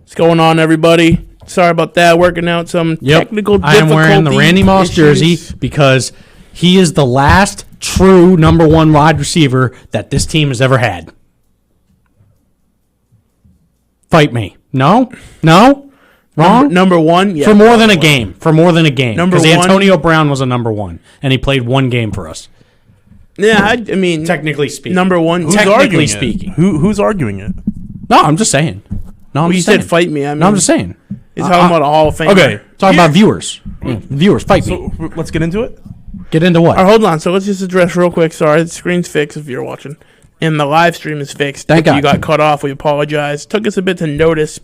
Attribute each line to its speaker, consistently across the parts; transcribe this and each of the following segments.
Speaker 1: What's going on, everybody? Sorry about that. Working out some technical difficulties.
Speaker 2: I am wearing the Randy Moss jersey because he is the last true number one wide receiver that this team has ever had. Fight me. No? Wrong?
Speaker 1: Number one? Yeah.
Speaker 2: For more than a game.
Speaker 1: Number
Speaker 2: Because
Speaker 1: one?
Speaker 2: Antonio Brown was a number one, and he played one game for us.
Speaker 1: Yeah, I mean,
Speaker 2: Technically speaking.
Speaker 1: number one.
Speaker 3: Who's
Speaker 2: Technically
Speaker 3: arguing
Speaker 2: speaking.
Speaker 3: it? Who's arguing it?
Speaker 2: No, I'm just saying.
Speaker 1: Well, you said fight me. I mean,
Speaker 2: No, I'm just saying.
Speaker 1: He's talking about a Hall of Fame.
Speaker 3: Okay.
Speaker 2: Talking about viewers. Yeah, viewers, fight me.
Speaker 3: So let's get into it.
Speaker 2: Get into what?
Speaker 1: All right, hold on. So let's just address real quick. Sorry, the screen's fixed if you're watching. And the live stream is fixed.
Speaker 2: Thank
Speaker 1: If
Speaker 2: God.
Speaker 1: you got cut off, we apologize. Took us a bit to notice.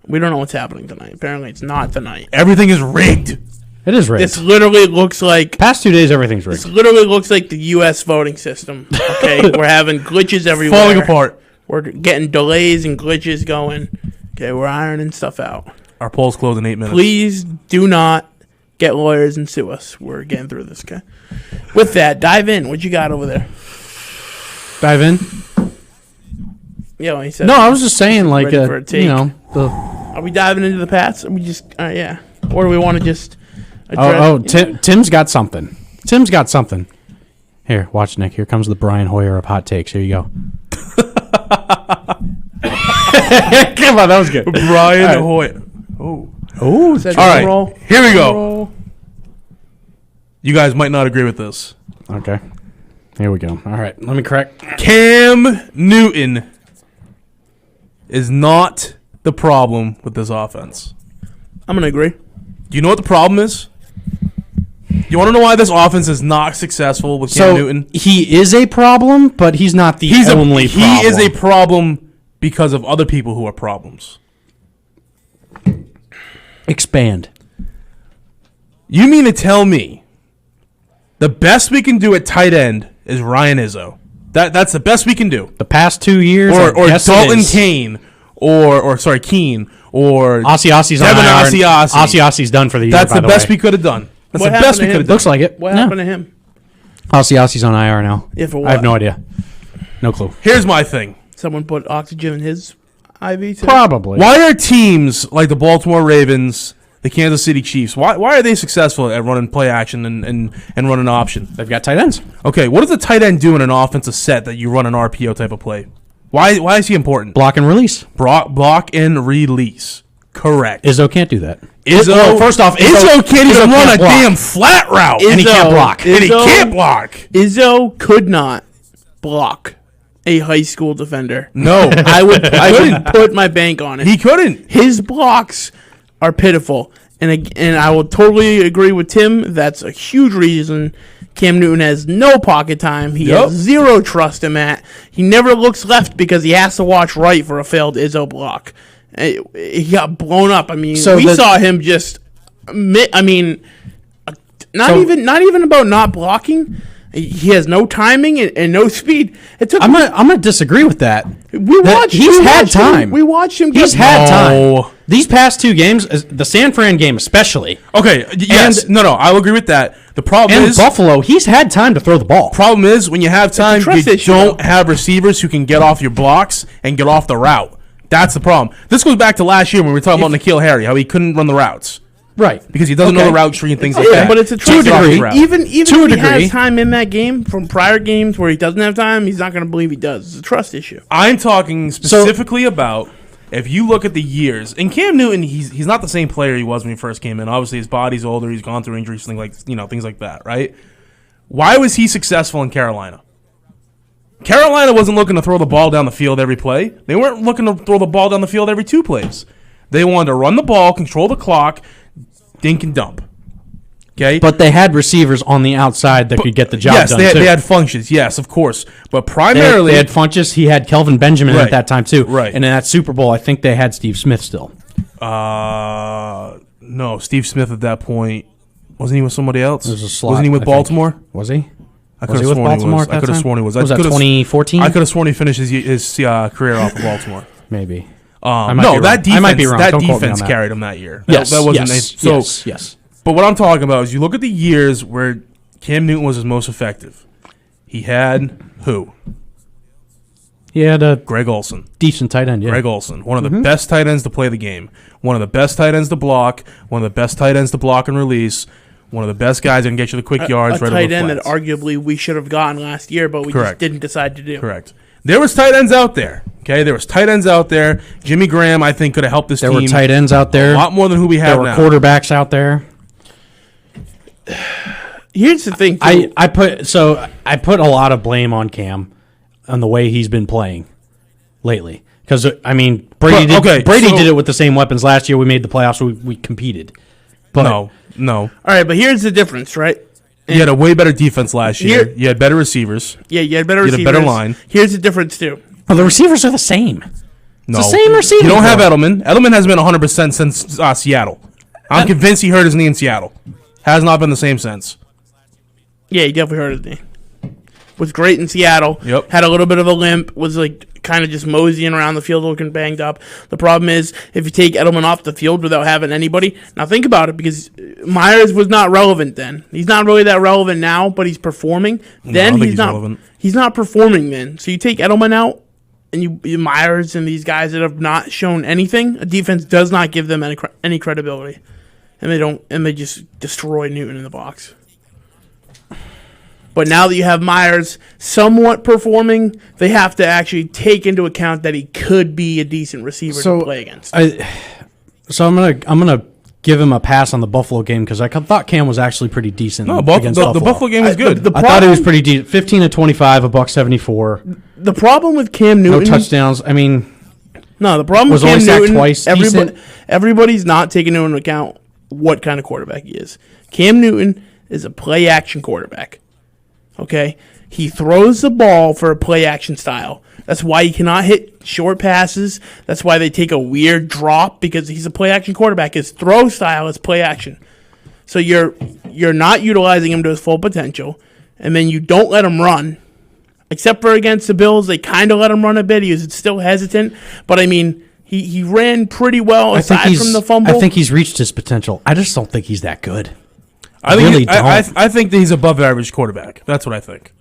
Speaker 1: We don't know what's happening tonight. Apparently, it's not tonight.
Speaker 3: Everything is rigged.
Speaker 2: It is rigged.
Speaker 1: This literally looks like
Speaker 2: Past 2 days, everything's rigged.
Speaker 1: This literally looks like the U.S. voting system. Okay, we're having glitches everywhere.
Speaker 3: Falling apart.
Speaker 1: We're getting delays and glitches going. Okay, we're ironing stuff out.
Speaker 3: Our polls close in 8 minutes.
Speaker 1: Please do not get lawyers and sue us. We're getting through this, okay? With that, dive in. What you got over there?
Speaker 2: Dive in.
Speaker 1: Yeah, he said.
Speaker 2: No, I was just saying, like,
Speaker 1: Ready for a take.
Speaker 2: Are
Speaker 1: we diving into the Pats? Are we just, yeah. Or do we want to just address?
Speaker 2: Tim's got something. Here, watch, Nick. Here comes the Brian Hoyer of hot takes. Here you go. Come on, that was good.
Speaker 3: Brian Hoyer. Oh.
Speaker 2: Oh,
Speaker 1: Is that
Speaker 3: All
Speaker 1: drum
Speaker 3: right.
Speaker 1: roll?
Speaker 3: Here we
Speaker 1: Drum
Speaker 3: go.
Speaker 1: roll?
Speaker 3: You guys might not agree with this.
Speaker 2: okay. Here we go. All right, let me correct.
Speaker 3: Cam Newton is not the problem with this offense.
Speaker 1: I'm going to agree.
Speaker 3: Do you know what the problem is? You want to know why this offense is not successful with Cam Newton?
Speaker 2: He is a problem, but he's not the only problem.
Speaker 3: He is a problem because of other people who are problems.
Speaker 2: Expand.
Speaker 3: You mean to tell me the best we can do at tight end is Ryan Izzo? That's the best we can do.
Speaker 2: The past 2 years,
Speaker 3: Or
Speaker 2: yes, it
Speaker 3: Dalton
Speaker 2: is.
Speaker 3: Kane, or Keen, or
Speaker 2: Ossie's on
Speaker 3: Devin
Speaker 2: IR.
Speaker 3: Asiasi.
Speaker 2: Ossie's done for the year.
Speaker 3: That's
Speaker 2: by
Speaker 3: the
Speaker 2: the
Speaker 3: best
Speaker 2: way.
Speaker 3: we could have done. That's
Speaker 1: What
Speaker 3: the
Speaker 1: happened
Speaker 3: best
Speaker 1: to
Speaker 3: we
Speaker 1: him?
Speaker 3: could have done.
Speaker 2: Looks like it.
Speaker 1: What
Speaker 2: Yeah.
Speaker 1: happened to him?
Speaker 2: Ossie's on IR now.
Speaker 1: Yeah, for
Speaker 2: I have
Speaker 1: what?
Speaker 2: no idea. No clue.
Speaker 3: Here's my thing.
Speaker 1: Someone put oxygen in his IV too?
Speaker 2: Probably.
Speaker 3: Why are teams like the Baltimore Ravens, the Kansas City Chiefs, why are they successful at running play action and running option?
Speaker 2: They've got tight ends.
Speaker 3: Okay, what does the tight end do in an offensive set that you run an RPO type of play? Why is he important?
Speaker 2: Block and release.
Speaker 3: Block and release. Correct.
Speaker 2: Izzo can't do that.
Speaker 3: Izzo,
Speaker 2: first off,
Speaker 3: Izzo can't even run a
Speaker 2: block.
Speaker 3: damn flat route.
Speaker 2: And he can't block.
Speaker 3: And he
Speaker 1: Izzo-
Speaker 3: can't block.
Speaker 1: Izzo could not block a high school defender.
Speaker 3: No.
Speaker 1: I would put my bank on it.
Speaker 3: He couldn't.
Speaker 1: His blocks are pitiful. And I will totally agree with Tim. That's a huge reason Cam Newton has no pocket time. He has zero trust in Matt. He never looks left because he has to watch right for a failed Izzo block. He got blown up. I mean, we saw him just. I mean, not even about not blocking. He has no timing and no speed. It took.
Speaker 2: I'm gonna disagree with that.
Speaker 1: He's
Speaker 2: had time.
Speaker 1: We watched him.
Speaker 2: He's
Speaker 1: get
Speaker 2: had
Speaker 3: No.
Speaker 2: time. These past two games, the San Fran game especially,
Speaker 3: Okay, yes.
Speaker 2: And-
Speaker 3: No, I'll agree with that. The problem
Speaker 2: and
Speaker 3: is
Speaker 2: Buffalo, he's had time to throw the ball.
Speaker 3: problem is when you have time,
Speaker 1: trust
Speaker 3: you
Speaker 1: issue,
Speaker 3: don't
Speaker 1: though.
Speaker 3: have receivers who can get off your blocks and get off the route. That's the problem. This goes back to last year when we were talking about N'Keal Harry, how he couldn't run the routes
Speaker 2: Right.
Speaker 3: because he doesn't know
Speaker 2: Okay.
Speaker 3: the route tree and things like
Speaker 1: Yeah,
Speaker 3: that.
Speaker 1: but it's a
Speaker 2: To a
Speaker 1: trust
Speaker 2: degree.
Speaker 1: issue. Even
Speaker 2: To a
Speaker 1: if he
Speaker 2: degree.
Speaker 1: has time in that game from prior games where he doesn't have time, he's not going to believe he does. It's a trust issue.
Speaker 3: I'm talking specifically about if you look at the years, and Cam Newton, he's not the same player he was when he first came in. Obviously, his body's older, he's gone through injuries, things like that, right? Why was he successful in Carolina? Carolina wasn't looking to throw the ball down the field every play. They weren't looking to throw the ball down the field every 2 plays. They wanted to run the ball, control the clock, dink and dump. Okay,
Speaker 2: But they had receivers on the outside that could get the job
Speaker 3: yes,
Speaker 2: done.
Speaker 3: they
Speaker 2: too.
Speaker 3: had functions. Yes, of course, but
Speaker 2: They
Speaker 3: primarily
Speaker 2: had Funchess. He had Kelvin Benjamin
Speaker 3: Right.
Speaker 2: at that time too.
Speaker 3: Right.
Speaker 2: And in that Super Bowl, I think they had Steve Smith still.
Speaker 3: No, Steve Smith at that point wasn't he with somebody else?
Speaker 2: It was a slot,
Speaker 3: wasn't he with
Speaker 2: I think.
Speaker 3: Baltimore?
Speaker 2: Was he?
Speaker 3: I
Speaker 2: Was
Speaker 3: could
Speaker 2: he
Speaker 3: have
Speaker 2: with
Speaker 3: sworn he
Speaker 2: Baltimore
Speaker 3: was.
Speaker 2: at
Speaker 3: I
Speaker 2: that
Speaker 3: could have
Speaker 2: time?
Speaker 3: sworn he was.
Speaker 2: Was that
Speaker 3: coulda-
Speaker 2: 2014?
Speaker 3: I could have sworn he finished his career off of Baltimore.
Speaker 2: Maybe.
Speaker 3: No,
Speaker 2: be wrong.
Speaker 3: that defense.
Speaker 2: I might be wrong.
Speaker 3: That
Speaker 2: Don't quote me on
Speaker 3: defense
Speaker 2: that.
Speaker 3: carried him that year.
Speaker 2: Yes.
Speaker 3: that wasn't
Speaker 2: yes. Yes.
Speaker 3: But what I'm talking about is you look at the years where Cam Newton was his most effective. He had who?
Speaker 2: He had a
Speaker 3: Greg Olsen.
Speaker 2: decent tight end, yeah.
Speaker 3: Greg Olsen, one of the best tight ends to play the game, one of the best tight ends to block, one of the best tight ends to block and release, one of the best guys that can get you the quick yards.
Speaker 1: A
Speaker 3: right
Speaker 1: tight
Speaker 3: over
Speaker 1: end that
Speaker 3: flats.
Speaker 1: arguably we should have gotten last year, but we just didn't decide to do.
Speaker 3: Correct. There was tight ends out there. Okay, there was tight ends out there. Jimmy Graham, I think, could have helped this
Speaker 2: There
Speaker 3: team
Speaker 2: were tight ends out there.
Speaker 3: a lot more than who we have
Speaker 2: There were
Speaker 3: now.
Speaker 2: quarterbacks out there.
Speaker 1: Here's the thing, too.
Speaker 2: I put a lot of blame on Cam on the way he's been playing lately. Because Brady did it with the same weapons last year. We made the playoffs. We competed. But
Speaker 3: No.
Speaker 1: All right, but here's the difference, right?
Speaker 3: You had a way better defense last year. You had better receivers.
Speaker 1: Yeah, you had better
Speaker 3: You had
Speaker 1: receivers.
Speaker 3: a better line.
Speaker 1: Here's the difference, too.
Speaker 2: well, the receivers are the same.
Speaker 3: No.
Speaker 2: It's the same receiving
Speaker 3: You don't have
Speaker 2: core.
Speaker 3: Edelman. Edelman has been 100% since Seattle. I'm convinced he hurt his knee in Seattle. Has not been the same since.
Speaker 1: Yeah, he definitely hurt his knee. Was great in Seattle.
Speaker 3: Yep.
Speaker 1: Had a little bit of a limp. Was like kind of just moseying around the field looking banged up. The problem is if you take Edelman off the field without having anybody. Now think about it, because Myers was not relevant then. He's not really that relevant now, but he's performing. Then
Speaker 3: don't think
Speaker 1: he's
Speaker 3: he's
Speaker 1: not.
Speaker 3: relevant.
Speaker 1: He's not performing then. So you take Edelman out, and you Myers and these guys that have not shown anything. A defense does not give them any credibility, and they just destroy Newton in the box. But now that you have Myers somewhat performing, they have to actually take into account that he could be a decent receiver to play against.
Speaker 2: So I'm gonna give him a pass on the Buffalo game because I thought Cam was actually pretty decent.
Speaker 3: No,
Speaker 2: against
Speaker 3: the Buffalo game was good.
Speaker 1: The
Speaker 2: I thought he was pretty decent. 15 to 25, $174.
Speaker 1: The problem with Cam
Speaker 2: No
Speaker 1: Newton,
Speaker 2: touchdowns. I mean,
Speaker 1: the problem with
Speaker 2: was only
Speaker 1: Cam
Speaker 2: sacked
Speaker 1: Newton,
Speaker 2: twice, decent.
Speaker 1: everybody's not taking into account what kind of quarterback he is. Cam Newton is a play action quarterback. Okay, he throws the ball for a play action style. That's why he cannot hit short passes. That's why they take a weird drop, because he's a play action quarterback. His throw style is play action. So you're not utilizing him to his full potential, and then you don't let him run. Except for against the Bills, they kind of let him run a bit. He was still hesitant, but I mean, he ran pretty well aside from the fumble.
Speaker 2: I think he's reached his potential. I just don't think he's that good.
Speaker 3: I think that he's above average quarterback. That's what I think.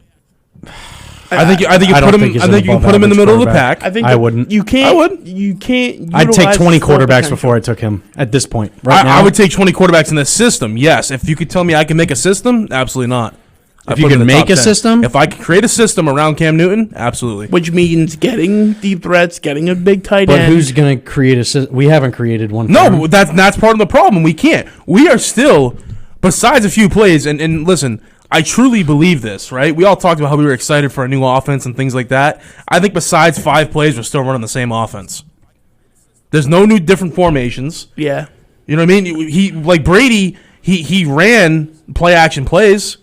Speaker 3: I think you put him in the middle of the pack.
Speaker 2: I wouldn't.
Speaker 1: You can't.
Speaker 3: I would.
Speaker 1: You can't.
Speaker 2: I'd take
Speaker 1: utilize
Speaker 2: 20
Speaker 1: his full
Speaker 2: quarterbacks
Speaker 1: potential.
Speaker 2: before I took him at this point. Right now,
Speaker 3: I would take 20 quarterbacks in this system. Yes, if you could tell me I can make a system, absolutely not.
Speaker 2: If you can make a system,
Speaker 3: if I can create a system around Cam Newton, absolutely.
Speaker 1: Which means getting deep threats, getting a big tight
Speaker 2: but
Speaker 1: end.
Speaker 2: who's going to create a system? We haven't created one.
Speaker 3: No,
Speaker 2: for him.
Speaker 3: but that's part of the problem. We can't. We are still, besides a few plays, and listen, I truly believe this, right? We all talked about how we were excited for a new offense and things like that. I think besides 5 plays, we're still running the same offense. There's no new different formations.
Speaker 1: Yeah.
Speaker 3: You know what I mean? He like Brady, he ran play action plays.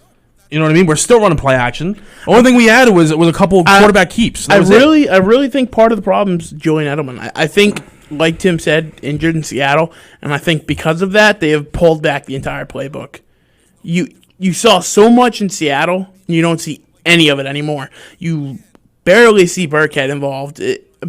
Speaker 3: You know what I mean? We're still running play action. The only thing we added was a couple quarterback keeps.
Speaker 1: I really think part of the problem is Julian Edelman. I think, like Tim said, injured in Seattle, and I think because of that, they have pulled back the entire playbook. You saw so much in Seattle, and you don't see any of it anymore. You barely see Burkhead involved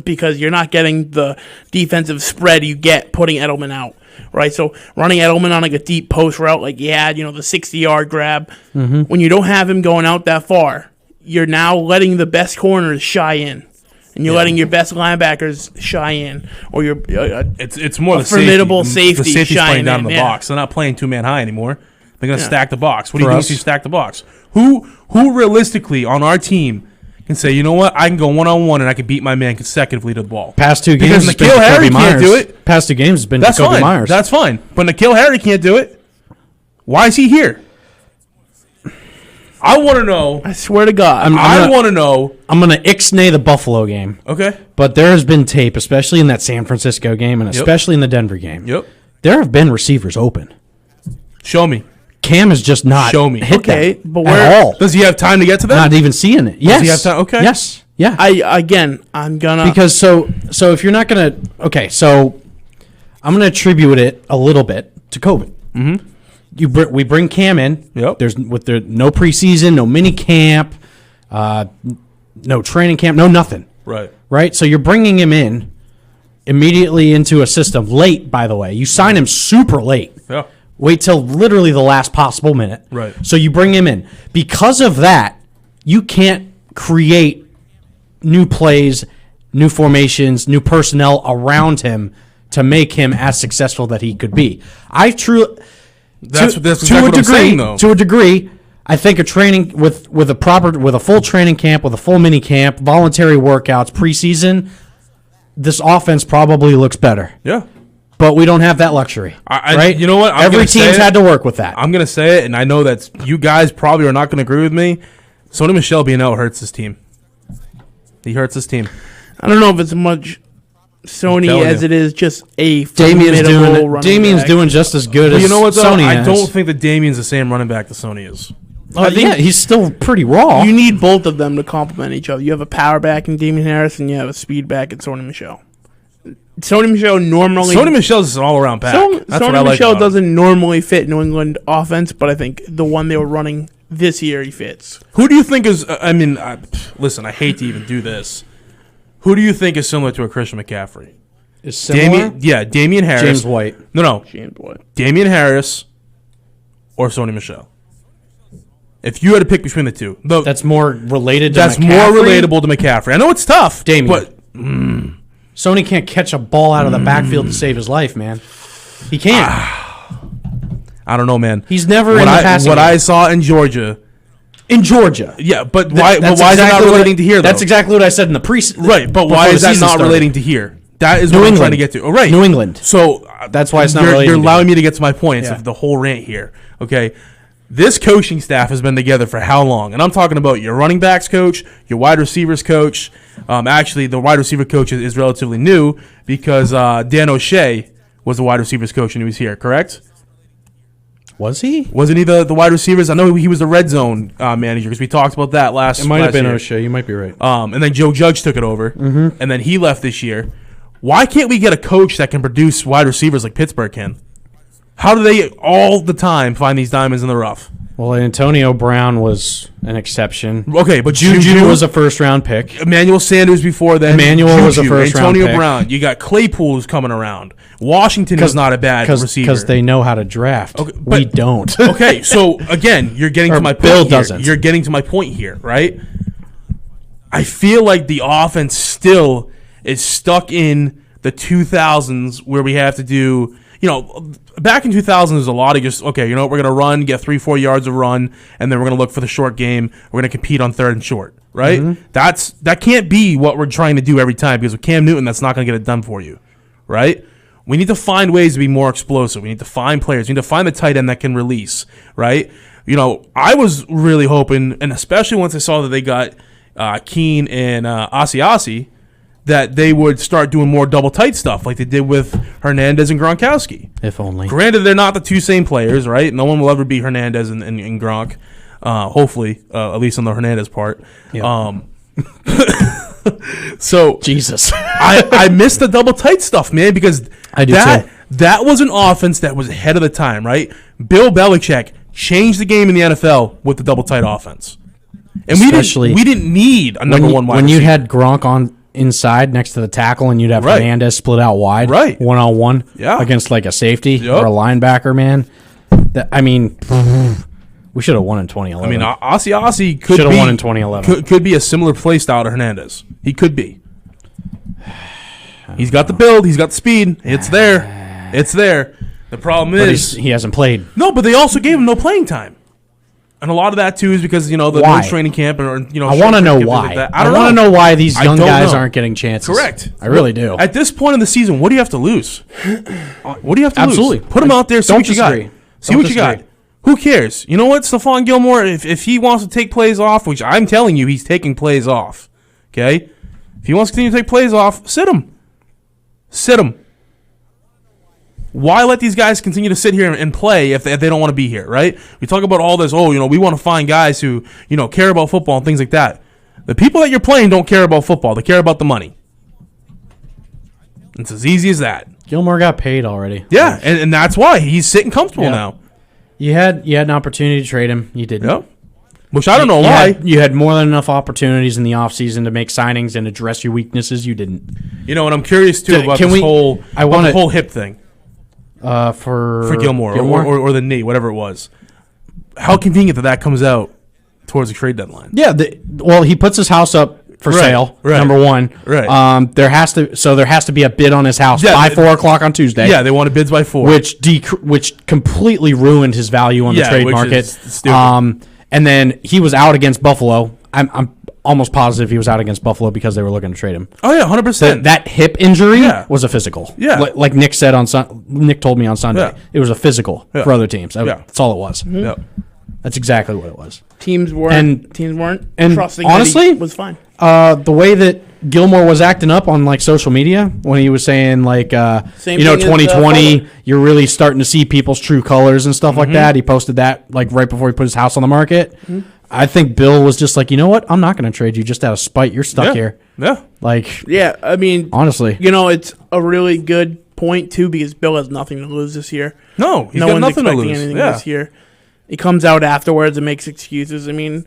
Speaker 1: because you're not getting the defensive spread you get putting Edelman out. Right, so running Edelman on like a deep post route, like you had, the 60-yard grab. Mm-hmm. When you don't have him going out that far, you're now letting the best corners shy in, and you're letting your best linebackers shy in, or your
Speaker 3: it's more the
Speaker 1: formidable safety.
Speaker 3: The safety's
Speaker 1: shying
Speaker 3: playing down in the
Speaker 1: yeah.
Speaker 3: box. They're not playing 2-man high anymore. They're gonna stack the box. What do you
Speaker 2: For
Speaker 3: do
Speaker 2: us.
Speaker 3: if you stack the box? Who realistically on our team can say, you know what, I can go 1-on-1 and I can beat my man consecutively to the ball?
Speaker 2: Past 2 games,
Speaker 3: Because
Speaker 2: has been
Speaker 3: N'Keal Harry
Speaker 2: Jacoby
Speaker 3: can't
Speaker 2: Myers.
Speaker 3: do it.
Speaker 2: Past 2 games has been
Speaker 3: That's
Speaker 2: Jacoby
Speaker 3: fine.
Speaker 2: Myers.
Speaker 3: That's fine. But N'Keal Harry can't do it. Why is he here? I want to know.
Speaker 1: I swear to God,
Speaker 3: I want to know.
Speaker 2: I'm going to ixnay the Buffalo game.
Speaker 3: Okay.
Speaker 2: But there has been tape, especially in that San Francisco game and especially in the Denver game.
Speaker 3: Yep.
Speaker 2: There have been receivers open.
Speaker 3: Show me.
Speaker 2: Cam has just not
Speaker 3: Show me.
Speaker 2: hit
Speaker 1: Okay,
Speaker 2: them
Speaker 1: but
Speaker 2: at all.
Speaker 3: Does he have time to get to that?
Speaker 2: Not even seeing it. Yes.
Speaker 3: he have time? Okay.
Speaker 2: Yes. Yeah.
Speaker 1: I'm gonna
Speaker 2: Because so if you're not gonna so I'm gonna attribute it a little bit to COVID. Mm-hmm. We bring Cam in.
Speaker 3: Yep.
Speaker 2: There's no preseason, no mini camp, no training camp, no nothing.
Speaker 3: Right.
Speaker 2: Right. So you're bringing him in immediately into a system late. By the way, you sign him super late.
Speaker 3: Yeah.
Speaker 2: Wait till literally the last possible minute.
Speaker 3: Right.
Speaker 2: So you bring him in. Because of that, you can't create new plays, new formations, new personnel around him to make him as successful that he could be. I truly,
Speaker 3: that's exactly what I'm saying, though.
Speaker 2: To a degree, I think a training with a full training camp, with a full mini camp, voluntary workouts, preseason, this offense probably looks better.
Speaker 3: Yeah.
Speaker 2: But we don't have that luxury, right?
Speaker 3: You know what?
Speaker 2: Every team's had to work with that.
Speaker 3: I'm going to say it, and I know that you guys probably are not going to agree with me. Sony Michel being out hurts his team. He hurts his team.
Speaker 1: I don't know if it's much Sony as it is just a
Speaker 2: Damien's doing just as good as
Speaker 3: you know what, though?
Speaker 2: Sony
Speaker 3: I
Speaker 2: is.
Speaker 3: don't think that Damien's the same running back that Sony is.
Speaker 2: Yeah, he's still pretty raw.
Speaker 1: You need both of them to complement each other. You have a power back in Damien Harris, and you have a speed back in Sony Michel. Sony
Speaker 3: Michel's an all-around back.
Speaker 1: Sony Michel doesn't normally fit New England offense, but I think the one they were running this year, he fits.
Speaker 3: Who do you think is? Listen, I hate to even do this. Who do you think is similar to a Christian McCaffrey?
Speaker 2: Is similar?
Speaker 3: Damien Harris.
Speaker 2: James White.
Speaker 3: No.
Speaker 1: James White.
Speaker 3: Damien Harris or Sony Michel. If you had to pick between the two,
Speaker 2: that's more related to
Speaker 3: that's
Speaker 2: McCaffrey?
Speaker 3: more relatable to McCaffrey. I know it's tough,
Speaker 2: Damien.
Speaker 3: but
Speaker 2: Sony can't catch a ball out of the backfield to save his life, man. He can't.
Speaker 3: I don't know, man.
Speaker 2: He's never in the passing
Speaker 3: What
Speaker 2: game.
Speaker 3: I saw in Georgia.
Speaker 2: In Georgia.
Speaker 3: Yeah, but why is it not relating to here, though?
Speaker 2: That's exactly what I said in the preseason.
Speaker 3: Right, but why is that not relating to here? That is what I'm trying to get to. Oh, right.
Speaker 2: New England.
Speaker 3: So
Speaker 2: that's why it's not relating.
Speaker 3: You're allowing me to get to my points of the whole rant here. Okay. This coaching staff has been together for how long? And I'm talking about your running backs coach, your wide receivers coach. Actually, the wide receiver coach is relatively new because Dan O'Shea was the wide receivers coach and he was here, correct?
Speaker 2: Was he?
Speaker 3: Wasn't he the wide receivers? I know he was the red zone manager because we talked about that last year.
Speaker 2: It might have been O'Shea. You might be right.
Speaker 3: And then Joe Judge took it over, and then he left this year. Why can't we get a coach that can produce wide receivers like Pittsburgh can? How do they all the time find these diamonds in the rough?
Speaker 2: Well, Antonio Brown was an exception.
Speaker 3: Okay, but
Speaker 2: Juju was a first-round pick.
Speaker 3: Emmanuel Sanders before then.
Speaker 2: Emmanuel was a first-round
Speaker 3: Antonio
Speaker 2: pick.
Speaker 3: Brown. You got Claypool who's coming around. Washington is not a bad receiver.
Speaker 2: Because they know how to draft. Okay, we don't.
Speaker 3: Okay, so again, you're getting to my point
Speaker 2: Bill
Speaker 3: here.
Speaker 2: doesn't.
Speaker 3: You're getting to my point here, right? I feel like the offense still is stuck in the 2000s where we have to do, back in 2000 there's a lot of just, okay, we're going to run, get 3-4 yards of run, and then we're going to look for the short game. We're going to compete on third and short, right? Mm-hmm. That can't be what we're trying to do every time because with Cam Newton, that's not going to get it done for you, right? We need to find ways to be more explosive. We need to find players. We need to find the tight end that can release, right? I was really hoping, and especially once I saw that they got Keene and Asiasi, that they would start doing more double tight stuff like they did with Hernandez and Gronkowski.
Speaker 2: If only.
Speaker 3: Granted, they're not the two same players, right? No one will ever be Hernandez and Gronk, hopefully, at least on the Hernandez part. Yep. So
Speaker 2: Jesus,
Speaker 3: I miss the double tight stuff, man, because
Speaker 2: I do too.
Speaker 3: That was an offense that was ahead of the time, right? Bill Belichick changed the game in the NFL with the double tight offense, and we didn't need a number one wide receiver.
Speaker 2: When you had Gronk on inside next to the tackle, and you'd have Hernandez split out wide,
Speaker 3: right,
Speaker 2: 1-on-1, against like a safety or a linebacker, man. We should have won in 2011.
Speaker 3: I mean, Asiasi could have
Speaker 2: won in 2011.
Speaker 3: Could be a similar play style to Hernandez. He could be. He's got the build. He's got the speed. It's there. It's there. The problem is
Speaker 2: he hasn't played.
Speaker 3: No, but they also gave him no playing time. And a lot of that too is because the training camp or
Speaker 2: I want to know why.
Speaker 3: Like
Speaker 2: I want to know why these young guys aren't getting chances.
Speaker 3: Correct.
Speaker 2: I really do.
Speaker 3: At this point in the season, what do you have to lose? What do you have to
Speaker 2: lose?
Speaker 3: Put him out there. See what you got. See what you got. Who cares? You know what, Stephon Gilmore, if he wants to take plays off, which I'm telling you he's taking plays off, okay? If he wants to continue to take plays off, sit him. Sit him. Why let these guys continue to sit here and play if they don't want to be here, right? We talk about all this, we want to find guys who, care about football and things like that. The people that you're playing don't care about football. They care about the money. It's as easy as that.
Speaker 2: Gilmore got paid already.
Speaker 3: Yeah, and that's why he's sitting comfortable now.
Speaker 2: You had an opportunity to trade him. You didn't.
Speaker 3: Yep. Which I don't know why.
Speaker 2: You had more than enough opportunities in the offseason to make signings and address your weaknesses. You didn't.
Speaker 3: And I'm curious, too, about the whole hip thing. For Gilmore. Or the knee, whatever it was. How convenient that comes out towards the trade deadline.
Speaker 2: Yeah. He puts his house up for sale.
Speaker 3: Right.
Speaker 2: Number one.
Speaker 3: Right.
Speaker 2: There has to be a bid on his house by 4 o'clock on Tuesday.
Speaker 3: Yeah, they wanted bids by 4,
Speaker 2: which completely ruined his value on the trade market.
Speaker 3: Stupid.
Speaker 2: And then he was out against Buffalo. I'm almost positive he was out against Buffalo because they were looking to trade him.
Speaker 3: Oh yeah, 100%.
Speaker 2: That hip injury was a physical.
Speaker 3: Yeah,
Speaker 2: like Nick said Nick told me on Sunday, it was a physical for other teams. That's all it was.
Speaker 3: Mm-hmm. Yeah.
Speaker 2: That's exactly what it was.
Speaker 1: Teams weren't trusting.
Speaker 2: Honestly,
Speaker 1: that he was fine.
Speaker 2: The way that Gilmore was acting up on like social media when he was saying like, 2020, you're really starting to see people's true colors and stuff like that. He posted that like right before he put his house on the market. Mm-hmm. I think Bill was just like, you know what? I'm not going to trade you just out of spite. You're stuck here.
Speaker 3: Yeah.
Speaker 1: I mean,
Speaker 2: honestly,
Speaker 1: it's a really good point too because Bill has nothing to lose this year.
Speaker 3: No, he's got nothing to lose.
Speaker 1: Anything this year. He comes out afterwards and makes excuses. I mean,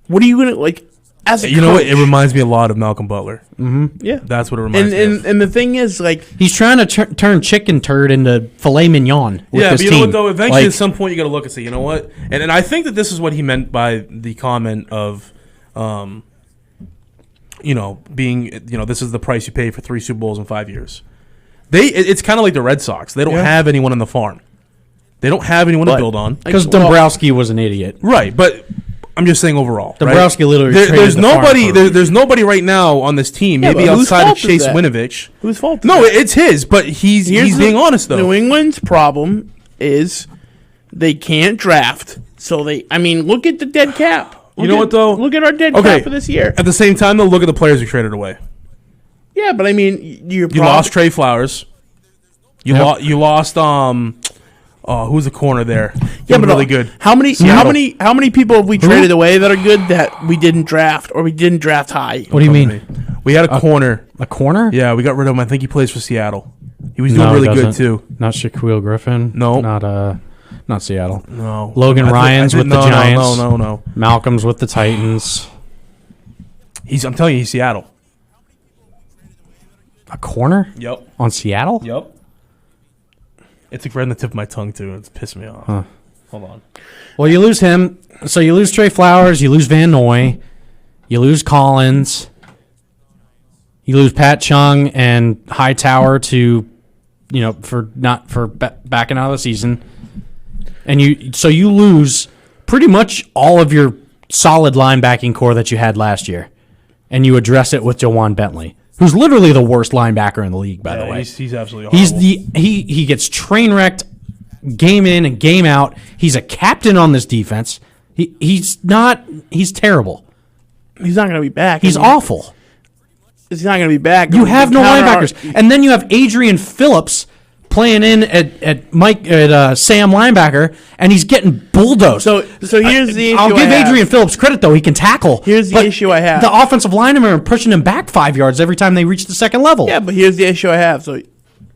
Speaker 1: what are you going to like? As a coach,
Speaker 3: know what? It reminds me a lot of Malcolm Butler.
Speaker 2: Mm-hmm.
Speaker 1: Yeah,
Speaker 3: that's what it reminds me of.
Speaker 1: And the thing is, like,
Speaker 2: he's trying to turn chicken turd into filet mignon. With this
Speaker 3: but you
Speaker 2: team.
Speaker 3: know what? Though eventually, at some point, you got to look and say, you know what? And I think that this is what he meant by the comment of, being, this is the price you pay for 3 Super Bowls in 5 years. It's kind of like the Red Sox. They don't have anyone on the farm. They don't have anyone to build on
Speaker 2: because Dombrowski was an idiot,
Speaker 3: right? But I'm just saying overall.
Speaker 2: Dombrowski literally.
Speaker 3: There's nobody. There's nobody right now on this team. Maybe outside of Chase Winovich.
Speaker 1: Whose fault?
Speaker 3: No, it's his. But he's being honest though.
Speaker 1: New England's problem is they can't draft. So look at the dead cap.
Speaker 3: What though?
Speaker 1: Look at our dead cap for this year.
Speaker 3: At the same time, though, look at the players we traded away.
Speaker 1: Yeah, but you
Speaker 3: lost Trey Flowers. You lost who's the corner there?
Speaker 1: Yeah, but
Speaker 3: really good.
Speaker 1: How many people have we traded away that are good that we didn't draft or we didn't draft high?
Speaker 2: What do you mean?
Speaker 3: We had a corner.
Speaker 2: A corner?
Speaker 3: Yeah, we got rid of him. I think he plays for Seattle. He was doing really good too.
Speaker 2: Not Shaquille Griffin.
Speaker 3: No.
Speaker 2: Not Seattle.
Speaker 3: No.
Speaker 2: Logan Ryan's with the Giants.
Speaker 3: No.
Speaker 2: Malcolm's with the Titans.
Speaker 3: I'm telling you, he's Seattle.
Speaker 2: A corner?
Speaker 3: Yep.
Speaker 2: On Seattle?
Speaker 3: Yep. It's right on the tip of my tongue, too. It's pissed me off.
Speaker 2: Huh.
Speaker 3: Hold on.
Speaker 2: Well, you lose him. So you lose Trey Flowers. You lose Van Noy. You lose Collins. You lose Pat Chung and Hightower to, for backing out of the season. And you lose pretty much all of your solid linebacking core that you had last year. And you address it with Jawan Bentley, who's literally the worst linebacker in the league, by the way.
Speaker 3: He's absolutely horrible.
Speaker 2: He gets train wrecked game in and game out. He's a captain on this defense. He's terrible.
Speaker 1: He's not going to be back.
Speaker 2: He's awful.
Speaker 1: He's not going to be back.
Speaker 2: You have no linebackers. And then you have Adrian Phillips playing in at Sam linebacker, and he's getting bulldozed.
Speaker 1: So here's the issue.
Speaker 2: I'll give Adrian Phillips credit, though. He can tackle.
Speaker 1: Here's the issue I have.
Speaker 2: The offensive linemen are pushing him back 5 yards every time they reach the second level.
Speaker 1: Yeah, but here's the issue I have. So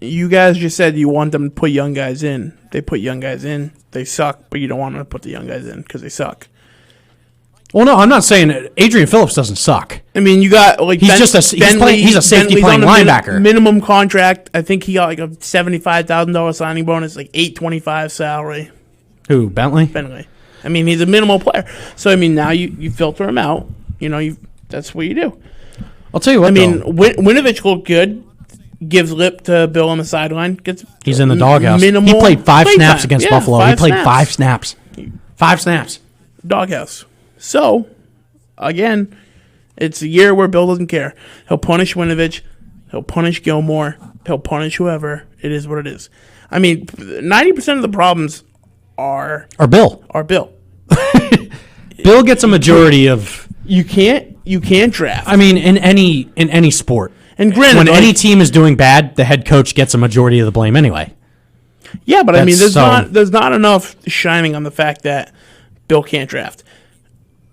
Speaker 1: you guys just said you want them to put young guys in. They put young guys in. They suck, but you don't want them to put the young guys in because they suck.
Speaker 2: Well, no, I'm not saying that Adrian Phillips doesn't suck.
Speaker 1: I mean, you got
Speaker 2: he's a safety playing linebacker.
Speaker 1: Minimum contract. I think he got like a $75,000 signing bonus, like $825 salary.
Speaker 2: Who, Bentley?
Speaker 1: Bentley. I mean, he's a minimal player. So I mean, now you filter him out. That's what you do.
Speaker 2: I'll tell you what.
Speaker 1: Winovich looked good. Gives lip to Bill on the sideline.
Speaker 2: He's in the doghouse. He played 5 snaps against Buffalo. He played 5 snaps. 5 snaps.
Speaker 1: Doghouse. So, again, it's a year where Bill doesn't care. He'll punish Winovich. He'll punish Gilmore. He'll punish whoever. It is what it is. I mean, 90% of the problems are
Speaker 2: Bill. Bill gets a majority of.
Speaker 1: You can't draft.
Speaker 2: I mean, in any sport.
Speaker 1: And granted,
Speaker 2: when any team is doing bad, the head coach gets a majority of the blame anyway.
Speaker 1: Yeah, but I mean, there's not enough shining on the fact that Bill can't draft.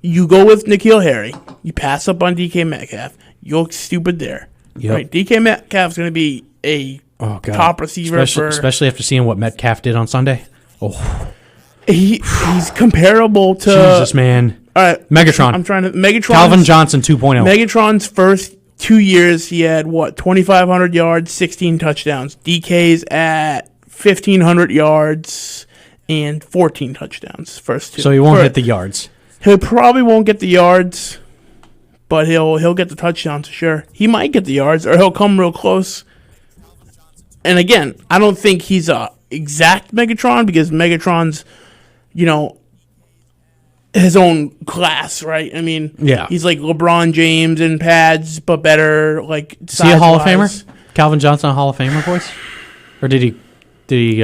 Speaker 1: You go with N'Keal Harry. You pass up on DK Metcalf. You look stupid there.
Speaker 2: Yep.
Speaker 1: Right? DK Metcalf's going to be a top receiver.
Speaker 2: Especially after seeing what Metcalf did on Sunday. Oh,
Speaker 1: he's comparable to
Speaker 2: Jesus, man.
Speaker 1: All right,
Speaker 2: Megatron. Calvin Johnson 2.0.
Speaker 1: Megatron's first 2 years, he had 2,500 yards, 16 touchdowns. DK's at 1,500 yards and 14 touchdowns. First 2.
Speaker 2: So he won't hit the yards.
Speaker 1: He probably won't get the yards, but he'll get the touchdowns for sure. He might get the yards, or he'll come real close. And again, I don't think he's a exact Megatron, because Megatron's, his own class, right? I mean, he's like LeBron James in pads, but better, like,
Speaker 2: size-wise. Is he a Hall of Famer? Calvin Johnson a Hall of Famer, boys? Or did he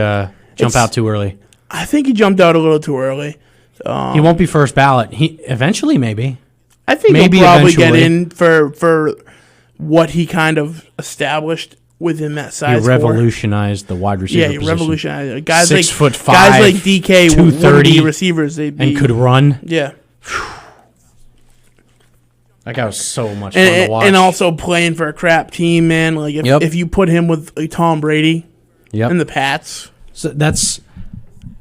Speaker 2: jump out too early?
Speaker 1: I think he jumped out a little too early.
Speaker 2: He won't be first ballot. He eventually, maybe.
Speaker 1: I think he'll probably get in for what he kind of established within that size.
Speaker 2: He revolutionized the wide receiver position.
Speaker 1: Yeah, he revolutionized guys
Speaker 2: 6'5",
Speaker 1: guys like DK,
Speaker 2: 230
Speaker 1: receivers, and
Speaker 2: could run.
Speaker 1: Yeah,
Speaker 2: that guy was so much fun to watch.
Speaker 1: And also playing for a crap team, man. Like if you put him with Tom Brady, and the Pats,
Speaker 2: so that's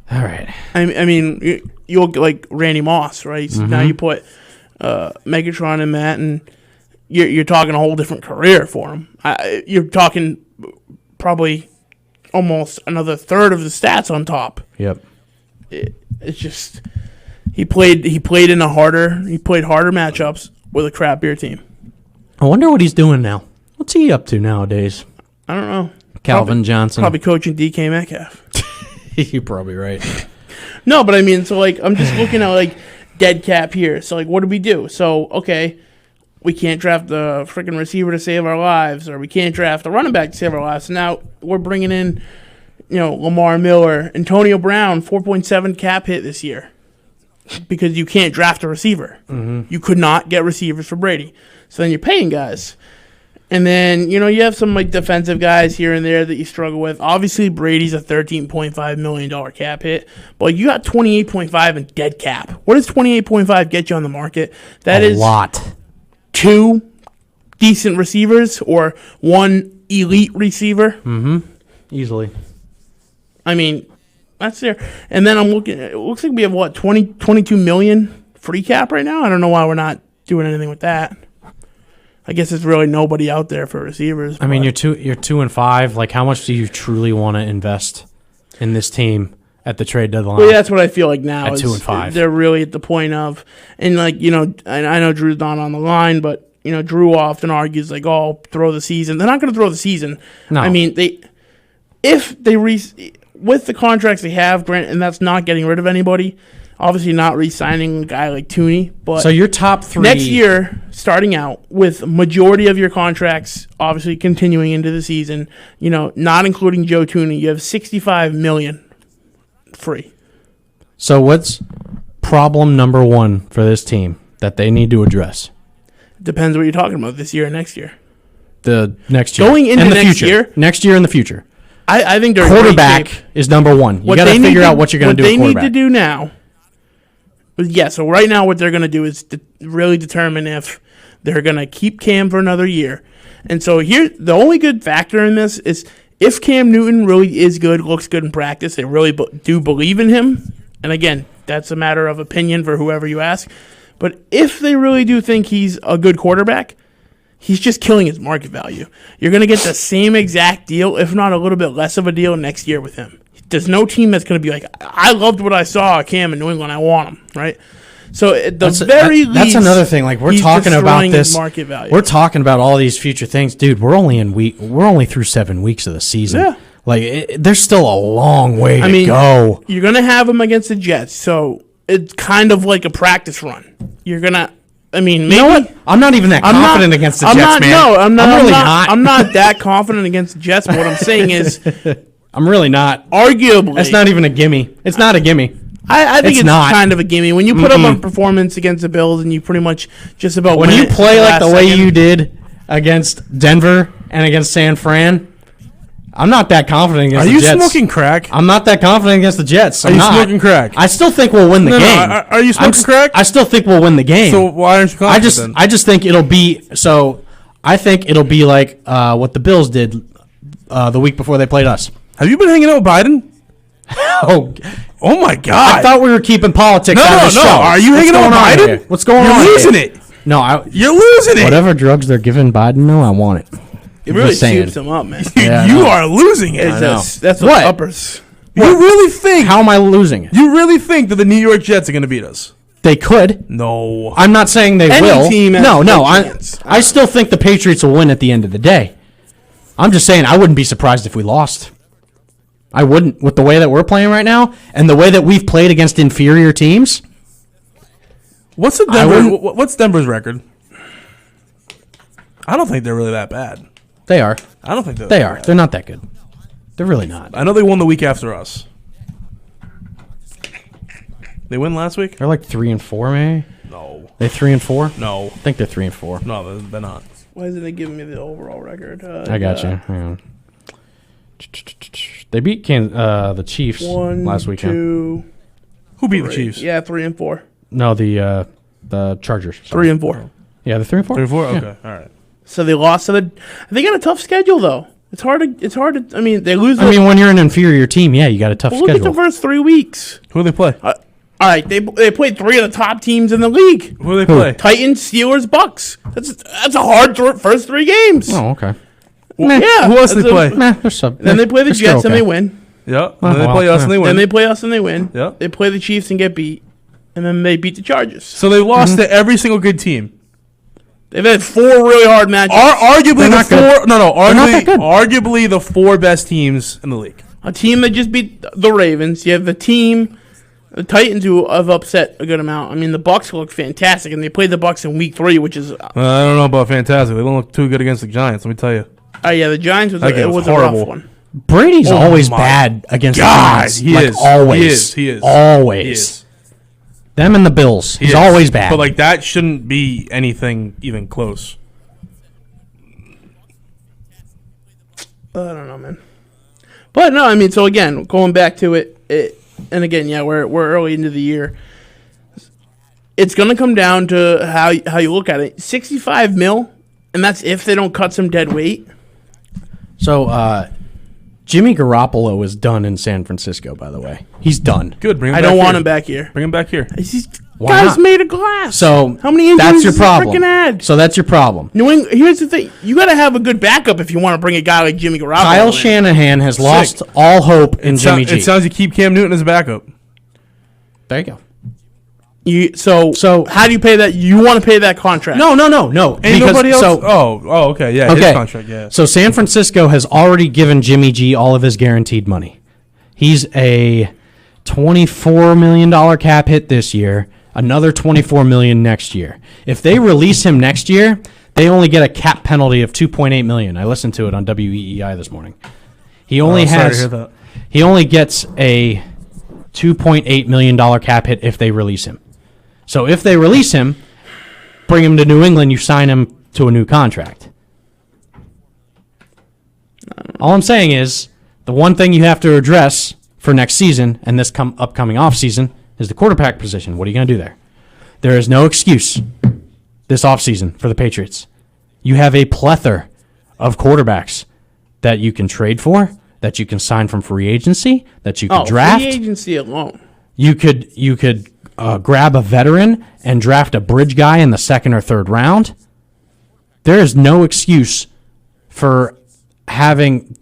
Speaker 2: all right.
Speaker 1: I mean, you'll like Randy Moss, right? So now you put Megatron and Matt, and you're talking a whole different career for him. You're talking probably almost another third of the stats on top.
Speaker 2: Yep.
Speaker 1: It's just he played harder matchups with a crappier team.
Speaker 2: I wonder what he's doing now. What's he up to nowadays?
Speaker 1: I don't know.
Speaker 2: Calvin Johnson.
Speaker 1: Probably coaching DK Metcalf.
Speaker 2: You're probably right.
Speaker 1: No, but I mean, so like I'm just looking at like dead cap here. So like, what do we do? So okay, we can't draft the freaking receiver to save our lives, or we can't draft the running back to save our lives. So now we're bringing in, Lamar Miller, Antonio Brown, 4.7 cap hit this year, because you can't draft a receiver. Mm-hmm. You could not get receivers for Brady. So then you're paying guys. And then, you have some like defensive guys here and there that you struggle with. Obviously, Brady's a $13.5 million cap hit, but you got $28.5 in dead cap. What does $28.5 get you on the market? That is
Speaker 2: a lot.
Speaker 1: 2 decent receivers or 1 elite receiver.
Speaker 2: Mm-hmm. Easily.
Speaker 1: I mean, that's there. And then I'm looking. It looks like we have 22 million free cap right now. I don't know why we're not doing anything with that. I guess there's really nobody out there for receivers.
Speaker 2: I mean, you're 2-5. Like, how much do you truly want to invest in this team at the trade deadline?
Speaker 1: Well, that's what I feel like now.
Speaker 2: At 2-5,
Speaker 1: they're really at the point of, and like I know Drew's not on the line, but Drew often argues like, "Oh, throw the season." They're not going to throw the season.
Speaker 2: No.
Speaker 1: I mean, with the contracts they have, Grant, and that's not getting rid of anybody. Obviously, not re-signing a guy like Tooney, but
Speaker 2: so your top 3
Speaker 1: next year, starting out with majority of your contracts, obviously continuing into the season, not including Joe Tooney, you have $65 million free.
Speaker 2: So what's problem number 1 for this team that they need to address?
Speaker 1: Depends what you're talking about this year and next year.
Speaker 2: The next year,
Speaker 1: going into
Speaker 2: and the
Speaker 1: next
Speaker 2: future.
Speaker 1: year,
Speaker 2: next year and the future.
Speaker 1: I think they're
Speaker 2: quarterback is number 1. You got to figure out what you're going to do.
Speaker 1: What they need to do now. Yeah, so right now what they're going to do is really determine if they're going to keep Cam for another year. And so here, the only good factor in this is if Cam Newton really is good, looks good in practice, they really do believe in him. And again, that's a matter of opinion for whoever you ask. But if they really do think he's a good quarterback, he's just killing his market value. You're going to get the same exact deal, if not a little bit less of a deal next year with him. There's no team that's going to be like, I loved what I saw at Cam in New England. I want him, right? So at the very least,
Speaker 2: that's another thing. Like we're talking about this
Speaker 1: market value.
Speaker 2: We're talking about all these future things, dude. We're only through 7 weeks of the season.
Speaker 1: Yeah.
Speaker 2: Like there's still a long way to go.
Speaker 1: You're going to have him against the Jets, so it's kind of like a practice run. You're going to. I mean, maybe.
Speaker 2: You know what? I'm not even that confident against the Jets, man.
Speaker 1: No, I'm not.
Speaker 2: I'm really not.
Speaker 1: I'm not that confident against the Jets. But what I'm saying is,
Speaker 2: I'm really not.
Speaker 1: Arguably,
Speaker 2: it's not even a gimme. It's not a gimme.
Speaker 1: I think it's not kind of a gimme when you put up a performance against the Bills and you pretty much just about
Speaker 2: when you play like the way you did against Denver and against San Fran. I'm not that confident against the Jets.
Speaker 3: Are you smoking crack?
Speaker 2: I'm not that confident against the Jets.
Speaker 3: Are you smoking crack?
Speaker 2: I still think we'll win the game.
Speaker 3: Are you smoking crack?
Speaker 2: I still think we'll win the game.
Speaker 3: So why aren't you confident?
Speaker 2: I just think it'll be so. I think it'll be like what the Bills did the week before they played us.
Speaker 3: Have you been hanging out with Biden? Oh my God!
Speaker 2: I thought we were keeping politics out of the show.
Speaker 3: Are you hanging out with Biden?
Speaker 2: What's going on?
Speaker 3: You're losing it.
Speaker 2: No,
Speaker 3: you're losing it.
Speaker 2: Whatever drugs they're giving Biden, no, I want it.
Speaker 1: It really shoots him up, man.
Speaker 3: You are losing it.
Speaker 1: That's what uppers.
Speaker 3: You really think?
Speaker 2: How am I losing it?
Speaker 3: You really think that the New York Jets are going to beat us?
Speaker 2: They could.
Speaker 3: No.
Speaker 2: I'm not saying they
Speaker 1: Any
Speaker 2: will.
Speaker 1: team has
Speaker 2: No.
Speaker 1: no
Speaker 2: I
Speaker 1: chance.
Speaker 2: still think the Patriots will win at the end of the day. I'm just saying I wouldn't be surprised if we lost. I wouldn't, with the way that we're playing right now and the way that we've played against inferior teams.
Speaker 3: What's Denver's record? I don't think they're really that bad.
Speaker 2: They are.
Speaker 3: I don't think
Speaker 2: They are. They're not that good. They're really not.
Speaker 3: I know they won the week after us. They win last week?
Speaker 2: They're like 3-4, maybe.
Speaker 3: No.
Speaker 2: They 3-4.
Speaker 3: No.
Speaker 2: I think they're 3-4.
Speaker 3: No, they're not.
Speaker 1: Why isn't it giving me the overall record?
Speaker 2: I got you. Hang on. They beat the Chiefs last weekend.
Speaker 1: 2,
Speaker 3: Who beat the
Speaker 1: 3.
Speaker 3: Chiefs?
Speaker 1: Yeah, 3-4.
Speaker 2: No, the Chargers.
Speaker 1: 3-4.
Speaker 2: Yeah, the 3-4.
Speaker 3: 3-4?
Speaker 2: Yeah.
Speaker 3: Okay, all right.
Speaker 1: So they lost to the. They got a tough schedule though. It's hard to. I mean, they lose.
Speaker 2: I mean, when you're an inferior team, yeah, you got a tough
Speaker 1: look at
Speaker 2: schedule.
Speaker 1: the first 3 weeks.
Speaker 3: Who do they play?
Speaker 1: All right, they played 3 of the top teams in the league.
Speaker 3: Who do they play?
Speaker 1: Titans, Steelers, Bucks. That's a hard first 3 games.
Speaker 2: Oh, okay.
Speaker 1: Yeah.
Speaker 3: Who else do they play?
Speaker 1: Then they play the Jets and they win.
Speaker 3: Yeah. Then they play us and they win.
Speaker 1: Then they play us and they win.
Speaker 3: Yeah.
Speaker 1: They play the Chiefs and get beat, and then they beat the Chargers.
Speaker 3: So they lost to every single good team.
Speaker 1: They've had 4 really hard matchups.
Speaker 3: Arguably
Speaker 2: not good.
Speaker 3: Arguably the 4 best teams in the league.
Speaker 1: A team that just beat the Ravens. You have the team, the Titans, who have upset a good amount. I mean, the Bucks look fantastic, and they played the Bucks in Week 3, which is.
Speaker 3: I don't know about fantastic. They don't look too good against the Giants. Let me tell you.
Speaker 1: Yeah, the Giants was,
Speaker 3: That game was
Speaker 1: a
Speaker 3: horrible.
Speaker 1: rough one.
Speaker 2: Brady's
Speaker 3: Oh
Speaker 2: always
Speaker 3: my
Speaker 2: bad against
Speaker 3: God,
Speaker 2: the Giants.
Speaker 3: he
Speaker 2: Like,
Speaker 3: is.
Speaker 2: Always.
Speaker 3: He is.
Speaker 2: Always.
Speaker 3: He is.
Speaker 2: Them and the Bills. He's
Speaker 3: He is.
Speaker 2: always bad.
Speaker 3: But like that shouldn't be anything even close.
Speaker 1: I don't know, man. But no, I mean, so again, going back to it, and again, yeah, we're early into the year. It's going to come down to how you look at it. 65 mil, and that's if they don't cut some dead weight.
Speaker 2: So, Jimmy Garoppolo is done in San Francisco, by the way. He's done.
Speaker 3: Good. Bring him
Speaker 1: I
Speaker 3: back
Speaker 1: don't want
Speaker 3: here.
Speaker 1: him back here.
Speaker 3: Bring him back here.
Speaker 1: These
Speaker 2: Why
Speaker 1: guys
Speaker 2: not?
Speaker 1: made of glass.
Speaker 2: So,
Speaker 1: how many injuries
Speaker 2: that's your
Speaker 1: does
Speaker 2: problem.
Speaker 1: freaking add?
Speaker 2: So that's your problem.
Speaker 1: Here's the thing: you got to have a good backup if you want to bring a guy like Jimmy Garoppolo.
Speaker 2: Kyle
Speaker 1: in.
Speaker 2: Shanahan has lost all hope in Jimmy G.
Speaker 3: It sounds you keep Cam Newton as a backup.
Speaker 2: There you go.
Speaker 1: So how do you pay that? You want to pay that contract?
Speaker 2: No.
Speaker 3: Ain't nobody else. Okay, yeah,
Speaker 2: Okay.
Speaker 3: his contract, yeah.
Speaker 2: So San Francisco has already given Jimmy G all of his guaranteed money. He's a $24 million cap hit this year, another $24 million next year. If they release him next year, they only get a cap penalty of $2.8 million. I listened to it on WEEI this morning. He only
Speaker 3: sorry to hear that.
Speaker 2: He only gets a $2.8 million cap hit if they release him. So if they release him, bring him to New England, you sign him to a new contract. All I'm saying is the one thing you have to address for next season and this upcoming offseason is the quarterback position. What are you going to do there? There is no excuse this offseason for the Patriots. You have a plethora of quarterbacks that you can trade for, that you can sign from free agency, that you can draft.
Speaker 1: Free agency alone.
Speaker 2: You could grab a veteran and draft a bridge guy in the 2nd or 3rd round. There is no excuse for taking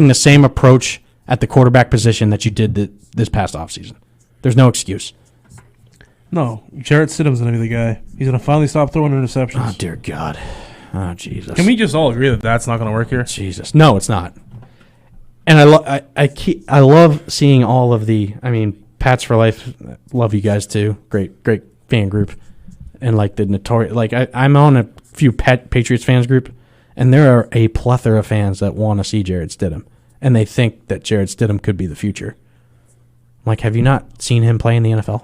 Speaker 2: the same approach at the quarterback position that you did this past offseason. There's no excuse.
Speaker 3: No, Jarrett Stidham's gonna be the guy. He's gonna finally stop throwing interceptions.
Speaker 2: Oh dear God. Oh Jesus.
Speaker 3: Can we just all agree that that's not gonna work here?
Speaker 2: Jesus. No, it's not. And I love seeing all of the. I mean, Pats for Life. Love you guys too. Great fan group. And like the notorious. Like I'm on a few Patriots fans group, and there are a plethora of fans that want to see Jarrett Stidham, and they think that Jarrett Stidham could be the future. Like, have you not seen him play in the NFL?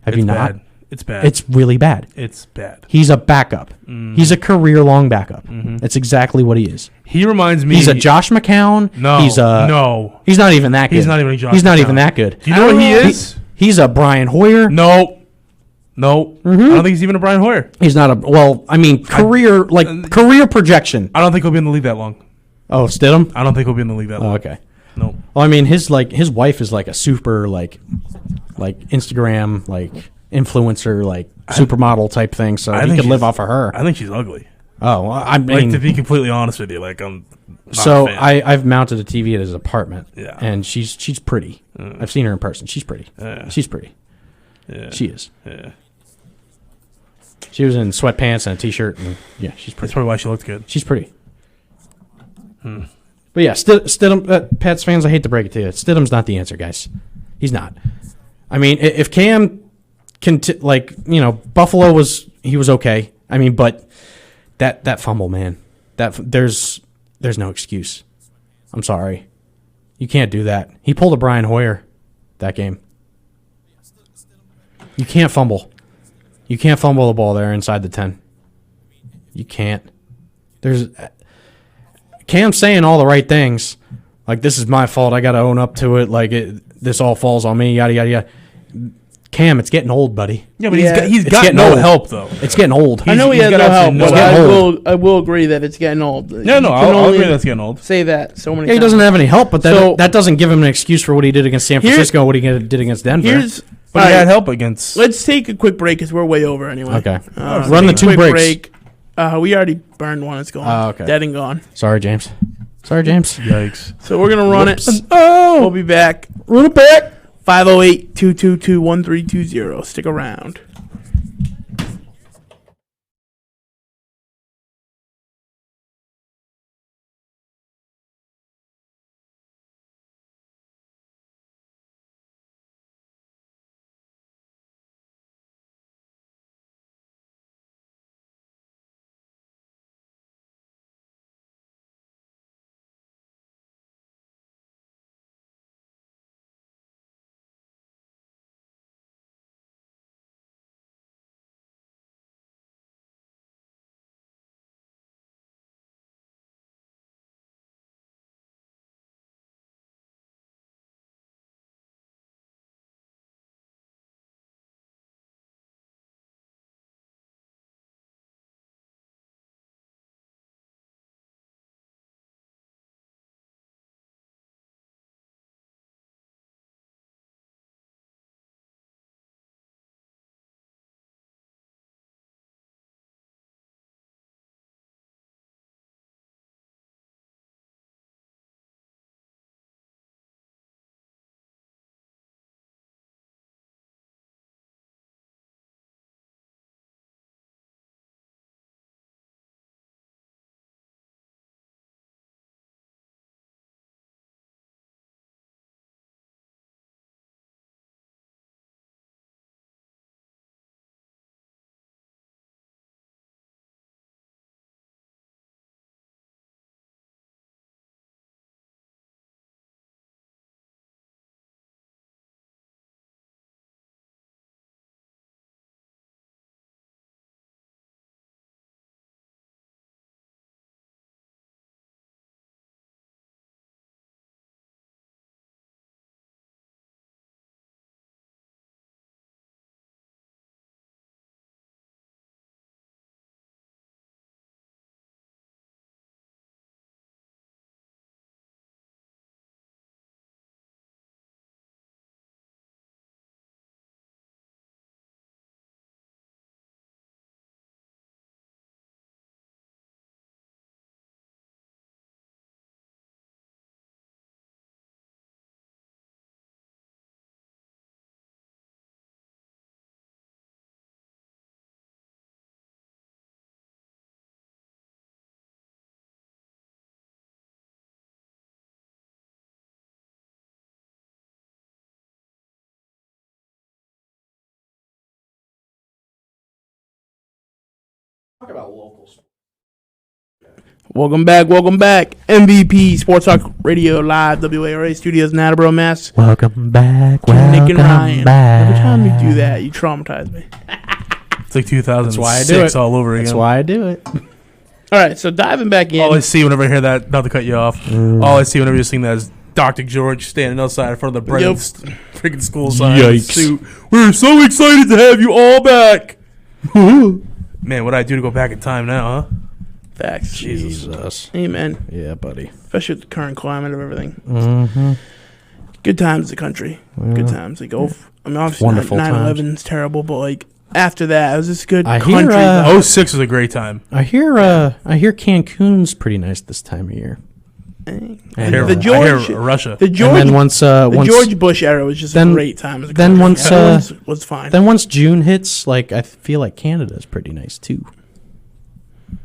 Speaker 2: Have you not?
Speaker 3: Bad. It's bad.
Speaker 2: It's really bad.
Speaker 3: It's bad.
Speaker 2: He's a backup. He's a career-long backup. That's exactly what he is.
Speaker 3: He reminds me.
Speaker 2: He's a Josh McCown.
Speaker 3: No.
Speaker 2: No. He's not even that good.
Speaker 3: He's not even a Josh
Speaker 2: He's not
Speaker 3: McCown.
Speaker 2: even that good.
Speaker 3: Do you know what he is?
Speaker 2: He's a Brian Hoyer.
Speaker 3: No. I don't think he's even a Brian Hoyer.
Speaker 2: He's not a. Well, I mean, career projection.
Speaker 3: I don't think he'll be in the league that long.
Speaker 2: Oh, Stidham.
Speaker 3: I don't think he'll be in the league that long.
Speaker 2: Oh, okay.
Speaker 3: No.
Speaker 2: Well, I mean, his wife is like a super like Instagram influencer supermodel type thing. So he could live off of her.
Speaker 3: I think she's ugly.
Speaker 2: Oh, well, I mean,
Speaker 3: to be completely honest with you, I'm. Not
Speaker 2: so
Speaker 3: a fan.
Speaker 2: I've mounted a TV at his apartment.
Speaker 3: Yeah.
Speaker 2: And she's pretty. I've seen her in person. She's pretty.
Speaker 3: Yeah.
Speaker 2: She's pretty.
Speaker 3: Yeah.
Speaker 2: She is.
Speaker 3: Yeah.
Speaker 2: She was in sweatpants and a t-shirt, and yeah, she's pretty.
Speaker 3: That's probably why she looked good.
Speaker 2: She's pretty. But yeah, Stidham, Pats fans, I hate to break it to you, Stidham's not the answer, guys. He's not. I mean, if Cam can, Buffalo was okay. I mean, but that fumble, man, there's no excuse. I'm sorry, you can't do that. He pulled a Brian Hoyer that game. You can't fumble. You can't fumble the ball there inside the 10. You can't. Cam's saying all the right things. Like, this is my fault. I got to own up to it. Like, this all falls on me, yada, yada, yada. Cam, it's getting old, buddy.
Speaker 3: Yeah, but he's got no help, though.
Speaker 2: It's getting old.
Speaker 1: I know he has no help, but I will agree that it's getting old.
Speaker 3: I'll agree that's getting old.
Speaker 1: Say that so many
Speaker 2: times.
Speaker 1: He
Speaker 2: doesn't have any help, but that doesn't give him an excuse for what he did against San Francisco, what he did against Denver.
Speaker 3: But he had help against...
Speaker 1: Let's take a quick break because we're way over anyway.
Speaker 2: Okay. Run the 2 breaks.
Speaker 1: We already burned one. It's gone.
Speaker 2: Okay.
Speaker 1: Dead and gone.
Speaker 2: Sorry, James.
Speaker 3: Yikes.
Speaker 1: So we're going to run it. We'll be back.
Speaker 2: Run it back.
Speaker 1: 508-222-1320. Stick around.
Speaker 2: Talk about locals.
Speaker 1: Welcome back. MVP Sports Talk Radio Live, WARA Studios in Attleboro, Mass.
Speaker 2: Welcome back.
Speaker 1: Nick and Ryan. Every time you do that, you traumatize me.
Speaker 3: It's like 2006 all over again.
Speaker 2: That's why I do it.
Speaker 1: All right, so diving back in.
Speaker 3: All I see whenever I hear that, not to cut you off, all I see whenever you sing that is Dr. George standing outside in front of the Brennan freaking school sign.
Speaker 2: Yikes.
Speaker 3: We're so excited to have you all back. Man, what do I do to go back in time now, huh?
Speaker 1: Facts.
Speaker 2: Jesus.
Speaker 1: Amen.
Speaker 2: Yeah, buddy.
Speaker 1: Especially with the current climate of everything.
Speaker 2: Mm-hmm.
Speaker 1: Good times, the country. Yeah. Good times. Like, obviously,
Speaker 2: wonderful
Speaker 1: 9/11 is terrible, but like after that, it was just good country.
Speaker 3: 06 was a great time.
Speaker 2: I hear Cancun's pretty nice this time of year.
Speaker 1: The George
Speaker 3: Russia.
Speaker 1: The George.
Speaker 2: And then once
Speaker 1: George Bush era was just a great time.
Speaker 2: Then once
Speaker 1: was fine.
Speaker 2: Then once June hits, like I feel like Canada's pretty nice too.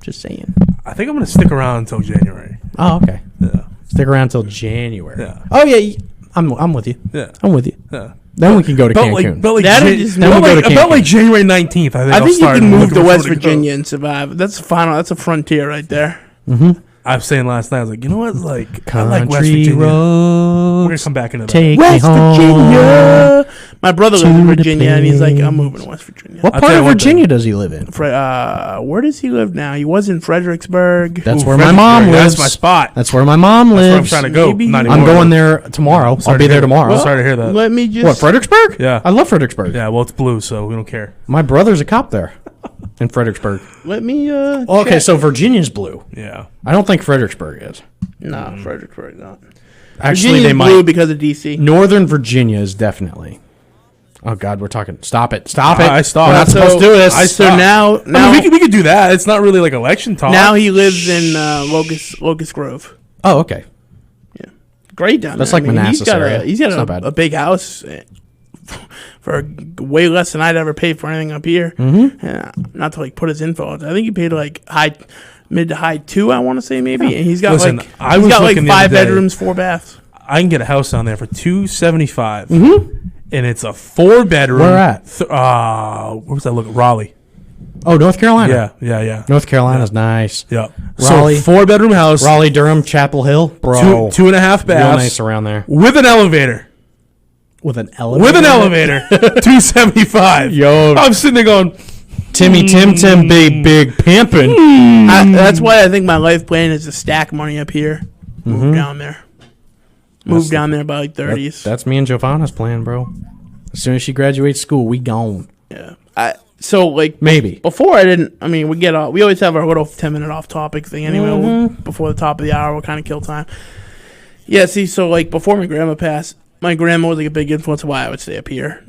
Speaker 2: Just saying.
Speaker 3: I think I'm gonna stick around until January.
Speaker 2: Oh, okay.
Speaker 3: Yeah.
Speaker 2: Stick around until January.
Speaker 3: Yeah.
Speaker 2: Oh yeah, I'm with you.
Speaker 3: Yeah.
Speaker 2: I'm with you.
Speaker 3: Yeah.
Speaker 2: Then we can go to Cancun.
Speaker 3: About like January 19th.
Speaker 1: I think you can move to West Virginia and survive. That's final. That's a frontier right there.
Speaker 2: Mm-hmm.
Speaker 3: I was saying last night, I was like, you know what? Like,
Speaker 2: Country
Speaker 3: I like West Virginia.
Speaker 2: Roads,
Speaker 3: we're going to come back into that.
Speaker 2: Take
Speaker 1: West
Speaker 2: me home
Speaker 1: Virginia. My brother lives in Virginia, and he's like, I'm moving to West Virginia.
Speaker 2: What part of Virginia does he live in?
Speaker 1: Where does he live now? He was in Fredericksburg.
Speaker 2: That's where my mom lives.
Speaker 3: That's my spot.
Speaker 2: That's where my mom lives.
Speaker 3: That's where I'm trying to go.
Speaker 2: I'm going there tomorrow. I'll be there tomorrow.
Speaker 3: Well, sorry to hear that.
Speaker 1: Let me just...
Speaker 2: What, Fredericksburg?
Speaker 3: Yeah.
Speaker 2: I love Fredericksburg.
Speaker 3: Yeah, well, it's blue, so we don't care.
Speaker 2: My brother's a cop there in Fredericksburg.
Speaker 1: Let me
Speaker 2: okay,
Speaker 1: check.
Speaker 2: so Virginia's blue.
Speaker 3: Yeah.
Speaker 2: I don't think Fredericksburg is.
Speaker 1: No, Fredericksburg not.
Speaker 2: Actually,
Speaker 1: Virginia's
Speaker 2: they
Speaker 1: blue
Speaker 2: might.
Speaker 1: because of D.C.
Speaker 2: Northern Virginia is definitely. Oh God, we're talking. Stop it! Stop it!
Speaker 3: I stopped.
Speaker 2: We're not supposed to do this.
Speaker 1: So now
Speaker 3: I mean, we could do that. It's not really like election talk.
Speaker 1: now he lives in Locust Grove.
Speaker 2: Oh, okay.
Speaker 1: Great down
Speaker 2: That's
Speaker 1: there.
Speaker 2: like Manassas area.
Speaker 1: He's
Speaker 2: It's not
Speaker 1: got
Speaker 2: bad.
Speaker 1: a big house for way less than I'd ever pay for anything up here.
Speaker 2: Mm-hmm.
Speaker 1: Yeah, not to like put his info out there. I think he paid like mid to high 2, I want to say maybe. And he's got
Speaker 3: Listen,
Speaker 1: like
Speaker 3: I
Speaker 1: he's
Speaker 3: was
Speaker 1: got like
Speaker 3: looking the
Speaker 1: 5
Speaker 3: other day.
Speaker 1: bedrooms, 4 baths.
Speaker 3: I can get a house down there for $275.
Speaker 2: Mm-hmm.
Speaker 3: And it's a 4-bedroom.
Speaker 2: Where at?
Speaker 3: Where was that? Look, Raleigh.
Speaker 2: Oh, North Carolina.
Speaker 3: Yeah.
Speaker 2: North Carolina's nice.
Speaker 3: Yeah.
Speaker 2: Raleigh.
Speaker 3: So 4-bedroom house.
Speaker 2: Raleigh, Durham, Chapel Hill, bro.
Speaker 3: 2.5 baths.
Speaker 2: Real nice around there.
Speaker 3: With an elevator.
Speaker 2: With an elevator.
Speaker 3: With an elevator. $275.
Speaker 2: Yo,
Speaker 3: I'm sitting there going,
Speaker 2: Tim, big pimpin'.
Speaker 1: That's why I think my life plan is to stack money up here, move down there. Move down there by like 30s.
Speaker 2: That's me and Giovanna's plan, bro. As soon as she graduates school, we gone.
Speaker 1: Yeah. So like
Speaker 2: Maybe.
Speaker 1: before I didn't. I mean, we always have our little 10-minute off topic thing anyway. Before the top of the hour, we'll kind of kill time. Yeah. See, so like before my grandma passed, my grandma was like a big influence of why I would stay up here.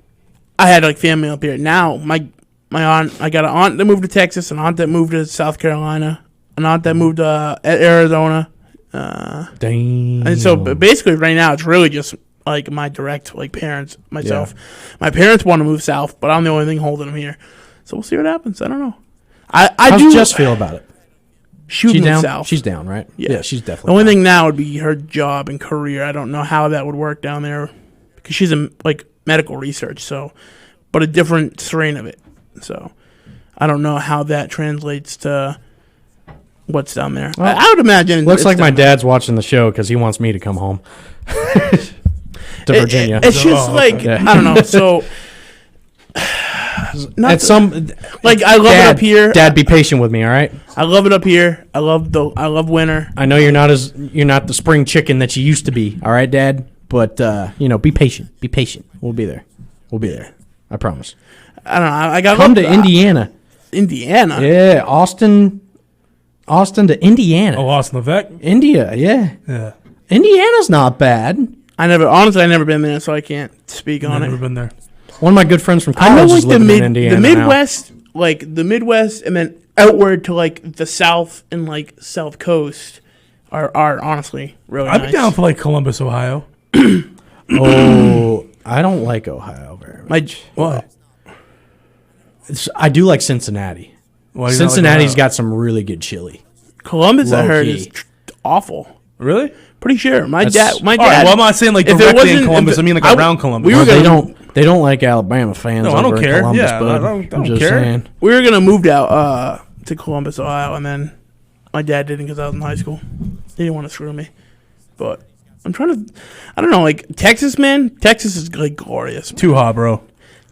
Speaker 1: I had like family up here. Now my aunt, I got an aunt that moved to Texas, an aunt that moved to South Carolina, an aunt that moved to Arizona.
Speaker 2: Damn.
Speaker 1: And so basically right now it's really just like my direct like parents, myself. Yeah. My parents want to move south, but I'm the only thing holding them here. So we'll see what happens. I don't know. I
Speaker 2: How's
Speaker 1: do
Speaker 2: Jess feel about it?
Speaker 1: She's
Speaker 2: down.
Speaker 1: south.
Speaker 2: She's down, right?
Speaker 1: Yeah,
Speaker 2: she's definitely.
Speaker 1: The only
Speaker 2: down.
Speaker 1: thing now would be her job and career. I don't know how that would work down there because she's in like medical research, so but a different strain of it. So I don't know how that translates to what's down there.
Speaker 2: Well,
Speaker 1: I would imagine.
Speaker 2: Looks like my dad's watching the show because he wants me to come home to Virginia.
Speaker 1: It's just like
Speaker 2: yeah.
Speaker 1: I don't know. So
Speaker 2: at some
Speaker 1: like I love it up here.
Speaker 2: Dad, be patient with me, all right?
Speaker 1: I love it up here. I love winter.
Speaker 2: I know you're not the spring chicken that you used to be, all right, Dad? But be patient. Be patient. We'll be there. I promise.
Speaker 1: I don't know. I got
Speaker 2: come to Indiana.
Speaker 1: Indiana.
Speaker 2: Yeah, Austin to Indiana.
Speaker 3: Oh, Austin Levesque?
Speaker 2: India, yeah.
Speaker 3: Yeah.
Speaker 2: Indiana's not bad.
Speaker 1: I never been there, so I can't speak on it.
Speaker 3: Never been there.
Speaker 2: One of my good friends from
Speaker 1: I know
Speaker 2: college
Speaker 1: like
Speaker 2: is living in Indiana
Speaker 1: the
Speaker 2: now.
Speaker 1: Midwest, like the Midwest, and then outward to like the South and like South Coast are honestly really
Speaker 3: I'd
Speaker 1: nice.
Speaker 3: be down for like Columbus, Ohio.
Speaker 2: Oh, I don't like Ohio very much.
Speaker 3: What?
Speaker 2: I do like Cincinnati.
Speaker 3: Why do you not like
Speaker 2: Cincinnati's
Speaker 3: Ohio?
Speaker 2: got some really good chili.
Speaker 1: Columbus, I heard,
Speaker 2: Low-key.
Speaker 1: is awful.
Speaker 3: Really?
Speaker 1: Pretty sure. My
Speaker 2: That's-
Speaker 1: dad.
Speaker 3: All right, well, I'm not saying like
Speaker 1: if it
Speaker 3: directly
Speaker 1: wasn't-
Speaker 3: in Columbus. I mean like around Columbus.
Speaker 1: we were gonna-
Speaker 2: They don't like Alabama fans.
Speaker 3: No, I don't
Speaker 2: over in
Speaker 3: care.
Speaker 2: Columbus,
Speaker 3: Yeah,
Speaker 2: bud.
Speaker 3: I don't
Speaker 2: I'm just
Speaker 3: care.
Speaker 2: saying.
Speaker 1: We were gonna move out to Columbus, Ohio, and then my dad didn't because I was in high school. He didn't want to screw me, but I'm trying to. I don't know, like Texas, man. Texas is like glorious.
Speaker 3: Too hot, bro.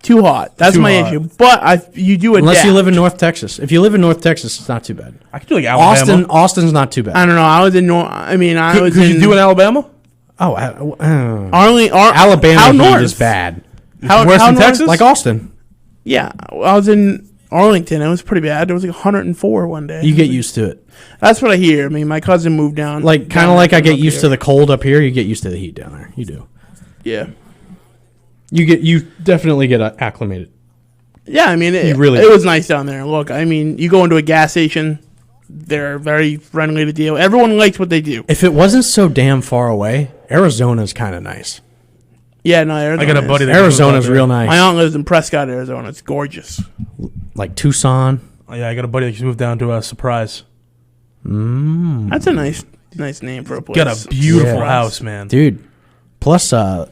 Speaker 1: Too hot. That's
Speaker 3: Too
Speaker 1: my
Speaker 3: hot.
Speaker 1: issue. But you do adapt.
Speaker 2: Unless you live in North Texas. If you live in North Texas, it's not too bad.
Speaker 3: I could do like Alabama.
Speaker 2: Austin's not too bad.
Speaker 1: I don't know. I was in North. I mean, I was
Speaker 3: Could
Speaker 1: in.
Speaker 3: you do in Alabama?
Speaker 2: Alabama
Speaker 1: how
Speaker 2: heat
Speaker 1: north?
Speaker 2: is bad.
Speaker 1: How,
Speaker 3: Worse
Speaker 1: how
Speaker 3: than
Speaker 1: north?
Speaker 3: Texas?
Speaker 2: Like Austin.
Speaker 1: Yeah, I was in Arlington. It was pretty bad. It was like 104 one day.
Speaker 2: You get used to it.
Speaker 1: That's what I hear. I mean, my cousin moved down.
Speaker 2: Like kind of like I get used to the cold up here. You get used to the heat down there. You do.
Speaker 1: Yeah.
Speaker 2: You definitely get acclimated.
Speaker 1: Yeah, I mean, it
Speaker 2: really
Speaker 1: was nice down there. Look, I mean, you go into a gas station, They're very friendly to deal. Everyone likes what they do.
Speaker 2: If it wasn't so damn far away, Arizona's kind of nice.
Speaker 1: Yeah, no, Arizona.
Speaker 3: I got a buddy that
Speaker 2: Arizona's real nice.
Speaker 1: My aunt lives in Prescott, Arizona. It's gorgeous.
Speaker 2: Like Tucson.
Speaker 3: Oh, yeah, I got a buddy that just moved down to a Surprise.
Speaker 1: That's a nice name for a place.
Speaker 3: Got a beautiful
Speaker 2: Yeah.
Speaker 3: house, man.
Speaker 2: Dude. Plus, my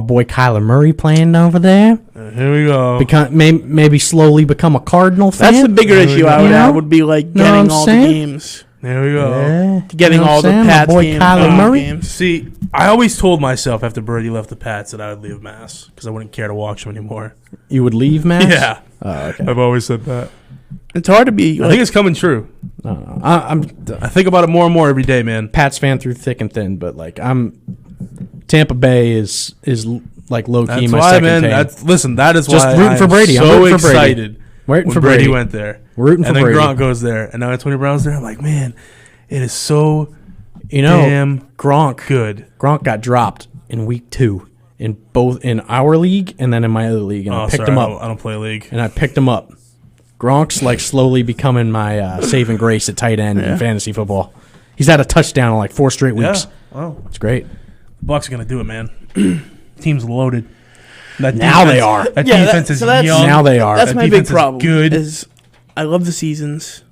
Speaker 2: boy Kyler Murray playing over there.
Speaker 3: Here we go.
Speaker 2: Maybe slowly become a Cardinal fan.
Speaker 1: That's the bigger issue I would
Speaker 2: You know?
Speaker 1: have would be like
Speaker 2: Know what I'm
Speaker 1: getting all the
Speaker 2: saying?
Speaker 1: games.
Speaker 3: There we go.
Speaker 2: Yeah.
Speaker 1: Getting
Speaker 2: You know what
Speaker 1: all
Speaker 2: I'm
Speaker 1: the
Speaker 2: saying? My
Speaker 1: Pats
Speaker 2: boy
Speaker 1: games.
Speaker 2: Kyler Murray.
Speaker 1: Games.
Speaker 3: See, I always told myself after Brady left the Pats that I would leave Mass because I wouldn't care to watch them anymore.
Speaker 2: You would leave, Max?
Speaker 3: Yeah.
Speaker 2: Oh, okay.
Speaker 3: I've always said that.
Speaker 1: It's hard to be.
Speaker 3: I
Speaker 1: Like,
Speaker 3: think it's coming true.
Speaker 2: I'm
Speaker 3: I think about it more and more every day, man.
Speaker 2: Pats fan through thick and thin, but like Tampa Bay is like low key
Speaker 3: That's
Speaker 2: my
Speaker 3: why,
Speaker 2: second
Speaker 3: man.
Speaker 2: team.
Speaker 3: Listen, that is
Speaker 2: Just
Speaker 3: why
Speaker 2: rooting for
Speaker 3: I'm
Speaker 2: Brady. I'm
Speaker 3: so
Speaker 2: rooting for Brady.
Speaker 3: excited
Speaker 2: Rooting
Speaker 3: when
Speaker 2: for
Speaker 3: Brady
Speaker 2: Brady.
Speaker 3: went there.
Speaker 2: Rooting for
Speaker 3: and then
Speaker 2: Brady.
Speaker 3: Gronk goes there, and now Antonio Brown's there. I'm like, man, it is so
Speaker 2: Damn
Speaker 3: Gronk good.
Speaker 2: Gronk got dropped in week 2 in our league and then in my other league, and I picked him up.
Speaker 3: I don't play league.
Speaker 2: And I picked him up. Gronk's like slowly becoming my saving grace at tight end in fantasy football. He's had a touchdown in like 4 straight weeks.
Speaker 3: Yeah. Wow.
Speaker 2: It's great.
Speaker 3: Bucks are gonna do it, man. Team's loaded. That
Speaker 2: Now they are.
Speaker 3: That
Speaker 1: Yeah,
Speaker 3: defense is
Speaker 1: that's-
Speaker 3: young.
Speaker 2: Now they are.
Speaker 1: that's
Speaker 3: That
Speaker 1: my big
Speaker 3: defense is
Speaker 1: problem.
Speaker 3: good.
Speaker 1: Is I love the seasons.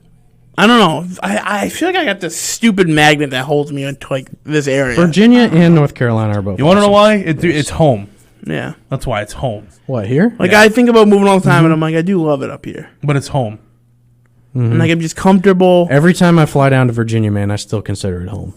Speaker 1: I don't know. I feel like I got this stupid magnet that holds me into like this area.
Speaker 2: Virginia and North Carolina are both.
Speaker 3: You want to know
Speaker 2: awesome.
Speaker 3: why? It's home.
Speaker 1: Yeah.
Speaker 3: That's why it's home.
Speaker 2: What, here?
Speaker 1: Like
Speaker 3: Yeah.
Speaker 1: I think about moving all the time, and I'm like, I do love it up here.
Speaker 3: But it's home.
Speaker 1: And like I'm just comfortable.
Speaker 2: Every time I fly down to Virginia, man, I still consider it home.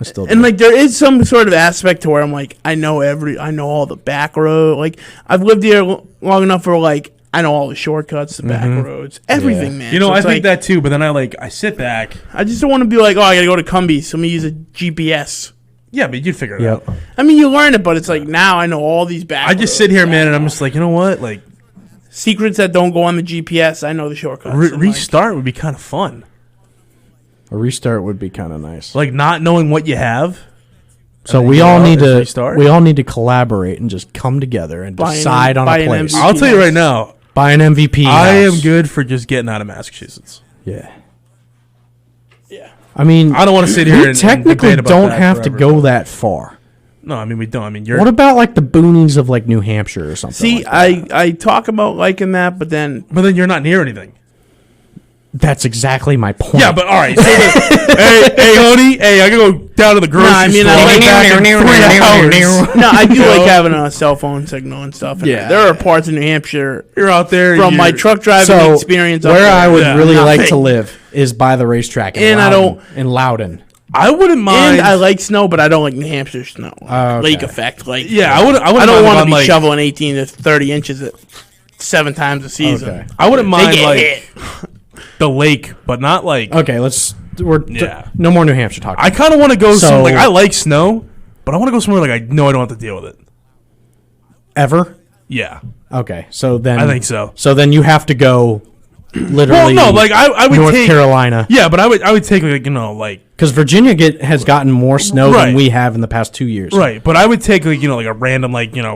Speaker 2: I still do.
Speaker 1: And like there is some sort of aspect to where I'm like, I know all the back road. Like I've lived here long enough for like I know all the shortcuts, the back roads, everything, man.
Speaker 3: You know,
Speaker 1: So
Speaker 3: I
Speaker 1: it's
Speaker 3: think
Speaker 1: like,
Speaker 3: that too. But then I sit back.
Speaker 1: I just don't want to be like, oh, I gotta go to Cumbie, so let me use a GPS.
Speaker 3: Yeah, but you'd figure it
Speaker 2: Yep.
Speaker 3: out.
Speaker 1: I mean, you learn it, but it's like now I know all these back.
Speaker 3: I just sit here, man, and I'm just like, you know what? Like
Speaker 1: secrets that don't go on the GPS. I know the shortcuts. I'm like,
Speaker 3: restart would be kind of fun.
Speaker 2: A restart would be kind of nice.
Speaker 3: Like not knowing what you have.
Speaker 2: So
Speaker 3: and
Speaker 2: we
Speaker 3: then
Speaker 2: all
Speaker 3: go out
Speaker 2: need
Speaker 3: and
Speaker 2: to
Speaker 3: restart.
Speaker 2: we all need to collaborate and just come together and
Speaker 1: Buy an-
Speaker 2: decide on
Speaker 1: buy
Speaker 2: a
Speaker 1: an
Speaker 2: place.
Speaker 1: MVP.
Speaker 3: I'll tell you right now,
Speaker 2: Buy an MVP.
Speaker 3: I
Speaker 2: house.
Speaker 3: am good for just getting out of Massachusetts.
Speaker 2: Yeah.
Speaker 1: Yeah.
Speaker 2: I mean,
Speaker 3: I don't want to sit here
Speaker 2: we
Speaker 3: and
Speaker 2: technically
Speaker 3: debate about
Speaker 2: don't
Speaker 3: that
Speaker 2: have
Speaker 3: forever,
Speaker 2: to go
Speaker 3: but-
Speaker 2: that far.
Speaker 3: No, I mean we don't. I mean you're.
Speaker 2: What about like the boonies of like New Hampshire or something?
Speaker 1: See,
Speaker 2: like that?
Speaker 1: I talk about liking that, but then
Speaker 3: but then you're not near anything.
Speaker 2: That's exactly my point.
Speaker 3: Yeah, but all right. So hey, honey, hey, I can go down to the grocery
Speaker 1: I mean,
Speaker 3: store.
Speaker 1: I
Speaker 3: I'll be
Speaker 1: like-
Speaker 3: back in 3 hours.
Speaker 1: no, I do like having a cell phone signal and stuff. And
Speaker 2: Yeah.
Speaker 1: there are parts of New Hampshire
Speaker 3: You're out there
Speaker 1: from my
Speaker 3: you're-
Speaker 1: truck driving
Speaker 2: so
Speaker 1: experience. up
Speaker 2: where
Speaker 1: there,
Speaker 2: I would
Speaker 3: Yeah.
Speaker 2: really like to
Speaker 1: nothing.
Speaker 2: live is by the racetrack in
Speaker 1: And I
Speaker 2: Loudon,
Speaker 1: don't-
Speaker 2: in Loudon.
Speaker 3: I wouldn't mind.
Speaker 1: And I like snow, but I don't like New Hampshire snow.
Speaker 2: Okay.
Speaker 1: Lake effect. Like
Speaker 3: Yeah, I wouldn't
Speaker 1: I
Speaker 3: mind
Speaker 1: don't want
Speaker 3: on,
Speaker 1: to be
Speaker 3: like-
Speaker 1: shoveling 18 to 30 inches at 7 times a season.
Speaker 2: Okay.
Speaker 3: I wouldn't
Speaker 1: They
Speaker 3: mind
Speaker 1: get
Speaker 3: like
Speaker 1: hit.
Speaker 3: the lake, but not like.
Speaker 2: Okay,
Speaker 3: Yeah.
Speaker 2: no more New Hampshire talk.
Speaker 3: I kind of want to go.
Speaker 2: So-
Speaker 3: Like I like snow, but I want to go somewhere like I know I don't have to deal with it.
Speaker 2: Ever?
Speaker 3: Yeah,
Speaker 2: Okay, so then
Speaker 3: I think so.
Speaker 2: So then you have to go literally.
Speaker 3: Well, no, like I would
Speaker 2: North
Speaker 3: take
Speaker 2: Carolina.
Speaker 3: Yeah, but I would take like like
Speaker 2: Because Virginia has gotten more snow
Speaker 3: Right.
Speaker 2: than we have in the past 2 years.
Speaker 3: right, but I would take like like a random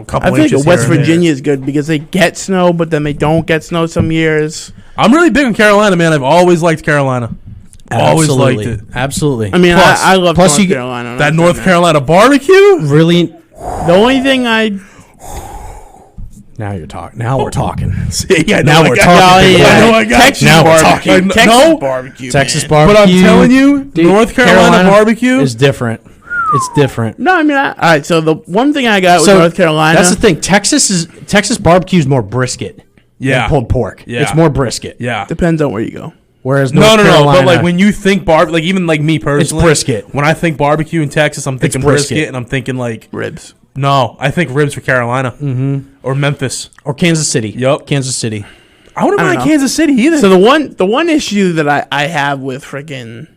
Speaker 3: couple
Speaker 1: I think
Speaker 3: inches.
Speaker 1: West
Speaker 3: here and there.
Speaker 1: Virginia is good because they get snow, but then they don't get snow some years.
Speaker 3: I'm really big on Carolina, man. I've always liked Carolina. Always liked
Speaker 2: Absolutely.
Speaker 3: it.
Speaker 2: Absolutely.
Speaker 1: I mean,
Speaker 3: Plus-
Speaker 1: I love
Speaker 2: plus
Speaker 1: North
Speaker 2: you get
Speaker 1: Carolina. I'm
Speaker 3: That
Speaker 1: not
Speaker 3: North
Speaker 1: saying
Speaker 3: Carolina barbecue.
Speaker 2: really.
Speaker 1: The only thing
Speaker 2: Now you're talking. Now we're talking.
Speaker 3: See, I know
Speaker 2: Now
Speaker 3: I
Speaker 2: we're
Speaker 3: got-
Speaker 2: talking.
Speaker 3: I know I got
Speaker 1: Texas
Speaker 3: you.
Speaker 2: Now we're
Speaker 1: barbecue.
Speaker 2: talking.
Speaker 1: Texas
Speaker 3: No.
Speaker 1: barbecue.
Speaker 2: Texas
Speaker 1: man.
Speaker 2: barbecue.
Speaker 3: But I'm telling you,
Speaker 2: Dude,
Speaker 3: North Carolina barbecue
Speaker 2: is different. It's different.
Speaker 1: No, I mean, all right. So the one thing I got with
Speaker 2: So
Speaker 1: North Carolina,
Speaker 2: That's the thing. Texas barbecue is more brisket.
Speaker 3: Yeah.
Speaker 2: Than pulled pork.
Speaker 3: Yeah.
Speaker 2: It's more brisket.
Speaker 3: Yeah.
Speaker 1: depends on where you go.
Speaker 2: Whereas
Speaker 3: No,
Speaker 2: North
Speaker 3: no.
Speaker 2: Carolina,
Speaker 3: But like when you think like even like me personally,
Speaker 2: brisket.
Speaker 3: When I think barbecue in Texas, I'm thinking
Speaker 2: brisket.
Speaker 3: brisket, and I'm thinking like
Speaker 1: Ribs.
Speaker 3: no, I think ribs for Carolina or Memphis.
Speaker 2: or Kansas City.
Speaker 3: Yup.
Speaker 2: Kansas City.
Speaker 3: I wouldn't
Speaker 1: I don't
Speaker 3: mind
Speaker 1: know.
Speaker 3: Kansas City either.
Speaker 1: So the one issue that I have with freaking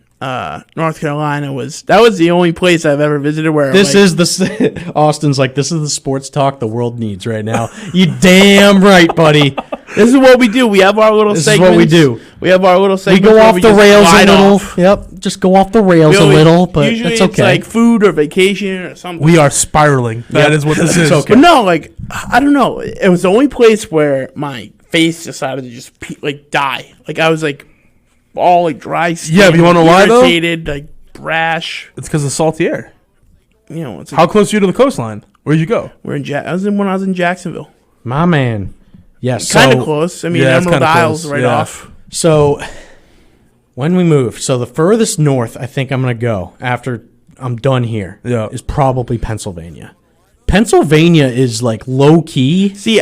Speaker 1: North Carolina was that was the only place I've ever visited where
Speaker 2: This
Speaker 1: like,
Speaker 2: is the Austin's like this is the sports talk the world needs right now. You damn right, buddy.
Speaker 1: this is what we do. We have our little
Speaker 2: This is
Speaker 1: segments.
Speaker 2: what we do.
Speaker 1: We have our little
Speaker 2: We
Speaker 1: segments.
Speaker 2: go
Speaker 1: where
Speaker 2: off the
Speaker 1: just
Speaker 2: rails a
Speaker 1: glide
Speaker 2: little.
Speaker 1: off.
Speaker 2: Yep, just go off the rails
Speaker 1: We
Speaker 2: a
Speaker 1: always-
Speaker 2: little, but
Speaker 1: usually
Speaker 2: that's
Speaker 1: it's
Speaker 2: okay.
Speaker 1: like food or vacation or something.
Speaker 3: we are spiraling. That is what this is.
Speaker 2: okay.
Speaker 1: But no, like I don't know. It was the only place where my face decided to just like die. Like I was like all like dry skin.
Speaker 3: Yeah, but you wanna know why, though?
Speaker 1: Irritated, like brash.
Speaker 3: It's because of salty air.
Speaker 1: You know, it's
Speaker 3: How close are you to the coastline? Where'd you go?
Speaker 1: when I was in Jacksonville.
Speaker 2: My man. Yes.
Speaker 1: Kind of close. I mean,
Speaker 3: Yeah, it's
Speaker 1: Emerald
Speaker 3: kinda
Speaker 1: Isle's
Speaker 3: close.
Speaker 1: right
Speaker 3: Yeah.
Speaker 1: off.
Speaker 2: So when we move, so the furthest north I think I'm going to go after I'm done here is probably Pennsylvania. Pennsylvania is like low key.
Speaker 1: See,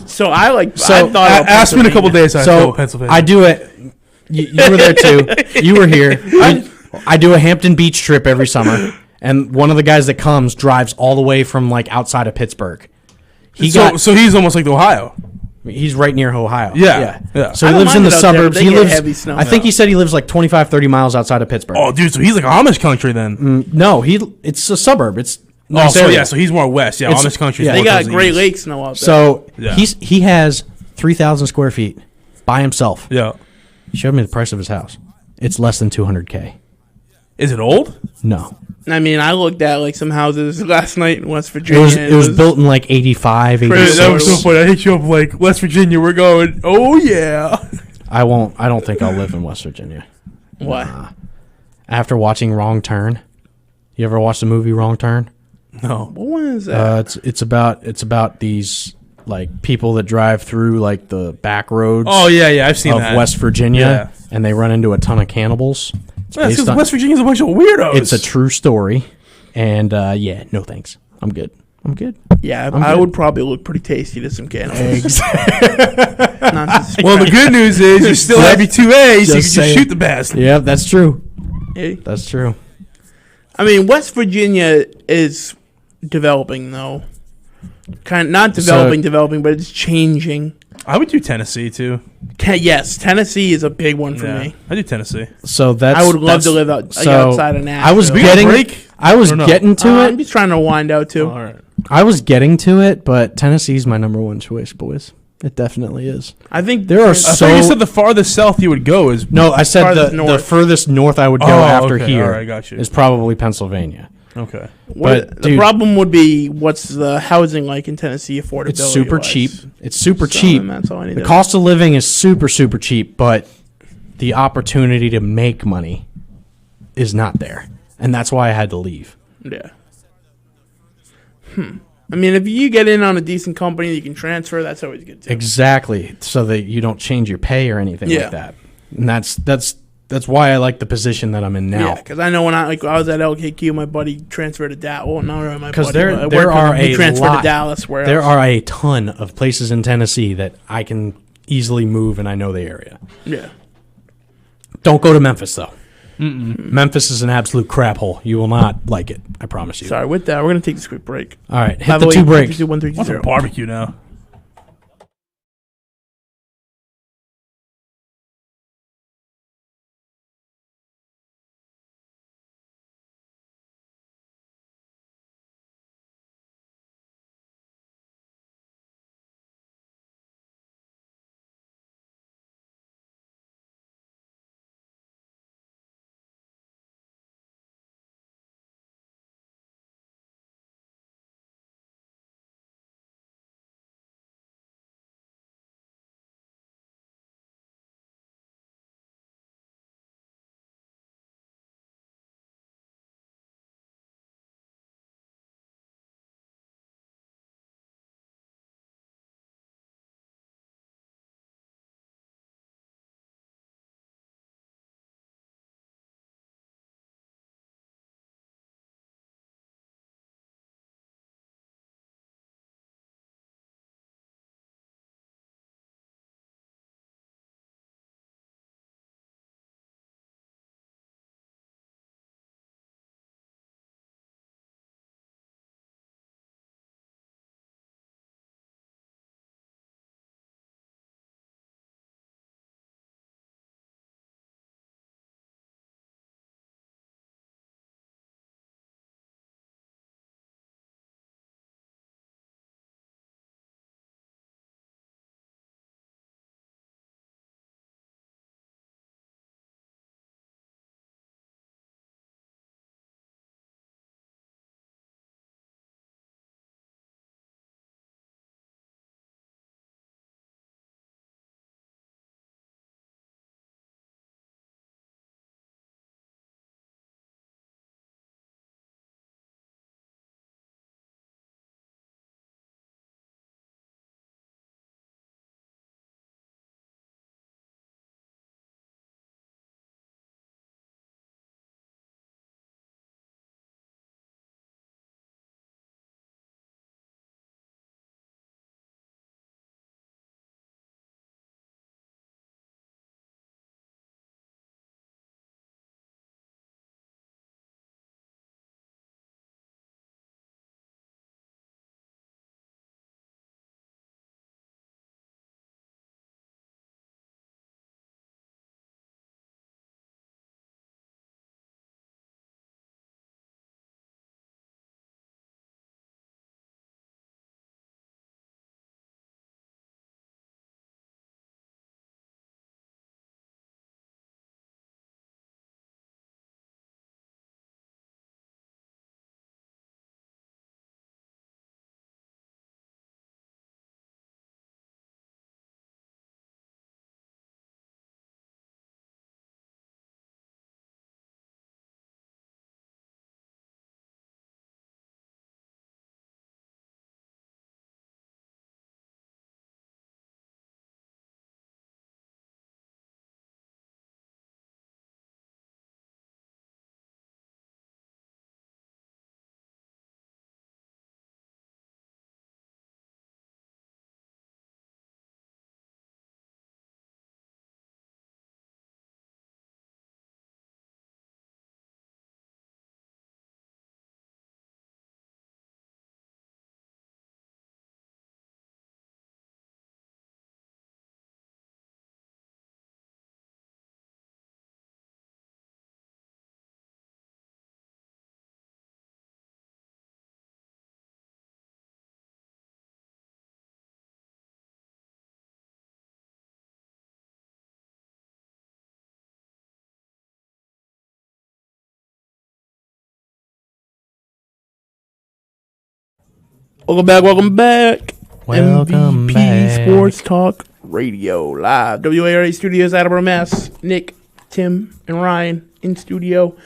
Speaker 1: so I like.
Speaker 2: So,
Speaker 1: I thought about
Speaker 3: Ask me in a couple days. I
Speaker 2: So
Speaker 3: go Pennsylvania.
Speaker 2: I do it. You were there too. You were here. I do a Hampton Beach trip every summer, and one of the guys that comes drives all the way from like outside of Pittsburgh.
Speaker 3: So he's almost like Ohio.
Speaker 2: He's right near Ohio.
Speaker 3: Yeah.
Speaker 2: So
Speaker 1: I
Speaker 2: he
Speaker 1: don't
Speaker 2: lives in
Speaker 1: mind
Speaker 2: the
Speaker 1: it out there,
Speaker 2: suburbs.
Speaker 1: but they
Speaker 2: He
Speaker 1: get
Speaker 2: lives.
Speaker 1: heavy snow.
Speaker 2: I think he said he lives like 25, 30 miles outside of Pittsburgh.
Speaker 3: Oh, dude. So he's like Amish country then.
Speaker 2: No, it's a suburb. It's
Speaker 3: Oh,
Speaker 2: nice
Speaker 3: so
Speaker 2: area.
Speaker 3: yeah. So he's more west. Yeah,
Speaker 2: It's-
Speaker 3: Amish country.
Speaker 2: yeah.
Speaker 1: they got Great Lakes snow out there.
Speaker 2: So
Speaker 3: Yeah.
Speaker 2: he has 3,000 square feet by himself.
Speaker 3: Yeah.
Speaker 2: He showed me the price of his house. It's less than $200K.
Speaker 3: Is it old?
Speaker 2: No,
Speaker 1: I mean, I looked at like some houses last night in West
Speaker 2: it
Speaker 1: Virginia.
Speaker 2: was built in like 85,
Speaker 3: That
Speaker 2: 86.
Speaker 3: was so funny. I hit you up like West Virginia. We're going. Oh yeah.
Speaker 2: I don't think I'll live in West Virginia.
Speaker 1: What?
Speaker 2: After watching Wrong Turn, you ever watch the movie Wrong Turn?
Speaker 3: No.
Speaker 1: What one is that?
Speaker 2: It's about these like people that drive through like the back roads.
Speaker 3: Oh yeah. I've seen
Speaker 2: of
Speaker 3: that.
Speaker 2: West Virginia,
Speaker 3: Yeah.
Speaker 2: and they run into a ton of cannibals.
Speaker 3: That's
Speaker 2: based
Speaker 3: because
Speaker 2: on-
Speaker 3: West Virginia's a bunch of weirdos.
Speaker 2: It's a true story, and yeah, no thanks. I'm good.
Speaker 1: Yeah,
Speaker 2: I'm
Speaker 1: I
Speaker 2: good.
Speaker 1: would probably look pretty tasty to some cannibals. Not to
Speaker 3: Well, the good news is you still have your 2A, so you can
Speaker 2: Just
Speaker 3: just
Speaker 2: saying.
Speaker 3: shoot the bastard.
Speaker 2: Yeah, that's true.
Speaker 1: Hey,
Speaker 2: That's true.
Speaker 1: I mean, West Virginia is developing though. Not developing, but it's changing.
Speaker 3: I would do Tennessee too.
Speaker 1: Yes, Tennessee is a big one for me.
Speaker 3: I do Tennessee.
Speaker 2: So that's
Speaker 1: I would love to
Speaker 2: that's-
Speaker 1: live out, like,
Speaker 2: so
Speaker 1: outside of Nashville.
Speaker 2: I was
Speaker 3: We got a
Speaker 2: getting
Speaker 3: break?
Speaker 2: I was
Speaker 3: Or no?
Speaker 2: getting to
Speaker 1: I'm
Speaker 2: it.
Speaker 1: just trying to wind out too.
Speaker 3: All right.
Speaker 2: I was getting to it, but Tennessee's my number one choice, boys. It definitely is.
Speaker 1: I think
Speaker 2: There are
Speaker 3: I
Speaker 2: so
Speaker 3: thought you said the farthest south you would go is.
Speaker 2: no. I said
Speaker 1: Farthest
Speaker 2: the
Speaker 1: north.
Speaker 2: furthest north I would go
Speaker 3: Oh,
Speaker 2: after
Speaker 3: okay.
Speaker 2: here
Speaker 3: All right, got you.
Speaker 2: is probably Pennsylvania.
Speaker 3: Okay.
Speaker 1: what,
Speaker 2: but,
Speaker 1: the
Speaker 2: dude-
Speaker 1: problem would be what's the housing like in Tennessee affordability.
Speaker 2: It's super cheap. It's super
Speaker 1: So,
Speaker 2: cheap.
Speaker 1: that's all I need
Speaker 2: The
Speaker 1: to
Speaker 2: cost of living is super cheap, but the opportunity to make money is not there, and that's why I had to leave.
Speaker 1: Yeah. I mean, if you get in on a decent company that you can transfer, that's always good too.
Speaker 2: Exactly, so that you don't change your pay or anything
Speaker 1: Yeah.
Speaker 2: like that. And that's why I like the position that I'm in
Speaker 1: Yeah,
Speaker 2: now.
Speaker 1: because I know when I was at LKQ, my buddy transferred to Dallas. Well, not really my
Speaker 2: 'Cause
Speaker 1: buddy.
Speaker 2: there-
Speaker 1: but I
Speaker 2: there
Speaker 1: worked with
Speaker 2: are
Speaker 1: him. He
Speaker 2: a
Speaker 1: transferred
Speaker 2: lot-
Speaker 1: to Dallas. Where
Speaker 2: There
Speaker 1: else?
Speaker 2: are a ton of places in Tennessee that I can easily move, and I know the area.
Speaker 1: Yeah.
Speaker 2: Don't go to Memphis though. Memphis is an absolute crap hole. You will not like it. I promise you.
Speaker 1: Sorry. With that, we're gonna take this quick break.
Speaker 2: All right, hit
Speaker 1: 508,
Speaker 2: the 2 breaks.
Speaker 1: 132,
Speaker 3: What's a
Speaker 1: 1320.
Speaker 3: barbecue now?
Speaker 1: Welcome back.
Speaker 2: Welcome
Speaker 1: MVP
Speaker 2: back.
Speaker 1: Sports Talk Radio live. WARA Studios, Attleboro, Mass. Nick, Tim, and Ryan in studio.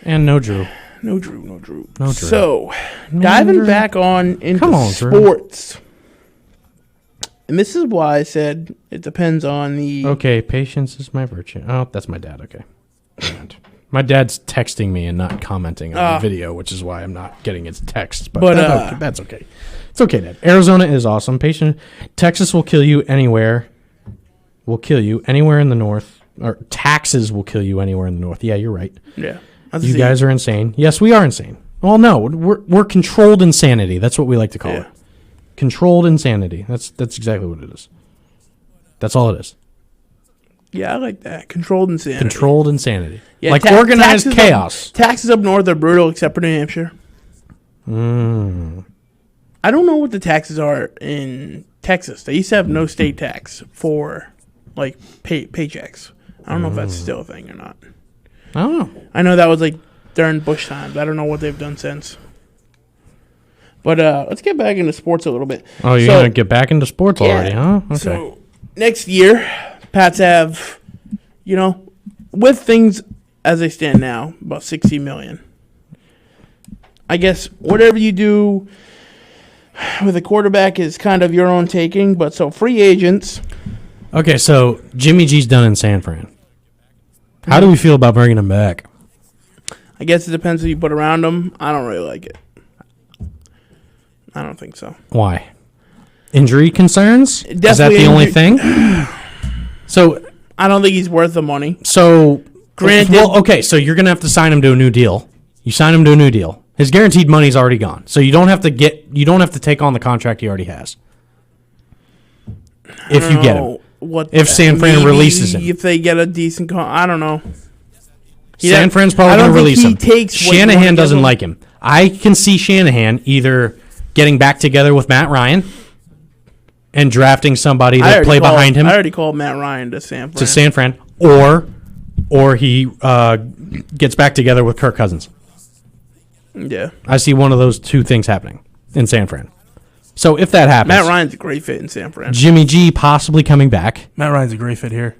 Speaker 2: And no Drew.
Speaker 1: No Drew.
Speaker 2: So,
Speaker 1: diving back into sports. And this is why I said it depends on the...
Speaker 2: Okay, patience is my virtue. Oh, that's my dad. Okay. My dad's texting me and not commenting on the video, which is why I'm not getting his texts. But that's okay. It's okay, Dad. Arizona is awesome. Texas will kill you anywhere. Will kill you anywhere in the north. Or taxes will kill you anywhere in the north. Yeah, you're right.
Speaker 1: Yeah.
Speaker 2: You guys are insane. Yes, we are insane. Well, no, we're controlled insanity. That's what we like to call it. Controlled insanity. That's exactly what it is. That's all it is.
Speaker 1: Yeah, I like that. Controlled insanity.
Speaker 2: Controlled insanity.
Speaker 1: Yeah,
Speaker 2: like organized chaos.
Speaker 1: Taxes up north are brutal, except for New Hampshire. I don't know what the taxes are in Texas. They used to have no state tax for, like, paychecks. I don't know if that's still a thing or not.
Speaker 2: I don't know.
Speaker 1: I know that was, like, during Bush times. I don't know what they've done since. But let's get back into sports a little bit.
Speaker 2: Oh, you're going to get back into sports already, huh? Okay.
Speaker 1: So, next year, Pats have, with things as they stand now, about $60 million. I guess whatever you do with a quarterback is kind of your own taking, but so free agents.
Speaker 2: Okay, so Jimmy G's done in San Fran. How do we feel about bringing him back?
Speaker 1: I guess it depends who you put around him. I don't really like it. I don't think so.
Speaker 2: Why? Injury concerns?
Speaker 1: Definitely
Speaker 2: is that the only thing? So
Speaker 1: I don't think he's worth the money.
Speaker 2: So
Speaker 1: granted,
Speaker 2: so you're gonna have to sign him to a new deal. You sign him to a new deal. His guaranteed money's already gone. So you don't have to take on the contract he already has. If you get him. If San Fran releases him.
Speaker 1: If they get a decent I don't know.
Speaker 2: San Fran's probably going to release him. Shanahan doesn't like him. I can see Shanahan either getting back together with Matt Ryan and drafting somebody to play behind him.
Speaker 1: I already called Matt Ryan to San Fran.
Speaker 2: Or he gets back together with Kirk Cousins.
Speaker 1: Yeah.
Speaker 2: I see one of those two things happening in San Fran. So if that happens...
Speaker 1: Matt Ryan's a great fit in San Fran.
Speaker 2: Jimmy G possibly coming back.
Speaker 3: Matt Ryan's a great fit here.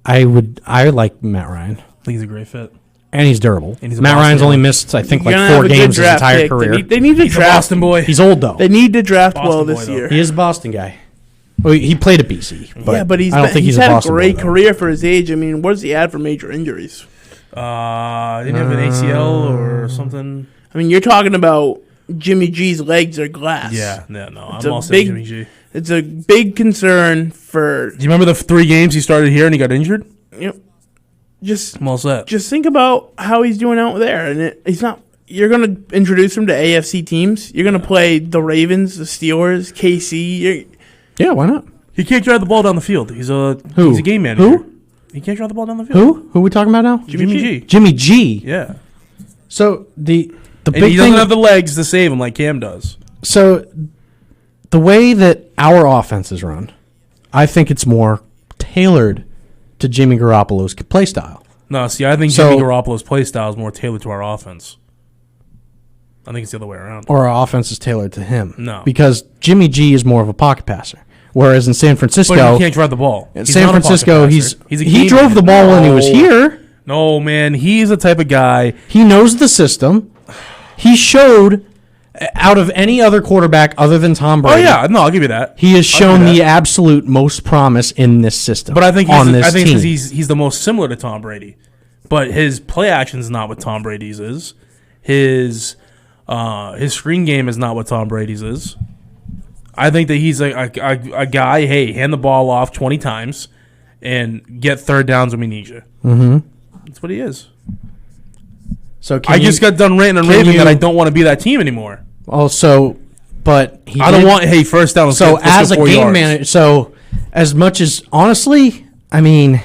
Speaker 2: I like Matt Ryan.
Speaker 3: I think he's a great fit.
Speaker 2: And he's durable.
Speaker 3: And
Speaker 2: Matt Ryan's only missed, I think, like 4 games his entire career.
Speaker 1: They need to draft
Speaker 3: Boston boy.
Speaker 2: He's old, though.
Speaker 1: They need to draft well this year.
Speaker 2: He is a Boston guy. Well, he played at BC.
Speaker 1: But he's had a great career for his age. I mean, what does he had for major injuries?
Speaker 3: Didn't have an ACL or something.
Speaker 1: I mean, you're talking about Jimmy G's legs are glass.
Speaker 3: I'm all set Jimmy G.
Speaker 1: It's a big concern for...
Speaker 3: Do you remember the 3 games he started here and he got injured?
Speaker 1: Yep.
Speaker 3: I'm all set.
Speaker 1: Just think about how he's doing out there, and he's not. You're gonna introduce him to AFC teams. You're gonna play the Ravens, the Steelers, KC.
Speaker 2: Yeah, why not?
Speaker 3: He can't drive the ball down the field. He's a game manager.
Speaker 2: Who?
Speaker 3: He can't drive the ball down the field.
Speaker 2: Who are we talking about now?
Speaker 3: Jimmy G.
Speaker 2: Jimmy G.
Speaker 3: Yeah.
Speaker 2: So the big
Speaker 3: he doesn't have the legs to save him like Cam does.
Speaker 2: So the way that our offense is run, I think it's more tailored to Jimmy Garoppolo's play style.
Speaker 3: No, see, I think Jimmy Garoppolo's play style is more tailored to our offense. I think it's the other way around.
Speaker 2: Or our offense is tailored to him.
Speaker 3: No.
Speaker 2: Because Jimmy G is more of a pocket passer. Whereas in San Francisco...
Speaker 3: But he can't drive the ball.
Speaker 2: In San Francisco, he drove the ball when he was here.
Speaker 3: No, man. He's the type of guy...
Speaker 2: He knows the system. He showed... Out of any other quarterback other than Tom Brady...
Speaker 3: Oh, yeah. No, I'll give you that.
Speaker 2: He has shown the absolute most promise in this system.
Speaker 3: But I think he's the most similar to Tom Brady. But his play action is not what Tom Brady's is. His screen game is not what Tom Brady's is. I think that he's a guy, hey, hand the ball off 20 times and get third downs when we need you.
Speaker 2: Mm-hmm.
Speaker 3: That's what he is.
Speaker 2: So
Speaker 3: I just got done ranting and raving that I don't want to be that team anymore.
Speaker 2: Also, but
Speaker 3: I don't want, hey, first down.
Speaker 2: So as a game manager, so as much as, honestly, I mean,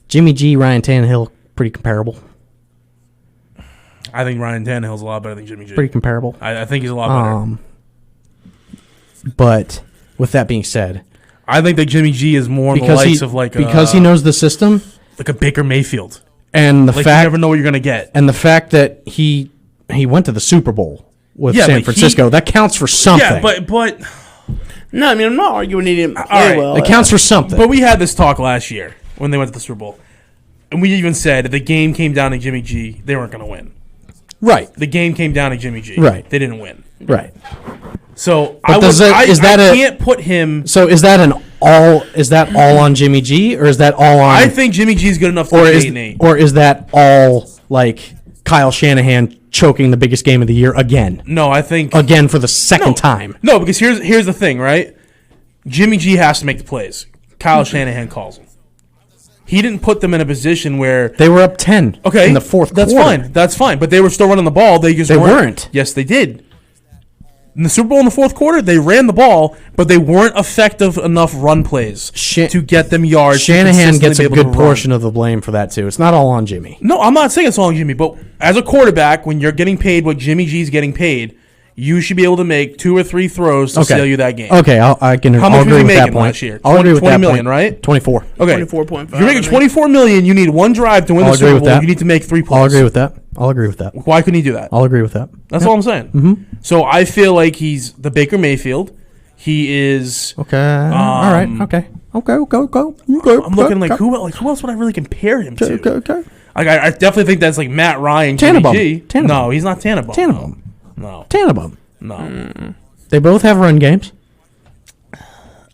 Speaker 2: Jimmy G, Ryan Tannehill, pretty comparable.
Speaker 3: I think Ryan Tannehill's a lot better than Jimmy G.
Speaker 2: Pretty comparable.
Speaker 3: I think he's a lot better.
Speaker 2: But with that being said,
Speaker 3: I think that Jimmy G is more the likes of like
Speaker 2: because he knows the system,
Speaker 3: like a Baker Mayfield,
Speaker 2: and the fact
Speaker 3: you never know what you're gonna get,
Speaker 2: and the fact that he went to the Super Bowl with San Francisco. That counts for something.
Speaker 3: Yeah, but
Speaker 1: no, I mean, I'm not arguing he didn't play well.
Speaker 2: It counts for something.
Speaker 3: But we had this talk last year when they went to the Super Bowl. And we even said if the game came down to Jimmy G, they weren't going to win.
Speaker 2: Right.
Speaker 3: The game came down to Jimmy G.
Speaker 2: Right.
Speaker 3: They didn't win.
Speaker 2: Right.
Speaker 3: So
Speaker 2: I
Speaker 3: can't put him.
Speaker 2: So is that all on Jimmy G, or is that all on?
Speaker 3: I think Jimmy G is good enough to be 8-8.
Speaker 2: Or is that all like Kyle Shanahan choking the biggest game of the year again?
Speaker 3: No, I think
Speaker 2: again for the second time.
Speaker 3: No, because here's the thing, right? Jimmy G has to make the plays. Kyle Shanahan calls them. He didn't put them in a position where
Speaker 2: they were up 10.
Speaker 3: Okay,
Speaker 2: in the fourth quarter.
Speaker 3: That's fine. But they were still running the ball. They weren't. Yes, they did. In the Super Bowl in the fourth quarter, they ran the ball, but they weren't effective enough run plays to get them yards.
Speaker 2: Shanahan gets a good portion of the blame for that too. It's not all on Jimmy.
Speaker 3: No, I'm not saying it's all on Jimmy. But as a quarterback, when you're getting paid what Jimmy G's getting paid, you should be able to make 2 or 3 throws to sell you that game.
Speaker 2: Okay, I can.
Speaker 3: How much
Speaker 2: was he
Speaker 3: making last year?
Speaker 2: I'll agree with
Speaker 3: 20
Speaker 2: that
Speaker 3: million,
Speaker 2: point.
Speaker 3: right?
Speaker 2: 24.
Speaker 3: Okay,
Speaker 1: 24.5.
Speaker 3: If you're making $24 million, you need one drive to win the Super Bowl. You need to make 3 plays.
Speaker 2: I'll agree with that.
Speaker 3: Why couldn't he do that?
Speaker 2: I'll agree with that.
Speaker 3: That's all I'm saying. Mm-hmm. So I feel like he's the Baker Mayfield. He is
Speaker 2: okay. All right. Okay. Go.
Speaker 3: I'm looking who else would I really compare him to?
Speaker 2: Okay.
Speaker 3: I definitely think that's like Matt Ryan.
Speaker 2: Tannenbaum.
Speaker 3: No, he's not Tannenbaum. No.
Speaker 2: Tannenbaum.
Speaker 3: No.
Speaker 2: They both have run games.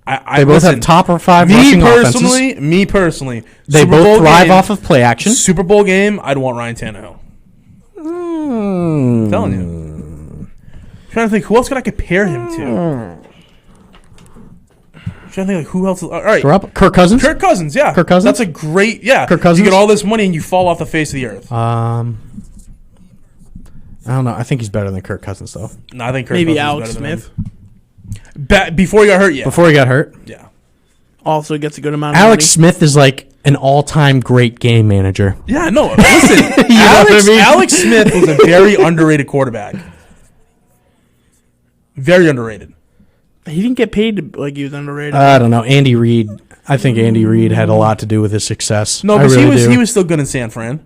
Speaker 2: They both have top or 5 rushing offenses.
Speaker 3: Me personally,
Speaker 2: they
Speaker 3: Super
Speaker 2: both
Speaker 3: Bowl
Speaker 2: thrive
Speaker 3: game,
Speaker 2: off of play action.
Speaker 3: Super Bowl game, I'd want Ryan Tannehill. I'm telling you. I'm trying to think, who else could I compare him to? I'm trying to think, who else? All right,
Speaker 2: Kirk Cousins.
Speaker 3: Kirk Cousins, yeah.
Speaker 2: Kirk Cousins.
Speaker 3: That's a great, yeah.
Speaker 2: Kirk Cousins.
Speaker 3: You get all this money and you fall off the face of the earth.
Speaker 2: I don't know. I think he's better than Kirk Cousins, though.
Speaker 3: No, I think Kirk
Speaker 1: maybe
Speaker 3: Cousins
Speaker 1: Alex Smith.
Speaker 3: Before he got hurt, yeah.
Speaker 2: Before he got hurt,
Speaker 3: yeah.
Speaker 1: Also gets a good amount of
Speaker 2: Alex
Speaker 1: money.
Speaker 2: Smith is like an all-time great game manager.
Speaker 3: Yeah, no. Listen, Alex Smith was a very underrated quarterback. Very underrated.
Speaker 1: He didn't get paid like he was underrated.
Speaker 2: I don't know. Andy Reid. I think Andy Reid had a lot to do with his success.
Speaker 3: No, because he was still good in San Fran.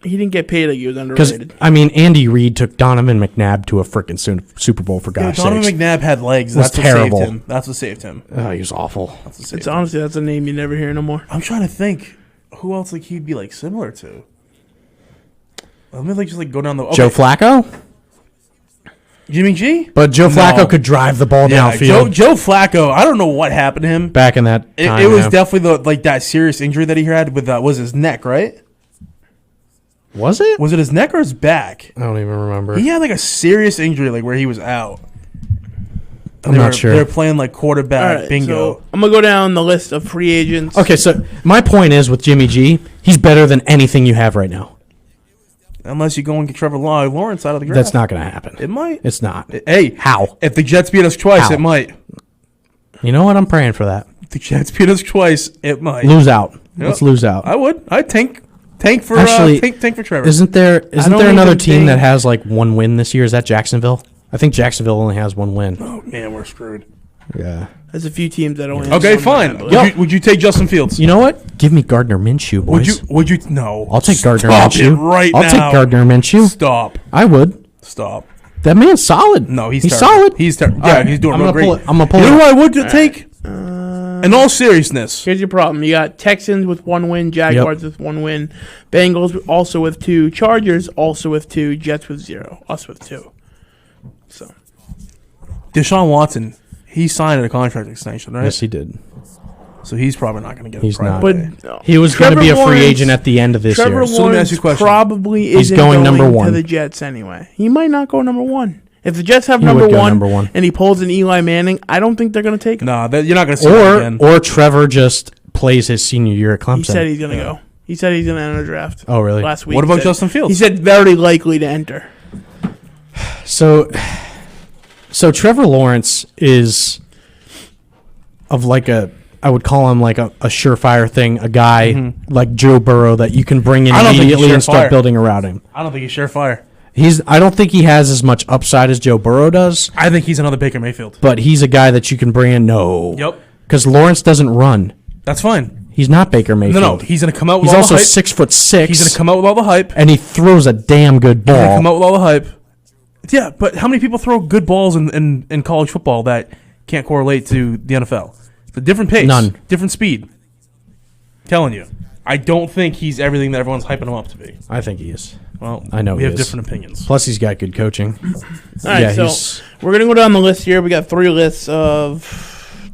Speaker 1: He didn't get paid like he was underrated.
Speaker 2: Because, I mean, Andy Reid took Donovan McNabb to a freaking Super Bowl, for God's sake.
Speaker 3: Donovan McNabb had legs. That's
Speaker 2: terrible.
Speaker 3: What saved him. That's what saved him.
Speaker 2: Oh, he was awful.
Speaker 1: It's honestly, that's a name you never hear no more.
Speaker 3: I'm trying to think who else like he'd be like similar to. Let me just go down the... Okay.
Speaker 2: Joe Flacco?
Speaker 3: Jimmy G?
Speaker 2: But Joe Flacco could drive the ball downfield.
Speaker 3: Joe Flacco, I don't know what happened to him.
Speaker 2: Back in that time.
Speaker 3: It was definitely that serious injury that he had with, was his neck, right?
Speaker 2: Was it?
Speaker 3: Was it his neck or his back?
Speaker 2: I don't even remember.
Speaker 3: He had like a serious injury, like where he was out.
Speaker 2: I'm not sure.
Speaker 3: They were playing like quarterback bingo.
Speaker 1: So I'm going to go down the list of free agents.
Speaker 2: Okay, so my point is with Jimmy G, he's better than anything you have right now.
Speaker 3: Unless you go and get Trevor Lawrence out of the draft.
Speaker 2: That's not going to happen.
Speaker 3: It might.
Speaker 2: It's not.
Speaker 3: Hey.
Speaker 2: How?
Speaker 3: If the Jets beat us twice, it might.
Speaker 2: You know what? I'm praying for that.
Speaker 3: If the Jets beat us twice, it might.
Speaker 2: Lose out. Yep. Let's lose out.
Speaker 3: I would. I'd tank for tank for Trevor.
Speaker 2: Isn't there another team that has like 1 win this year? Is that Jacksonville? I think Jacksonville only has 1 win.
Speaker 3: Oh man, we're screwed.
Speaker 2: Yeah.
Speaker 1: There's a few teams that only.
Speaker 3: Okay, fine. Would you take Justin Fields?
Speaker 2: You know what? Give me Gardner Minshew, boys.
Speaker 3: Would you? No.
Speaker 2: I'll take Gardner Minshew. I'll take Gardner Minshew.
Speaker 3: Stop.
Speaker 2: I would.
Speaker 3: Stop.
Speaker 2: That man's solid.
Speaker 3: No, he's
Speaker 2: solid.
Speaker 3: He's yeah, he's doing real great.
Speaker 2: I'm gonna pull
Speaker 3: it. You know who I would take?
Speaker 1: In
Speaker 3: all seriousness,
Speaker 1: here's your problem. You got Texans with 1 win, Jaguars with 1 win, Bengals also with 2, Chargers also with 2, Jets with 0, us with 2. So,
Speaker 3: Deshaun Watson, he signed a contract extension, right?
Speaker 2: Yes, he did.
Speaker 3: So he's probably not going to get.
Speaker 2: He's not.
Speaker 1: But
Speaker 2: he was going to be a free agent at the end of this year.
Speaker 1: So let me ask you a question. Probably isn't
Speaker 2: going number 1
Speaker 1: to the Jets anyway. He might not go number 1. If the Jets have number one and he pulls an Eli Manning, I don't think they're going to take him.
Speaker 3: No, you're not going to see him again.
Speaker 2: Or Trevor just plays his senior year at Clemson.
Speaker 1: He said he's going to go. He said he's going to enter the draft.
Speaker 2: Oh, really?
Speaker 1: Last week.
Speaker 3: What about Justin Fields?
Speaker 1: He said very likely to enter.
Speaker 2: So Trevor Lawrence is of like I would call him like a surefire thing, a guy like Joe Burrow that you can bring in immediately and start building around him.
Speaker 3: I don't think he's surefire.
Speaker 2: I don't think he has as much upside as Joe Burrow does.
Speaker 3: I think he's another Baker Mayfield.
Speaker 2: But he's a guy that you can bring in. No.
Speaker 3: Yep.
Speaker 2: Because Lawrence doesn't run.
Speaker 3: That's fine.
Speaker 2: He's not Baker Mayfield.
Speaker 3: No. He's going to come out with all the hype.
Speaker 2: He's also 6'6".
Speaker 3: He's going to come out with all the hype.
Speaker 2: And he throws a damn good ball.
Speaker 3: He's going to come out with all the hype. Yeah, but how many people throw good balls in college football that can't correlate to the NFL? It's a different pace.
Speaker 2: None.
Speaker 3: Different speed. Telling you. I don't think he's everything that everyone's hyping him up to be.
Speaker 2: I think he is.
Speaker 3: Well,
Speaker 2: I know
Speaker 3: we
Speaker 2: he
Speaker 3: have
Speaker 2: is.
Speaker 3: different opinions.
Speaker 2: Plus, he's got good coaching.
Speaker 1: All right, we're going to go down the list here. We got 3 lists of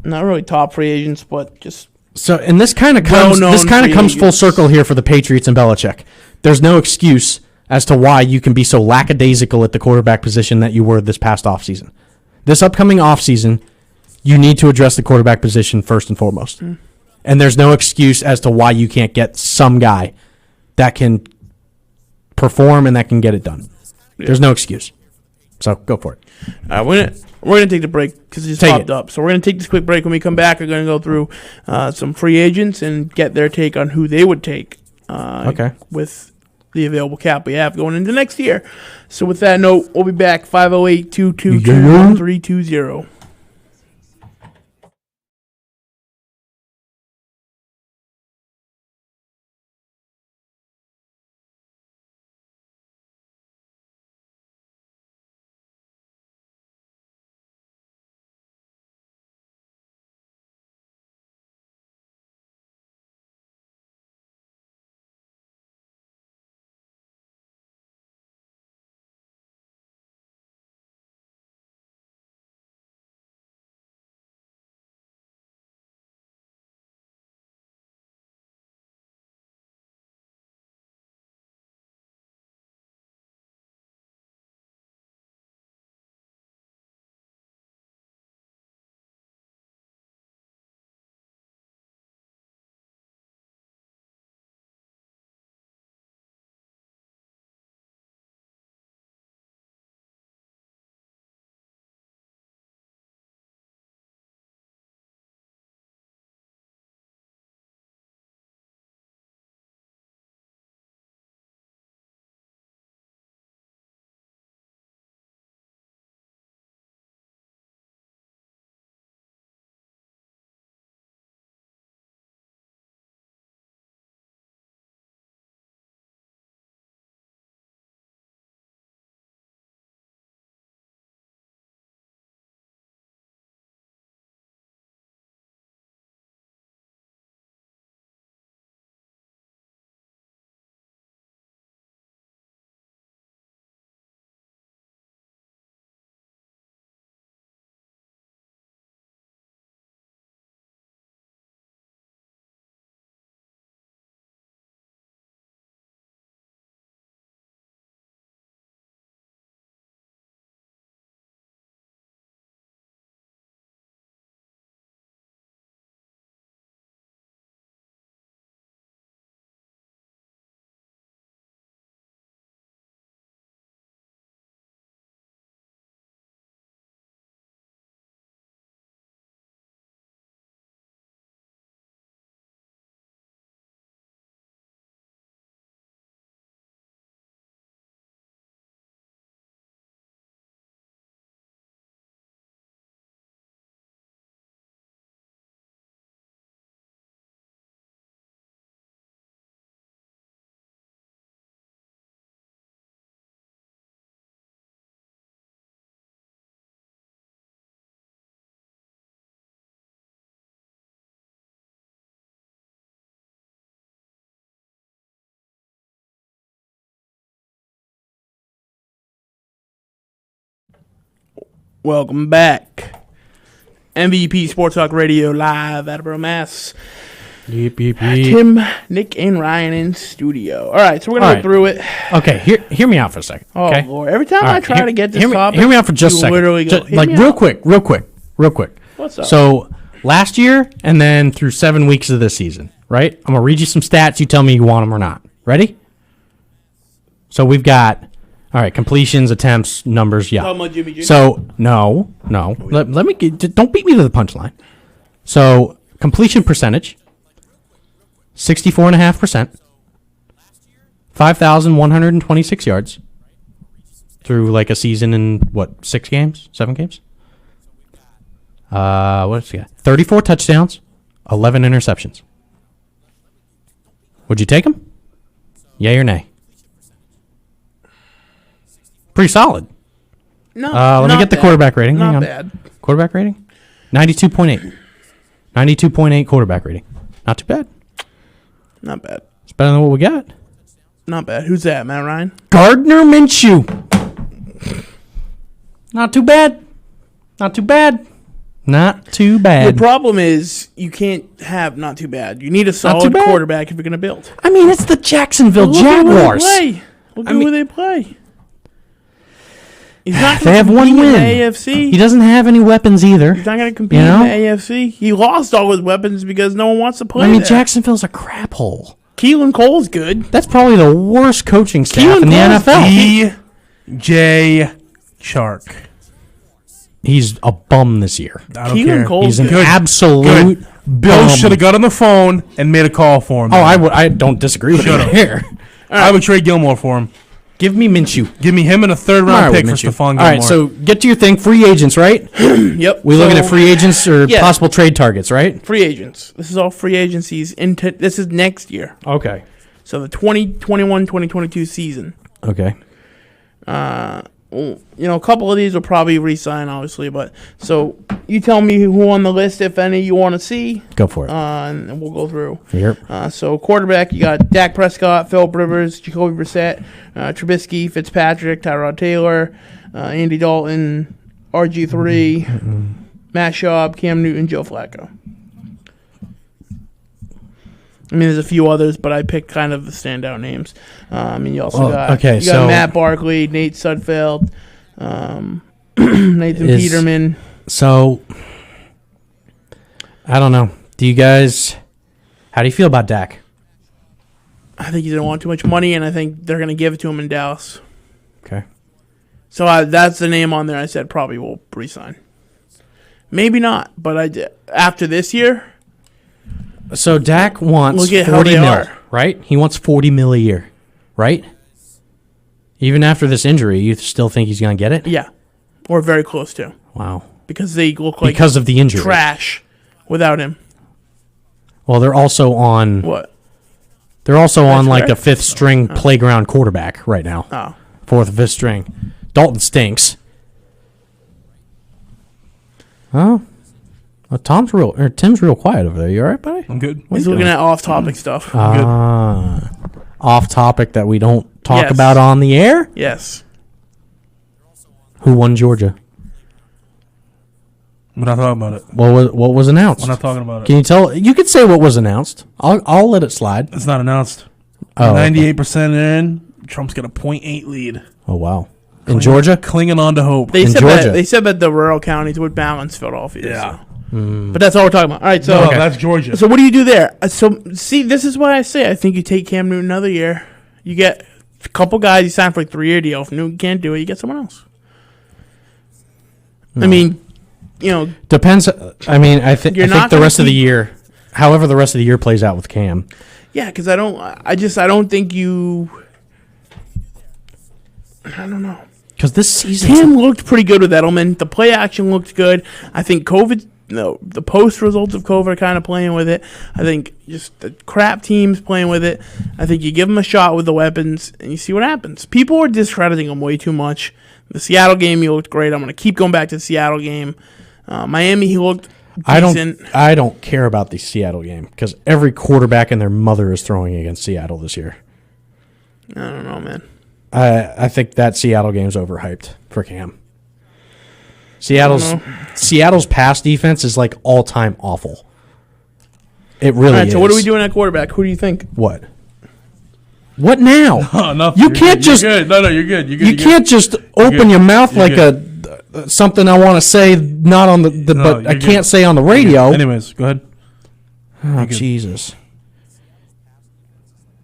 Speaker 1: not really top free agents, but just
Speaker 2: so. And this kind of comes full circle here for the Patriots and Belichick. There's no excuse as to why you can be so lackadaisical at the quarterback position that you were this past offseason. This upcoming offseason, you need to address the quarterback position first and foremost. And there's no excuse as to why you can't get some guy that can perform and that can get it done. Yeah. There's no excuse. So go for it.
Speaker 1: We're gonna take the break because it just popped up. So we're gonna take this quick break. When we come back, we're gonna go through some free agents and get their take on who they would take. With the available cap we have going into next year. So with that note, we'll be back. 508-222-1320. Welcome back. MVP Sports Talk Radio live at Attleboro, Mass.
Speaker 2: Yep.
Speaker 1: Tim, Nick, and Ryan in studio. All right, so we're going to go through it.
Speaker 2: Okay, hear me out for a second. Okay?
Speaker 1: Oh, Lord. Every time I try to get this topic,
Speaker 2: hear me out for just a second.
Speaker 1: Literally go,
Speaker 2: like, real quick.
Speaker 1: What's up?
Speaker 2: So, last year and then through 7 weeks of this season, right? I'm going to read you some stats. You tell me you want them or not. Ready? So, we've got... All right, completions, attempts, numbers, yeah.
Speaker 1: Talking about Jimmy G?
Speaker 2: So, no. Let me don't beat me to the punchline. So, completion percentage, 64.5%, 5,126 yards through like a season in, 6 games? 7 games? What's he got? 34 touchdowns, 11 interceptions. Would you take him? Yay or nay? Pretty solid.
Speaker 1: No,
Speaker 2: let me get the quarterback rating. Hang
Speaker 1: Not
Speaker 2: on.
Speaker 1: bad.
Speaker 2: Quarterback rating? 92.8. 92.8 quarterback rating. Not too bad.
Speaker 1: Not bad.
Speaker 2: It's better than what we got.
Speaker 1: Not bad. Who's that, Matt Ryan?
Speaker 2: Gardner Minshew. Not too bad. Not too bad. Not too
Speaker 1: The
Speaker 2: bad.
Speaker 1: problem is you can't have not too bad. You need a solid
Speaker 2: bad.
Speaker 1: quarterback if you're going to build.
Speaker 2: I mean, it's the Jacksonville
Speaker 1: Look at where
Speaker 2: Jaguars.
Speaker 1: they play. Look at where they play. He's not
Speaker 2: They have
Speaker 1: gonna
Speaker 2: one
Speaker 1: compete in
Speaker 2: win.
Speaker 1: the AFC.
Speaker 2: He doesn't have any weapons either.
Speaker 1: He's not going to compete
Speaker 2: You know?
Speaker 1: in the AFC. He lost all his weapons because no one wants to play
Speaker 2: I mean,
Speaker 1: there.
Speaker 2: Jacksonville's a crap hole.
Speaker 1: Keelan Cole's good.
Speaker 2: That's probably the worst coaching staff
Speaker 1: Keelan
Speaker 2: in the
Speaker 1: Cole's
Speaker 2: NFL.
Speaker 3: DJ Shark.
Speaker 2: He's a bum this year.
Speaker 3: I don't
Speaker 1: Keelan
Speaker 3: care.
Speaker 1: Cole's
Speaker 2: He's an
Speaker 1: good.
Speaker 2: absolute
Speaker 3: Bill
Speaker 2: bum.
Speaker 3: should have got on the phone and made a call for him.
Speaker 2: Oh, I don't disagree with you
Speaker 3: Should've.
Speaker 2: here.
Speaker 3: I would trade Gilmore for him.
Speaker 2: Give me Minshew.
Speaker 3: Give me him and a third
Speaker 2: All
Speaker 3: round
Speaker 2: right,
Speaker 3: pick
Speaker 2: with
Speaker 3: for
Speaker 2: Minshew.
Speaker 3: Stephon Gilmore.
Speaker 2: All right, so get to your thing. Free agents, right?
Speaker 1: Yep.
Speaker 2: We're looking at free agents or
Speaker 1: yeah.
Speaker 2: possible trade targets, right?
Speaker 1: Free agents. This is all free agencies. This is next year.
Speaker 2: Okay.
Speaker 1: So the 2021-2022 season.
Speaker 2: Okay.
Speaker 1: Well, a couple of these will probably re-sign, obviously. But so you tell me who on the list, if any, you want to see,
Speaker 2: Go for it.
Speaker 1: and we'll go through.
Speaker 2: Yep.
Speaker 1: So quarterback, you got Dak Prescott, Phillip Rivers, Jacoby Brissett, Trubisky, Fitzpatrick, Tyrod Taylor, Andy Dalton, RG3, Matt Schaub, Cam Newton, Joe Flacco. I mean, there's a few others, but I picked kind of the standout names. You also got Matt Barkley, Nate Sudfeld, Nathan Peterman.
Speaker 2: So, I don't know. How do you feel about Dak?
Speaker 1: I think he didn't want too much money, and I think they're going to give it to him in Dallas.
Speaker 2: Okay.
Speaker 1: So that's the name on there. I said probably will resign. Maybe not, but after this year.
Speaker 2: So Dak wants
Speaker 1: Look at
Speaker 2: 40
Speaker 1: how they
Speaker 2: mil,
Speaker 1: are.
Speaker 2: right? He wants 40 mil a year, right? Even after this injury, you still think he's going to get it?
Speaker 1: Yeah, or very close to.
Speaker 2: Wow.
Speaker 1: Because they look like
Speaker 2: Because of the injury.
Speaker 1: trash without him.
Speaker 2: Well, they're also on
Speaker 1: What?
Speaker 2: They're also on like
Speaker 1: correct.
Speaker 2: the fifth string playground quarterback right now.
Speaker 1: Oh.
Speaker 2: Fourth or fifth string. Dalton stinks. Oh. Well, Tim's real quiet over there. You all right, buddy?
Speaker 3: I'm good.
Speaker 1: He's looking at off-topic stuff.
Speaker 2: Off topic that we don't talk
Speaker 1: Yes.
Speaker 2: about on the air.
Speaker 1: Yes.
Speaker 2: Who won Georgia?
Speaker 3: We're not talking about it.
Speaker 2: What was announced?
Speaker 3: We're not talking about it.
Speaker 2: Can you tell? You could say what was announced. I'll let it slide.
Speaker 3: It's not announced.
Speaker 2: Oh,
Speaker 3: 98% in. Trump's got a 0.8 lead.
Speaker 2: Oh wow. In Georgia?
Speaker 3: Clinging on to hope.
Speaker 1: They
Speaker 2: In
Speaker 1: said
Speaker 2: Georgia.
Speaker 1: they said that the rural counties would balance Philadelphia.
Speaker 3: Yeah.
Speaker 1: So. But that's all we're talking about. All right, so
Speaker 3: No, that's Georgia.
Speaker 1: So what do you do there? So see, this is why I say I think you take Cam Newton another year. You get a couple guys you sign for a 3-year deal. If Newton can't do it, you get someone else. I mean,
Speaker 2: Depends. I mean, I think
Speaker 1: You're not
Speaker 2: the
Speaker 1: gonna
Speaker 2: rest of the
Speaker 1: keep-
Speaker 2: year, however the rest of the year plays out with Cam.
Speaker 1: yeah, because I don't think you. I don't know.
Speaker 2: Because this season,
Speaker 1: Cam looked pretty good with Edelman. The play action looked good. I think the post results of COVID are kind of playing with it. I think just the crap teams playing with it. I think you give them a shot with the weapons and you see what happens. People are discrediting him way too much. The Seattle game, he looked great. I'm going to keep going back to the Seattle game. Miami, he looked decent.
Speaker 2: I don't care about the Seattle game because every quarterback and their mother is throwing against Seattle this year.
Speaker 1: I don't know, man.
Speaker 2: I think that Seattle game's overhyped for Cam. Seattle's pass defense is like all-time awful. It really
Speaker 1: All right,
Speaker 2: is.
Speaker 1: so what are we doing at quarterback? Who do you think?
Speaker 2: What? What now?
Speaker 3: Oh, nothing.
Speaker 2: You
Speaker 3: You're
Speaker 2: can't
Speaker 3: good.
Speaker 2: just
Speaker 3: You're good. No, you're good. You're good.
Speaker 2: you can't just open
Speaker 3: good.
Speaker 2: your mouth
Speaker 3: You're
Speaker 2: like
Speaker 3: good.
Speaker 2: something I want to say not on the
Speaker 3: No,
Speaker 2: but I
Speaker 3: you're
Speaker 2: can't
Speaker 3: good.
Speaker 2: say on the radio.
Speaker 3: Anyways, go ahead.
Speaker 2: Oh, Jesus.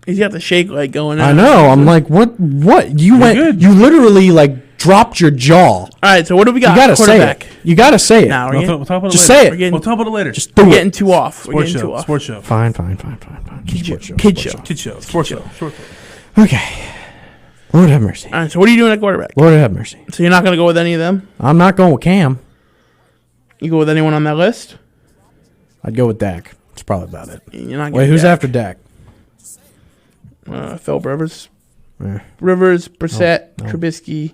Speaker 1: He's got the shake leg going.
Speaker 2: I know. I'm like, what? You went.
Speaker 3: good.
Speaker 2: You literally like dropped your jaw.
Speaker 1: All right, so what do we got?
Speaker 2: You gotta say
Speaker 1: quarterback.
Speaker 2: it. You gotta say it.
Speaker 1: Now
Speaker 3: We'll talk about it
Speaker 2: Just
Speaker 3: later.
Speaker 2: say it.
Speaker 1: We're getting-
Speaker 3: We'll talk about it later.
Speaker 2: Just do
Speaker 1: We're
Speaker 2: it.
Speaker 1: getting too off. We're
Speaker 3: Sports
Speaker 1: getting
Speaker 3: show.
Speaker 1: too off.
Speaker 3: Sports show.
Speaker 2: Fine.
Speaker 1: Kid show.
Speaker 2: Sports
Speaker 1: Kid show.
Speaker 3: Kid show. Sports show. Short
Speaker 2: Okay. Lord have mercy.
Speaker 1: All right, so what are you doing at quarterback?
Speaker 2: Lord have mercy.
Speaker 1: So you're not going to go with any of them?
Speaker 2: I'm not going with Cam.
Speaker 1: You go with anyone on that list?
Speaker 2: I'd go with Dak. That's probably about it.
Speaker 1: You're not.
Speaker 2: Wait, who's after Dak?
Speaker 1: Phil Rivers.
Speaker 2: Eh.
Speaker 1: Rivers, Brissett,
Speaker 2: No.
Speaker 1: Trubisky,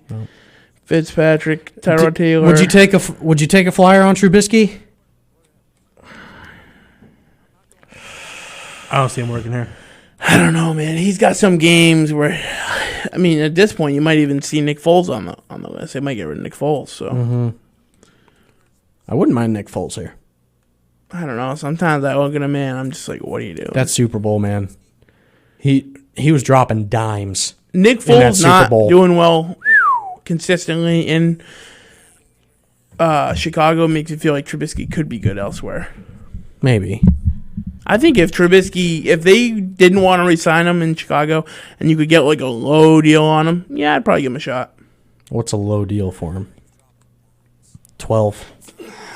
Speaker 1: Fitzpatrick, Tyrod Taylor.
Speaker 2: Would you take a flyer on Trubisky?
Speaker 3: I don't see him working here.
Speaker 1: I don't know, man. He's got some games where, I mean, at this point, you might even see Nick Foles on the list. They might get rid of Nick Foles. So
Speaker 2: I wouldn't mind Nick Foles here.
Speaker 1: I don't know. Sometimes I look at a man, I'm just like, what are you doing?
Speaker 2: That Super Bowl, man. He was dropping dimes.
Speaker 1: Nick Foles not doing well consistently in Chicago makes me feel like Trubisky could be good elsewhere.
Speaker 2: Maybe.
Speaker 1: I think if they didn't want to re-sign him in Chicago and you could get like a low deal on him, yeah, I'd probably give him a shot.
Speaker 2: What's a low deal for him? 12.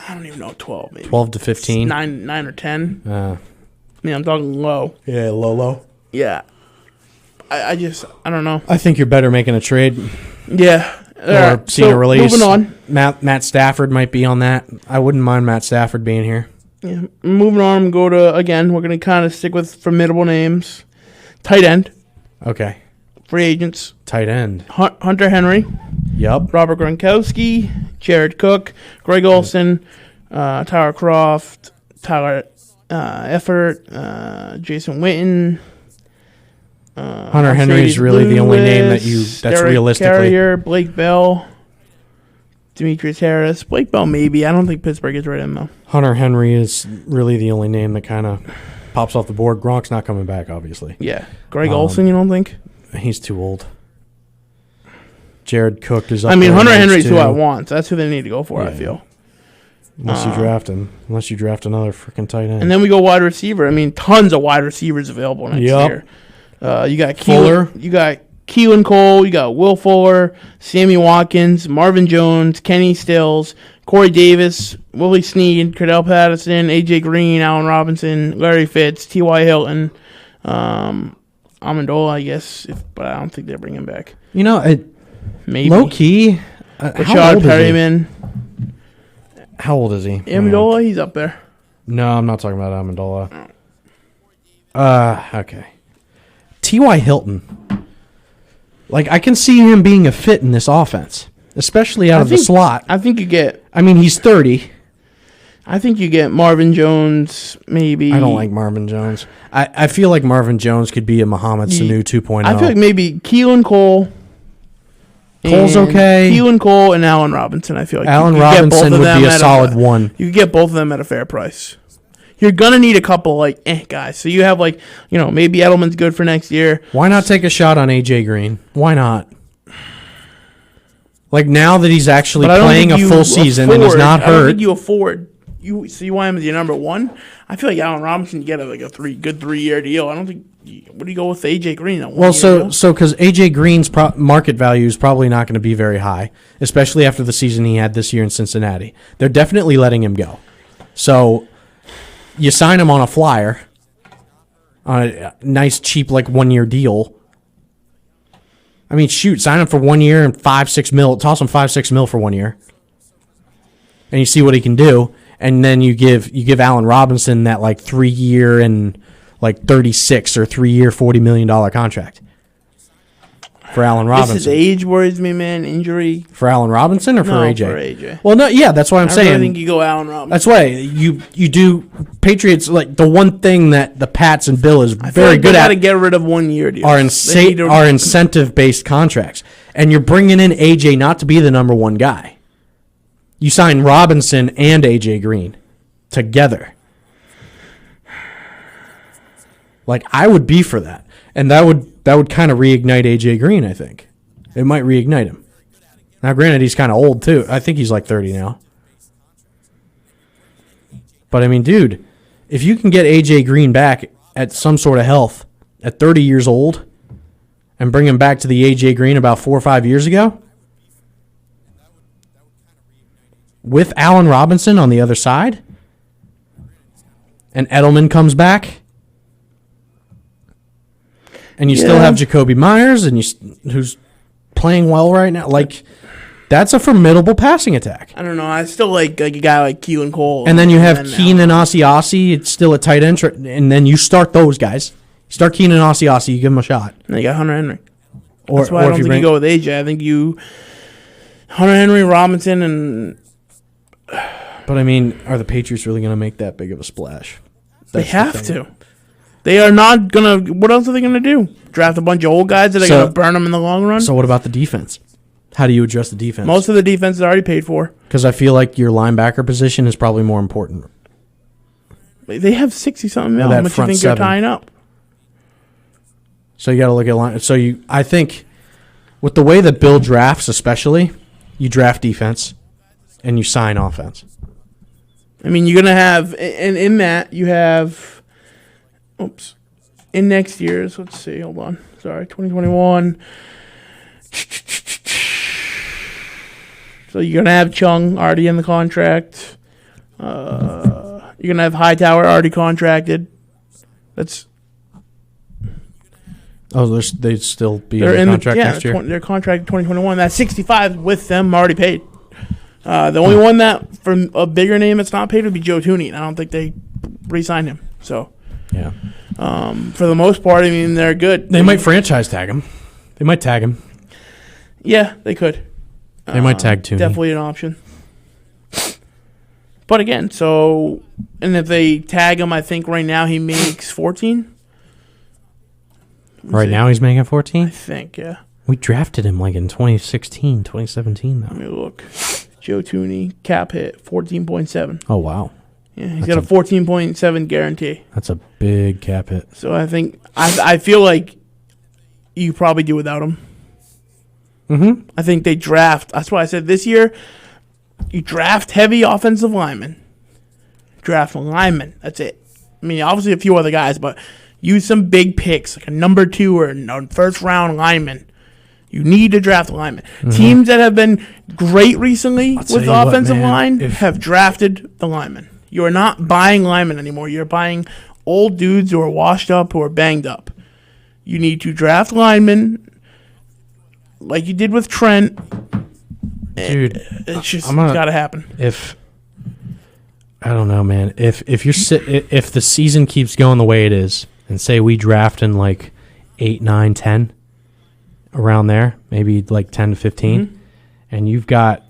Speaker 1: I don't even know, 12 maybe.
Speaker 2: 12 to 15?
Speaker 1: 9 or 10. I mean, I'm talking low.
Speaker 2: Yeah, low.
Speaker 1: Yeah. I don't know.
Speaker 2: I think you're better making a trade.
Speaker 1: Yeah.
Speaker 2: Or seeing a release.
Speaker 1: Moving on.
Speaker 2: Matt Stafford might be on that. I wouldn't mind Matt Stafford being here.
Speaker 1: Yeah. Moving on, we're going to kind of stick with formidable names. Tight end.
Speaker 2: Okay.
Speaker 1: Free agents.
Speaker 2: Tight end.
Speaker 1: Hunter Henry.
Speaker 2: Yep.
Speaker 1: Robert Gronkowski. Jared Cook. Greg Olsen. Tyler Croft. Tyler Effort. Jason Witten.
Speaker 2: Hunter Henry is really the only name that's
Speaker 1: Derek
Speaker 2: realistically.
Speaker 1: Carrier, Blake Bell, Demetrius Harris. Blake Bell, maybe. I don't think Pittsburgh gets rid of him, though.
Speaker 2: Hunter Henry is really the only name that kind of pops off the board. Gronk's not coming back, obviously.
Speaker 1: Yeah. Greg Olsen, you don't think?
Speaker 2: He's too old. Jared Cook is up.
Speaker 1: I mean, Hunter Henry's who I want. That's who they need to go for, I feel.
Speaker 2: Unless you draft him. Unless you draft another freaking tight end.
Speaker 1: And then we go wide receiver. I mean, tons of wide receivers available next year. You got
Speaker 2: Fuller.
Speaker 1: You got Keelan Cole. You got Will Fuller, Sammy Watkins, Marvin Jones, Kenny Stills, Corey Davis, Willie Snead, Cordell Patterson, AJ Green, Allen Robinson, Larry Fitz, T.Y. Hilton, Amendola, I guess, but I don't think they're bringing him back.
Speaker 2: You know,
Speaker 1: maybe
Speaker 2: low key.
Speaker 1: Rashad Perryman.
Speaker 2: How old is he?
Speaker 1: Amendola, he's up there.
Speaker 2: No, I'm not talking about Amendola. Okay. T.Y. Hilton. Like, I can see him being a fit in this offense, especially out of the slot.
Speaker 1: I think you get...
Speaker 2: I mean, he's 30.
Speaker 1: I think you get Marvin Jones, maybe.
Speaker 2: I don't like Marvin Jones. I feel like Marvin Jones could be a Mohamed Sanu 2.0.
Speaker 1: I feel like maybe Keelan Cole.
Speaker 2: Cole's okay.
Speaker 1: Keelan Cole and Allen Robinson, I feel like.
Speaker 2: Allen Robinson would be a solid one.
Speaker 1: You could get both of them at a fair price. You're going to need a couple, guys. So you have, maybe Edelman's good for next year.
Speaker 2: Why not take a shot on A.J. Green? Why not? Like, now that he's actually playing a full season and is not hurt.
Speaker 1: I don't think you afford. You want him as your number one? I feel like Allen Robinson, you get a good 3-year deal. I don't think. What do you go with A.J. Green?
Speaker 2: Because A.J. Green's market value is probably not going to be very high, especially after the season he had this year in Cincinnati. They're definitely letting him go. So you sign him on a flyer, on a nice, cheap, 1-year deal. I mean, shoot, sign him for 1 year and $5-6 million. Toss him $5-6 million for 1 year, and you see what he can do. And then you give Allen Robinson that 3-year and 36 or 3-year $40 million contract for Allen Robinson.
Speaker 1: His age worries me, man. Injury
Speaker 2: for Allen Robinson or for AJ?
Speaker 1: For AJ.
Speaker 2: Well, no, yeah, that's what I'm saying.
Speaker 1: I think you go Allen Robinson.
Speaker 2: That's why you do Patriots. The one thing that the Pats and Bill is very good at.
Speaker 1: Got to get rid of 1-year deals.
Speaker 2: Are incentive based contracts, and you're bringing in AJ not to be the number one guy. You sign Robinson and A.J. Green together. I would be for that. And that would kind of reignite A.J. Green, I think. It might reignite him. Now, granted, he's kind of old, too. I think he's 30 now. But, I mean, dude, if you can get A.J. Green back at some sort of health at 30 years old and bring him back to the A.J. Green about 4 or 5 years ago, with Allen Robinson on the other side, and Edelman comes back, and you still have Jacoby Myers, and who's playing well right now, that's a formidable passing attack.
Speaker 1: I don't know. I still like a guy like Keelan Cole.
Speaker 2: And then you have Keenan Asiasi. It's still a tight end, and then you start those guys. You start Keenan Asiasi, you give him a shot.
Speaker 1: And you got Hunter Henry. That's why I don't think you go with AJ. I think Hunter Henry, Robinson, and
Speaker 2: But I mean, are the Patriots really going to make that big of a splash?
Speaker 1: they have to. They are not going to. What else are they going to do? Draft a bunch of old guys that are going to burn them in the long run?
Speaker 2: So what about the defense? How do you address the defense?
Speaker 1: Most of the defense is already paid for.
Speaker 2: Because I feel like your linebacker position is probably more important.
Speaker 1: They have 60-something mil. How much do you think you're tying up?
Speaker 2: So you got to look at line. So I think with the way that Bill drafts, especially, you draft defense and you sign offense.
Speaker 1: I mean, you're going to have, in that, you have, in next year's, let's see, hold on. Sorry, 2021. So you're going to have Chung already in the contract. You're going to have Hightower already contracted. That's...
Speaker 2: Oh, they'd still be in the contract next year?
Speaker 1: They're contracted 2021. That 65 with them already paid. The only one that, from a bigger name that's not paid, would be Joe Thuney. I don't think they re-signed him. So,
Speaker 2: yeah.
Speaker 1: For the most part, I mean, they're good.
Speaker 2: They might franchise tag him. They might tag him.
Speaker 1: Yeah, they could.
Speaker 2: They might tag Thuney.
Speaker 1: Definitely an option. But again, and if they tag him, I think right now he makes 14.
Speaker 2: Right now he's making 14?
Speaker 1: I think, yeah.
Speaker 2: We drafted him like in 2016, 2017, though.
Speaker 1: Let me look. Joe Thuney, cap hit, 14.7.
Speaker 2: Oh, wow.
Speaker 1: Yeah, he's got a 14.7 guarantee.
Speaker 2: That's a big cap hit.
Speaker 1: So I think, I feel like you probably do without him.
Speaker 2: Mm-hmm.
Speaker 1: I think they draft. That's why I said this year, you draft heavy offensive linemen. Draft linemen. That's it. I mean, obviously a few other guys, but use some big picks, like a number 2 or a first-round lineman. You need to draft a lineman. Mm-hmm. Teams that have been great recently with the offensive line have drafted the lineman. You are not buying linemen anymore. You're buying old dudes who are washed up, who are banged up. You need to draft linemen like you did with Trent.
Speaker 2: Dude,
Speaker 1: it's just got to happen.
Speaker 2: I don't know, man. If the season keeps going the way it is, and say we draft in like 8, 9, 10, around there, maybe like 10 to 15, and you've got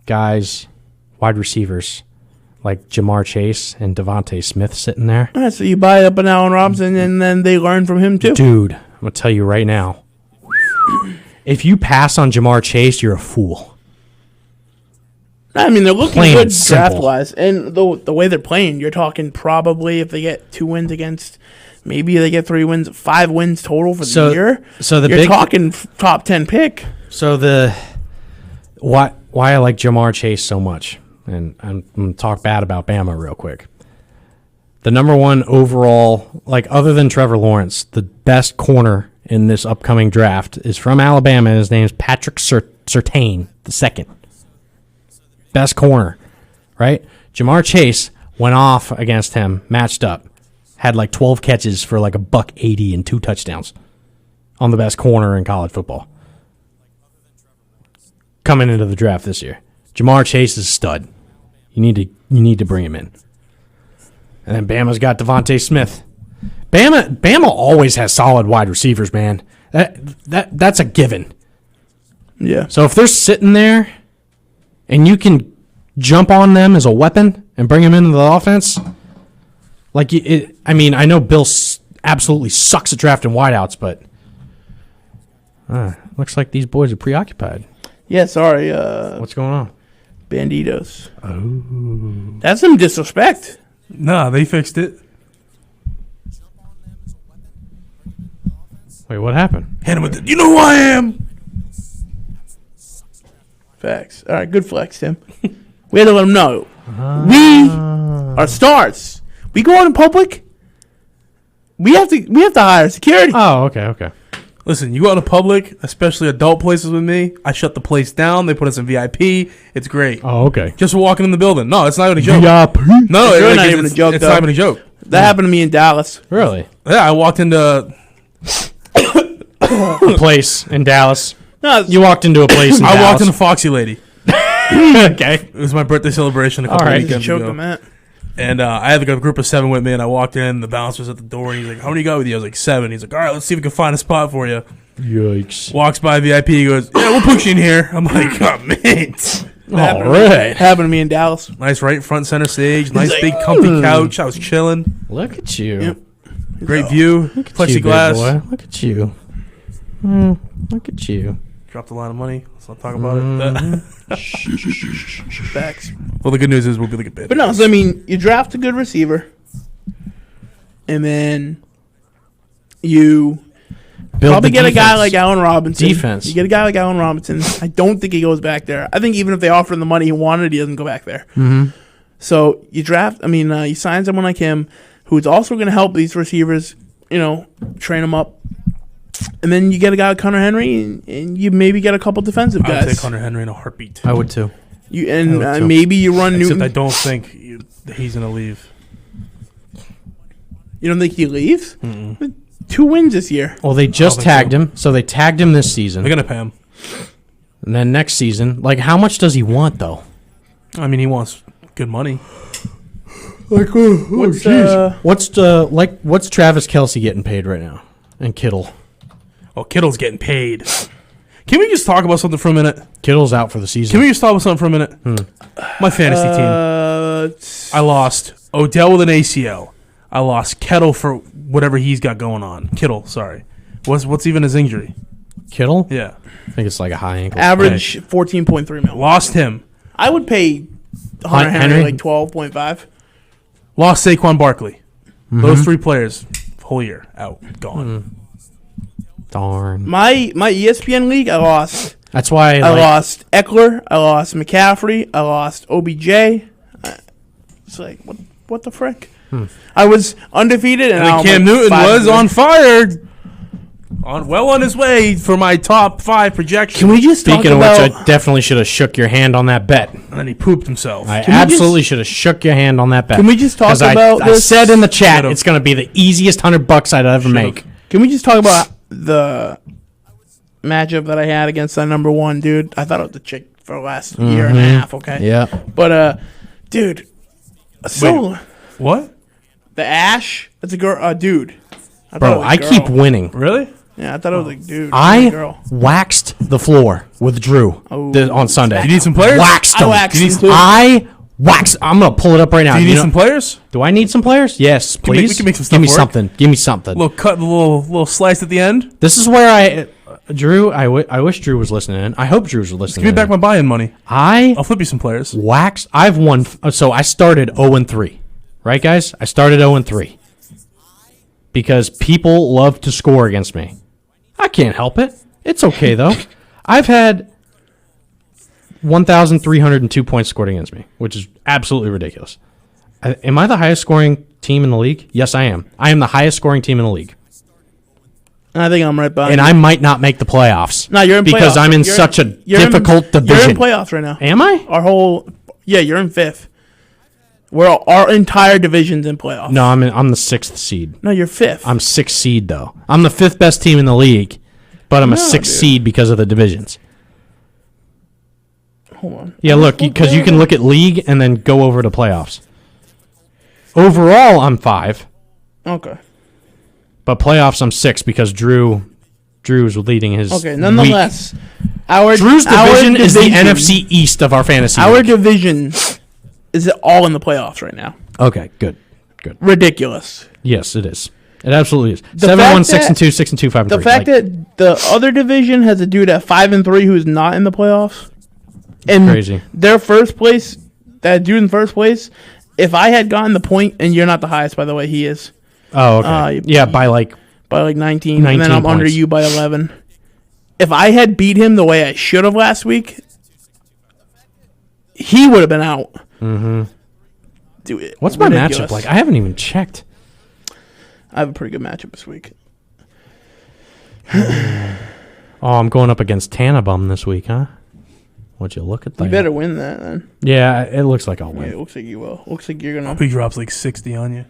Speaker 2: guys, wide receivers, like Jamar Chase and Devontae Smith sitting there.
Speaker 1: All right, so you buy up an Allen Robinson, and then they learn from him too.
Speaker 2: Dude, I'm going to tell you right now, if you pass on Jamar Chase, you're a fool.
Speaker 1: I mean, they're looking good draft-wise, and the way they're playing, you're talking probably if they get 2 wins against, maybe they get 3 wins, 5 wins total for the year. So you're talking top 10 pick.
Speaker 2: So why I like Jamar Chase so much, and I'm going to talk bad about Bama real quick. The number 1 overall, like other than Trevor Lawrence, the best corner in this upcoming draft is from Alabama, and his name is Patrick Surtain II. Best corner, right? Jamar Chase went off against him, matched up, had like 12 catches for like $180 and 2 touchdowns on the best corner in college football. Coming into the draft this year, Jamar Chase is a stud. You need to bring him in. And then Bama's got Devontae Smith. Bama always has solid wide receivers, man. That's a given.
Speaker 1: Yeah.
Speaker 2: So if they're sitting there, and you can jump on them as a weapon and bring them into the offense, like I mean, I know Bill absolutely sucks at drafting wideouts, but looks like these boys are preoccupied.
Speaker 1: Yeah, sorry.
Speaker 2: What's going on?
Speaker 1: Banditos.
Speaker 2: Oh,
Speaker 1: that's some disrespect.
Speaker 3: Nah, they fixed it.
Speaker 2: Wait, what happened?
Speaker 3: Hit him with it. You know who I am.
Speaker 1: Facts. All right, good flex, Tim. We had to let them know. We are stars. We go out in public. We have to hire security.
Speaker 2: Oh, okay.
Speaker 3: Listen, you go out in public, especially adult places with me, I shut the place down. They put us in VIP. It's great.
Speaker 2: Oh, okay.
Speaker 3: Just for walking in the building. No, it's not even a joke.
Speaker 2: VIP?
Speaker 3: No,
Speaker 1: it's not even a joke.
Speaker 3: It's not even a joke.
Speaker 1: That happened to me in Dallas.
Speaker 2: Really?
Speaker 3: Yeah, I walked into
Speaker 2: a place in Dallas.
Speaker 1: No,
Speaker 2: you walked into a place in Dallas.
Speaker 3: I walked into Foxy Lady.
Speaker 2: Okay.
Speaker 3: It was my birthday celebration a couple weekends ago. And I had like a group of 7 with me, and I walked in, the bouncer was at the door, and he's like, how many you got with you? I was like, 7. He's like, all right, let's see if we can find a spot for you.
Speaker 2: Yikes.
Speaker 3: Walks by VIP, he goes, yeah, we'll push you in here. I'm like, oh, man.
Speaker 2: All right.
Speaker 1: Happened to me in Dallas.
Speaker 3: Nice right front center stage. Nice big comfy couch. I was chilling.
Speaker 2: Look at you.
Speaker 1: Yep.
Speaker 3: Great view. Plexiglass.
Speaker 2: Look at you. Look at you.
Speaker 3: Dropped a lot of money. Let's not talk about it.
Speaker 1: Facts.
Speaker 3: Well, the good news is we'll be looking bad.
Speaker 1: But no, so I mean, you draft a good receiver, and then you probably get a guy like Allen Robinson.
Speaker 2: Defense.
Speaker 1: You get a guy like Allen Robinson. I don't think he goes back there. I think even if they offer him the money he wanted, he doesn't go back there.
Speaker 2: Mm-hmm.
Speaker 1: So you you sign someone like him who's also going to help these receivers, train them up. And then you get a guy like Hunter Henry, and you maybe get a couple defensive guys.
Speaker 3: I would take Hunter Henry in a heartbeat.
Speaker 2: I would too.
Speaker 1: Maybe you run
Speaker 3: Except
Speaker 1: Newton.
Speaker 3: I don't think he's going to leave.
Speaker 1: You don't think he leaves? 2 wins this year.
Speaker 2: Well, they just tagged him, so they tagged him this season.
Speaker 3: They're going to pay him.
Speaker 2: And then next season, how much does he want, though?
Speaker 3: I mean, he wants good money.
Speaker 2: What's Travis Kelce getting paid right now? And Kittle.
Speaker 3: Oh, Kittle's getting paid. Can we just talk about something for a minute?
Speaker 2: Kittle's out for the season.
Speaker 3: Can we just talk about something for a minute? My fantasy team. I lost Odell with an ACL. I lost Kittle for whatever he's got going on. Kittle, sorry. What's even his injury?
Speaker 2: Kittle?
Speaker 3: Yeah.
Speaker 2: I think it's like a high ankle.
Speaker 1: Average 14.3 million.
Speaker 3: Lost him.
Speaker 1: I would pay Hunter Henry like 12.5.
Speaker 3: Lost Saquon Barkley. Those 3 players, whole year out, gone.
Speaker 2: Darn.
Speaker 1: My ESPN league, I lost.
Speaker 2: That's why
Speaker 1: I lost Eckler. I lost McCaffrey. I lost OBJ. It's like what the frick? I was undefeated, and
Speaker 3: Cam Newton was on fire. On his way for my top 5 projection.
Speaker 1: Can we just
Speaker 2: Speaking of which, I definitely should have shook your hand on that bet.
Speaker 3: And then he pooped himself.
Speaker 2: I absolutely should have shook your hand on that bet.
Speaker 1: Can we just talk about
Speaker 2: I
Speaker 1: this?
Speaker 2: said in the chat it's going to be the easiest $100 I'd ever make.
Speaker 1: Can we just talk about the matchup that I had against that number 1 dude? I thought it was the chick for the last year and a half. Okay.
Speaker 2: Yeah.
Speaker 1: But dude, so
Speaker 3: Wait, what?
Speaker 1: the Ash? That's a girl. Dude.
Speaker 2: Bro, I keep winning.
Speaker 3: Really?
Speaker 1: Yeah, I thought it was like dude.
Speaker 2: I waxed the floor with Drew on Sunday.
Speaker 3: You need some players?
Speaker 2: Waxed them. I waxed. I'm gonna pull it up right now.
Speaker 3: Do you need some players?
Speaker 2: Do I need some players? Yes, please.
Speaker 3: We can make some stuff
Speaker 2: Give me
Speaker 3: work.
Speaker 2: something. Give me something.
Speaker 3: Little slice at the end.
Speaker 2: This is where Drew. I wish Drew was listening in. I hope Drew was listening.
Speaker 3: Give me back my buy-in money.
Speaker 2: I'll
Speaker 3: flip you some players.
Speaker 2: Waxed. I've won. So I started 0-3. Right, guys? I started 0-3 because people love to score against me. I can't help it. It's okay, though. I've had 1,302 points scored against me, which is absolutely ridiculous. Am I the highest scoring team in the league? Yes, I am. I am the highest scoring team in the league.
Speaker 1: I think I'm right behind
Speaker 2: and
Speaker 1: you.
Speaker 2: I might not make the playoffs.
Speaker 1: No, you're in playoffs.
Speaker 2: Because I'm in such a difficult division.
Speaker 1: You're in playoffs right now.
Speaker 2: Am I?
Speaker 1: You're in 5th. Our entire division's in playoffs.
Speaker 2: No, I'm the 6th seed.
Speaker 1: No, you're 5th.
Speaker 2: I'm 6th seed, though. I'm the 5th best team in the league, but I'm a 6th seed because of the divisions.
Speaker 1: Hold on.
Speaker 2: Yeah, look, because you can look at league and then go over to playoffs. Overall, I'm 5.
Speaker 1: Okay.
Speaker 2: But playoffs, I'm 6 because Drew's leading his.
Speaker 1: Okay, nonetheless,
Speaker 2: Drew's division is the NFC East of our fantasy.
Speaker 1: Our
Speaker 2: league.
Speaker 1: division is all in the playoffs right now.
Speaker 2: Okay, good.
Speaker 1: Ridiculous.
Speaker 2: Yes, it is. It absolutely is. 7-1, 6-2, 6-2, 5-3.
Speaker 1: The fact that the other division has a dude at 5-3 who's not in the playoffs, and
Speaker 2: crazy.
Speaker 1: Their first place, that dude in first place. If I had gotten the point, and you're not the highest, by the way, he is.
Speaker 2: Oh, okay. Yeah, by like
Speaker 1: 19, and then I'm under you by 11. If I had beat him the way I should have last week, he would have been out.
Speaker 2: Mm-hmm.
Speaker 1: Dude,
Speaker 2: what's my matchup like? I haven't even checked.
Speaker 1: I have a pretty good matchup this week.
Speaker 2: I'm going up against Tannenbaum this week, huh? Would you look at that?
Speaker 1: You better win that then.
Speaker 2: Yeah, it looks like I'll win.
Speaker 1: Yeah, it looks like you will. Looks like you're gonna.
Speaker 3: He drops like 60 on you.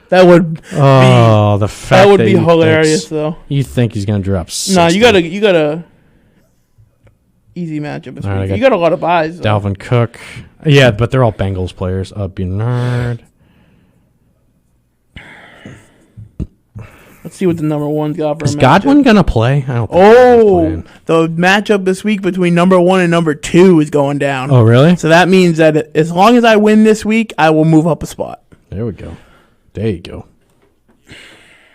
Speaker 1: That would.
Speaker 2: The fact
Speaker 1: that would be hilarious, though.
Speaker 2: You think he's gonna drop 60.
Speaker 1: No, you gotta. Easy matchup this week. You got a lot of buys. Though.
Speaker 2: Dalvin Cook. Yeah, but they're all Bengals players. Bernard.
Speaker 1: Let's see what the number one's got for
Speaker 2: Is
Speaker 1: a matchup.
Speaker 2: Godwin going to play? I don't think
Speaker 1: Oh, the matchup this week between number 1 and number 2 is going down.
Speaker 2: Oh, really?
Speaker 1: So that means that as long as I win this week, I will move up a spot.
Speaker 2: There we go. There you go.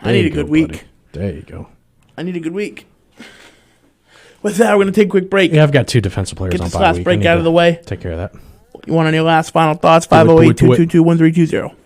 Speaker 1: I need a good week.
Speaker 2: Buddy. There you go.
Speaker 1: I need a good week. With that, we're going to take a quick break.
Speaker 2: Yeah, I've got 2 defensive players
Speaker 1: Get
Speaker 2: on
Speaker 1: this
Speaker 2: bye
Speaker 1: last
Speaker 2: week.
Speaker 1: break out of the way.
Speaker 2: Take care of that.
Speaker 1: You want any last final thoughts?
Speaker 2: Do it, do it, do it.
Speaker 1: 508-222-1320.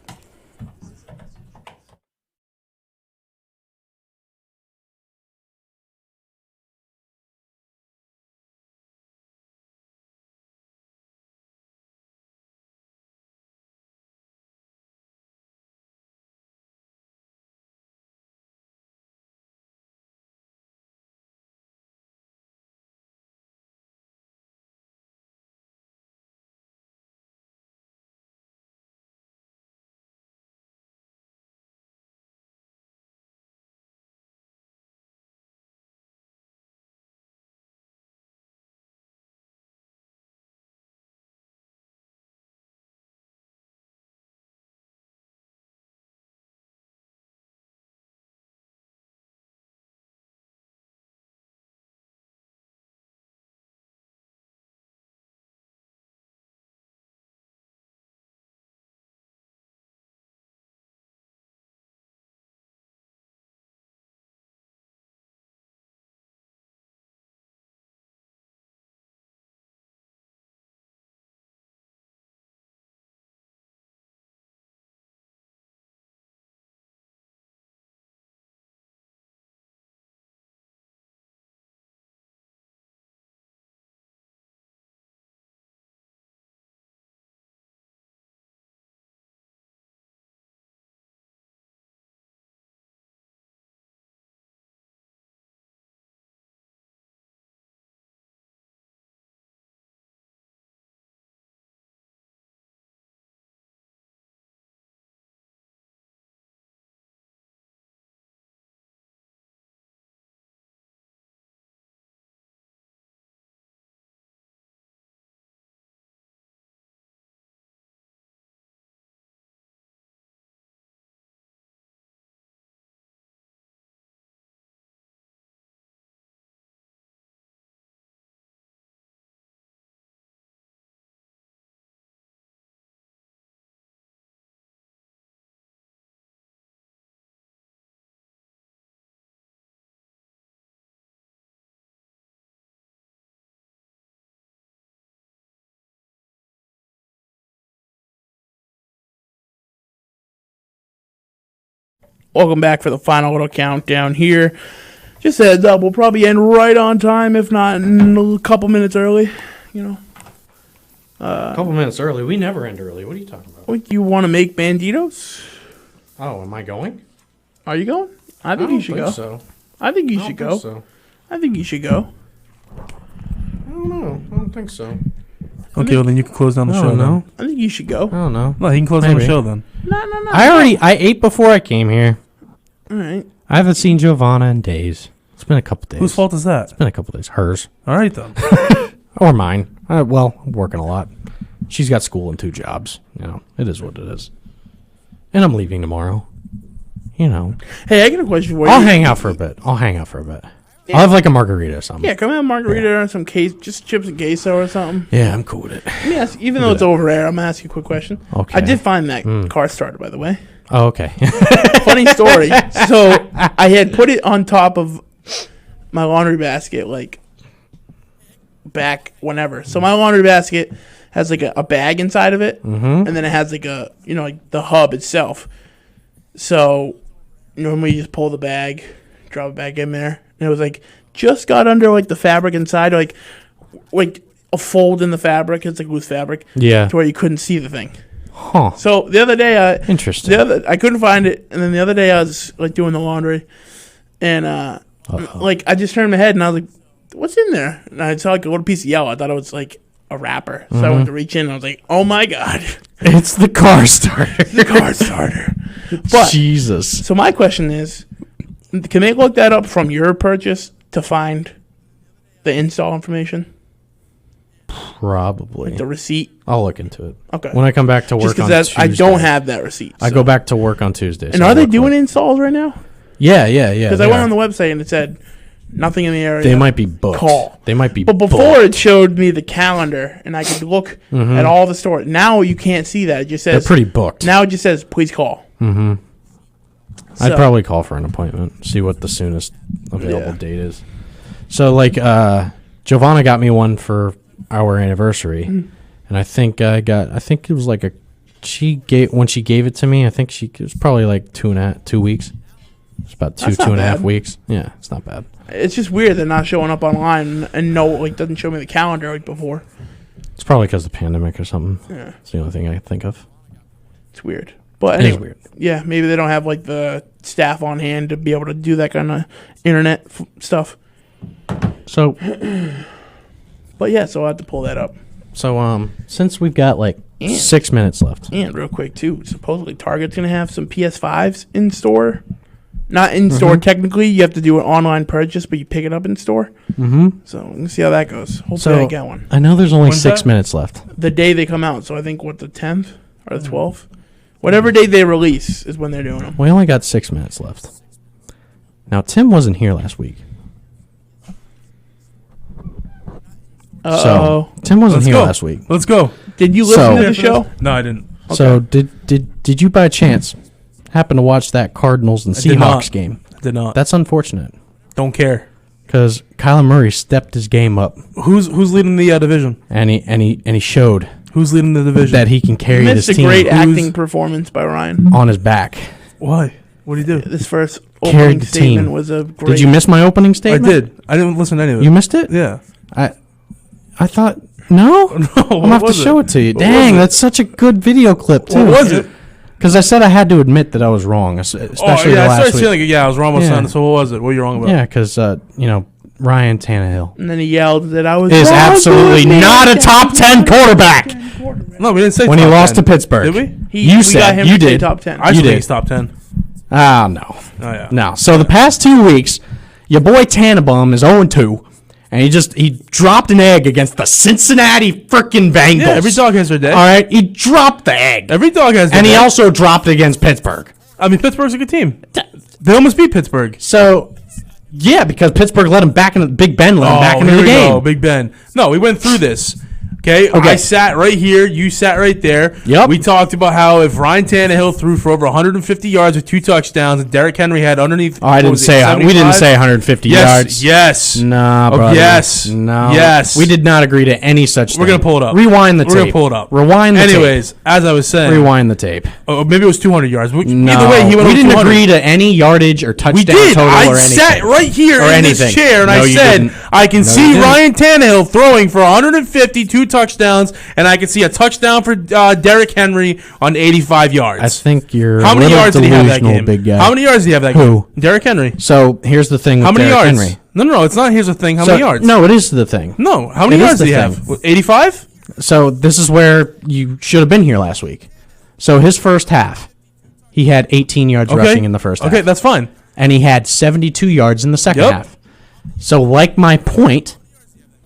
Speaker 1: Welcome back for the final little countdown here. Just a heads up, we'll probably end right on time, if not a couple minutes early. You know.
Speaker 2: A couple minutes early. We never end early. What are you talking about?
Speaker 1: You want to make Banditos?
Speaker 2: Oh, am I going?
Speaker 1: Are you going? I think you should go.
Speaker 2: So.
Speaker 1: I think you should go.
Speaker 2: So.
Speaker 1: I think you should go.
Speaker 2: I don't know. I don't think so.
Speaker 3: Okay, well then you can close down the show. No,
Speaker 1: I think you should go.
Speaker 2: I don't know.
Speaker 3: no, he can close down the show then.
Speaker 1: No.
Speaker 2: I ate before I came here.
Speaker 1: All right.
Speaker 2: I haven't seen Giovanna in days. It's been a couple days.
Speaker 3: Whose fault is that?
Speaker 2: It's been a couple days. Hers.
Speaker 3: All right then.
Speaker 2: Or mine. Well, I'm working a lot. She's got school and 2 jobs. You know, it is what it is. And I'm leaving tomorrow. You know.
Speaker 1: Hey, I got a question for you.
Speaker 2: I'll hang out for a bit. I'll have like a margarita or something.
Speaker 1: Yeah, come have a margarita or some just chips and queso or something.
Speaker 2: Yeah, I'm cool with it.
Speaker 1: Let me ask, even though it's over air, I'm gonna ask you a quick question.
Speaker 2: Okay.
Speaker 1: I did find that car starter, by the way.
Speaker 2: Oh, okay.
Speaker 1: Funny story. So I had put it on top of my laundry basket, like back whenever. So my laundry basket has like a bag inside of it, and then it has like a like the hub itself. So normally you just pull the bag, drop it back in there, and it was like just got under like the fabric inside, like a fold in the fabric. It's like loose fabric,
Speaker 2: Yeah.
Speaker 1: to where you couldn't see the thing.
Speaker 2: Huh.
Speaker 1: So the other day,
Speaker 2: Interesting.
Speaker 1: I couldn't find it, and then the other day I was like doing the laundry, and like I just turned my head and I was like, "What's in there?" And I saw like a little piece of yellow. I thought it was like a wrapper, so I went to reach in and I was like, "Oh my god,
Speaker 2: It's the car starter.
Speaker 1: the car starter!" But
Speaker 2: Jesus.
Speaker 1: so my question is, can they look that up from your purchase to find the install information,
Speaker 2: Probably.
Speaker 1: the receipt?
Speaker 2: I'll look into it.
Speaker 1: Okay.
Speaker 2: When I come back to work
Speaker 1: Just
Speaker 2: on
Speaker 1: because
Speaker 2: Tuesday.
Speaker 1: I don't have that receipt.
Speaker 2: I
Speaker 1: so.
Speaker 2: go back to work on Tuesday.
Speaker 1: And are they doing installs right now?
Speaker 2: Yeah.
Speaker 1: Because I went on the website and it said nothing in the area.
Speaker 2: They might be booked.
Speaker 1: Call.
Speaker 2: They might be.
Speaker 1: But before it showed me the calendar and I could look at all the stores. Now you can't see that. It just says
Speaker 2: they're pretty booked.
Speaker 1: Now it just says please call.
Speaker 2: Mm-hmm. I'd probably call for an appointment. See what the soonest available date is. So like, Giovanna got me one for our anniversary, and I think it was like when she gave it to me. I think it was probably like 2 weeks. It's about two and a half weeks. Yeah, it's not bad.
Speaker 1: It's just weird they're not showing up online and doesn't show me the calendar like before.
Speaker 2: It's probably because of the pandemic or something.
Speaker 1: Yeah,
Speaker 2: it's the only thing I can think of.
Speaker 1: It's weird, but anyway, it is weird. Yeah, maybe they don't have like the staff on hand to be able to do that kind of internet stuff.
Speaker 2: So,
Speaker 1: but yeah, so I have to pull that up.
Speaker 2: So, since we've got like 6 minutes left,
Speaker 1: and real quick too, supposedly Target's gonna have some PS5s in store. Not in store technically. You have to do an online purchase, but you pick it up in store. Mm-hmm. So we'll see how that goes. Hopefully, I get one.
Speaker 2: I know there's only 6 minutes left.
Speaker 1: The day they come out, so I think the 10th or the 12th, whatever day they release is when they're doing them.
Speaker 2: We only got 6 minutes left. Now Tim wasn't here last week. So Tim wasn't here last week.
Speaker 3: Let's go.
Speaker 1: Did you listen to the show?
Speaker 3: No, I didn't.
Speaker 2: Okay. So did you by chance happen to watch that Cardinals and Seahawks game?
Speaker 3: I did not.
Speaker 2: That's unfortunate.
Speaker 3: Don't care.
Speaker 2: Because Kyler Murray stepped his game up.
Speaker 3: Who's leading the division?
Speaker 2: And he showed.
Speaker 3: Who's leading the division?
Speaker 2: That he can carry this team.
Speaker 1: Missed a great acting performance by Ryan.
Speaker 2: On his back.
Speaker 3: Why? What did he do?
Speaker 1: This first opening statement was a great...
Speaker 2: Did you miss my opening statement?
Speaker 3: I did. I didn't listen to any of it.
Speaker 2: You missed it?
Speaker 3: Yeah.
Speaker 2: I thought... No? I'm going to have to show it to you. Dang, that's such a good video clip, too.
Speaker 3: What was it?
Speaker 2: Because I said I had to admit that I was wrong, especially the last week.
Speaker 3: I started saying, I was wrong with something. So what was it? What were you wrong about?
Speaker 2: Yeah, because, Ryan Tannehill.
Speaker 1: And then he yelled that I was...
Speaker 2: Is absolutely not a top 10 quarterback.
Speaker 3: No, we didn't say
Speaker 2: when
Speaker 3: top
Speaker 2: he lost
Speaker 3: 10.
Speaker 2: to Pittsburgh.
Speaker 3: Did we?
Speaker 2: You said you did.
Speaker 1: Top 10.
Speaker 3: I think he's top 10.
Speaker 2: Ah, no.
Speaker 3: Oh, yeah.
Speaker 2: No. So the past 2 weeks, your boy Tannenbaum is 0-2. And he dropped an egg against the Cincinnati freaking Bengals.
Speaker 3: Yeah, every dog has their day.
Speaker 2: All right, he dropped the egg.
Speaker 3: Every dog has their
Speaker 2: day. And he
Speaker 3: also
Speaker 2: also dropped against Pittsburgh.
Speaker 3: I mean, Pittsburgh's a good team. They almost beat Pittsburgh.
Speaker 2: So, yeah, because Pittsburgh let him back in. Big Ben let him back into the game.
Speaker 3: Oh, Big Ben. No, we went through this. Okay, I sat right here. You sat right there.
Speaker 2: Yep.
Speaker 3: We talked about how if Ryan Tannehill threw for over 150 yards with 2 touchdowns, and Derrick Henry had underneath.
Speaker 2: Oh, we didn't say 150 yards.
Speaker 3: Yes.
Speaker 2: Nah, brother.
Speaker 3: Yes.
Speaker 2: No.
Speaker 3: Yes.
Speaker 2: We did not agree to any such thing.
Speaker 3: We're gonna pull it up.
Speaker 2: Rewind the tape.
Speaker 3: We're gonna pull it up.
Speaker 2: Rewind the tape.
Speaker 3: Anyways, as I was saying.
Speaker 2: Rewind the tape.
Speaker 3: Oh, maybe it was 200 yards.
Speaker 2: No.
Speaker 3: Either way, he went.
Speaker 2: We didn't
Speaker 3: 200.
Speaker 2: agree to any yardage or touchdown total or anything.
Speaker 3: I sat right here in this chair and I said,
Speaker 2: didn't.
Speaker 3: I can see Ryan Tannehill throwing for 152 touchdowns, and I can see a touchdown for Derrick Henry on 85 yards.
Speaker 2: I think you're
Speaker 3: How many yards did he have that game?
Speaker 2: Big guy.
Speaker 3: How many yards did he have that game? Who? Derrick Henry.
Speaker 2: So here's the thing.
Speaker 3: How many
Speaker 2: Derrick
Speaker 3: yards?
Speaker 2: Henry.
Speaker 3: No, it's not. Here's the thing. How many yards?
Speaker 2: No, it is the thing.
Speaker 3: No, how many yards did he have? 85.
Speaker 2: So this is where you should have been here last week. So his first half, he had 18 yards rushing in the first half.
Speaker 3: Okay, that's fine.
Speaker 2: And he had 72 yards in the second half. So like my point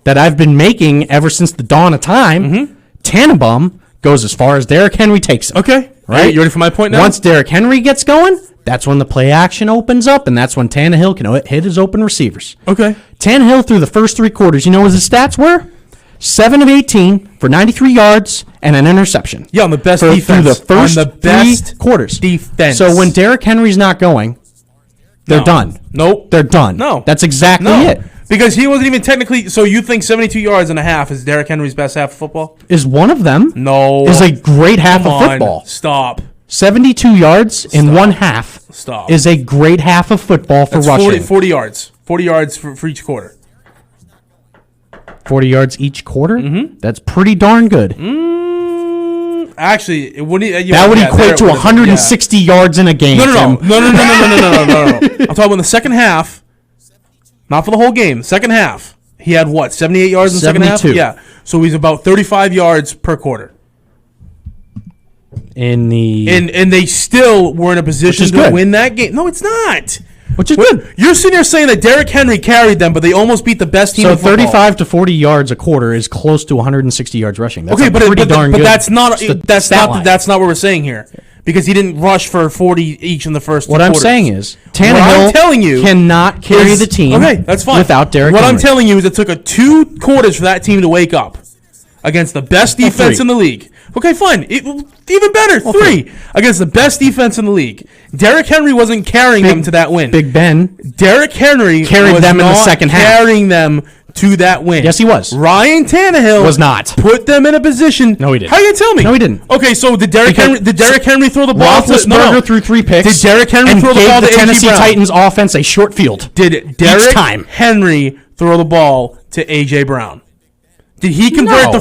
Speaker 2: that I've been making ever since the dawn of time, Tannenbaum goes as far as Derrick Henry takes him.
Speaker 3: Okay.
Speaker 2: Right?
Speaker 3: You ready for my point now?
Speaker 2: Once Derrick Henry gets going, that's when the play action opens up, and that's when Tannehill can hit his open receivers.
Speaker 3: Okay.
Speaker 2: Tannehill through the first 3 quarters, you know what his stats were? 7 of 18 for 93 yards and an interception.
Speaker 3: Yeah, on the best defense.
Speaker 2: Through the first
Speaker 3: on the best
Speaker 2: 3 quarters.
Speaker 3: Defense.
Speaker 2: So when Derrick Henry's not going, they're done.
Speaker 3: Nope.
Speaker 2: They're done.
Speaker 3: No.
Speaker 2: That's exactly it.
Speaker 3: Because he wasn't even technically. So you think 72 yards and a half is Derrick Henry's best half of football?
Speaker 2: Is one of them.
Speaker 3: No.
Speaker 2: Is a great half
Speaker 3: Come
Speaker 2: of football.
Speaker 3: On. Stop.
Speaker 2: 72 yards in one half is a great half of football for rushing.
Speaker 3: 40 yards. 40 yards for each quarter.
Speaker 2: 40 yards each quarter? Mm-hmm. That's pretty darn good.
Speaker 3: Actually, it wouldn't.
Speaker 2: That would equate to 160 yards in a game.
Speaker 3: No. I'm talking about the second half. Not for the whole game. Second half. He had what? 78 yards in the second half? Yeah. So he's about 35 yards per quarter. And they still were in a position to win that game. No, it's not.
Speaker 2: Which is good.
Speaker 3: You're sitting there saying that Derrick Henry carried them, but they almost beat the best team in football.
Speaker 2: So 35 to 40 yards a quarter is close to 160 yards rushing. That's
Speaker 3: okay, but
Speaker 2: darn good.
Speaker 3: that's not what we're saying here. because he didn't rush for 40 each in the first two
Speaker 2: What I'm
Speaker 3: quarters.
Speaker 2: saying is, Tannehill cannot carry the team.
Speaker 3: Okay, that's fine.
Speaker 2: Without Derrick
Speaker 3: What
Speaker 2: Henry.
Speaker 3: I'm telling you is it took 2 quarters for that team to wake up against the best defense
Speaker 2: 3.
Speaker 3: in the league. Okay, fine. Even better, 3 against the best defense in the league. Derrick Henry wasn't carrying them to that win.
Speaker 2: Big Ben
Speaker 3: Derrick Henry
Speaker 2: carried
Speaker 3: was
Speaker 2: them in the
Speaker 3: not
Speaker 2: second half.
Speaker 3: carrying them to that win.
Speaker 2: Yes, he was.
Speaker 3: Ryan Tannehill
Speaker 2: Was not.
Speaker 3: Put them in a position.
Speaker 2: No, he didn't.
Speaker 3: How you gonna tell me?
Speaker 2: No, he didn't.
Speaker 3: Okay, so did Derrick Henry throw the ball?
Speaker 2: Roethlisberger threw 3 picks.
Speaker 3: Did Derrick Henry
Speaker 2: and
Speaker 3: throw the
Speaker 2: gave
Speaker 3: ball to
Speaker 2: the
Speaker 3: A.J.
Speaker 2: Tennessee
Speaker 3: Brown?
Speaker 2: Titans offense a short field?
Speaker 3: Did Derrick
Speaker 2: time.
Speaker 3: Henry throw the ball to A.J. Brown? Did he convert
Speaker 2: No.
Speaker 3: the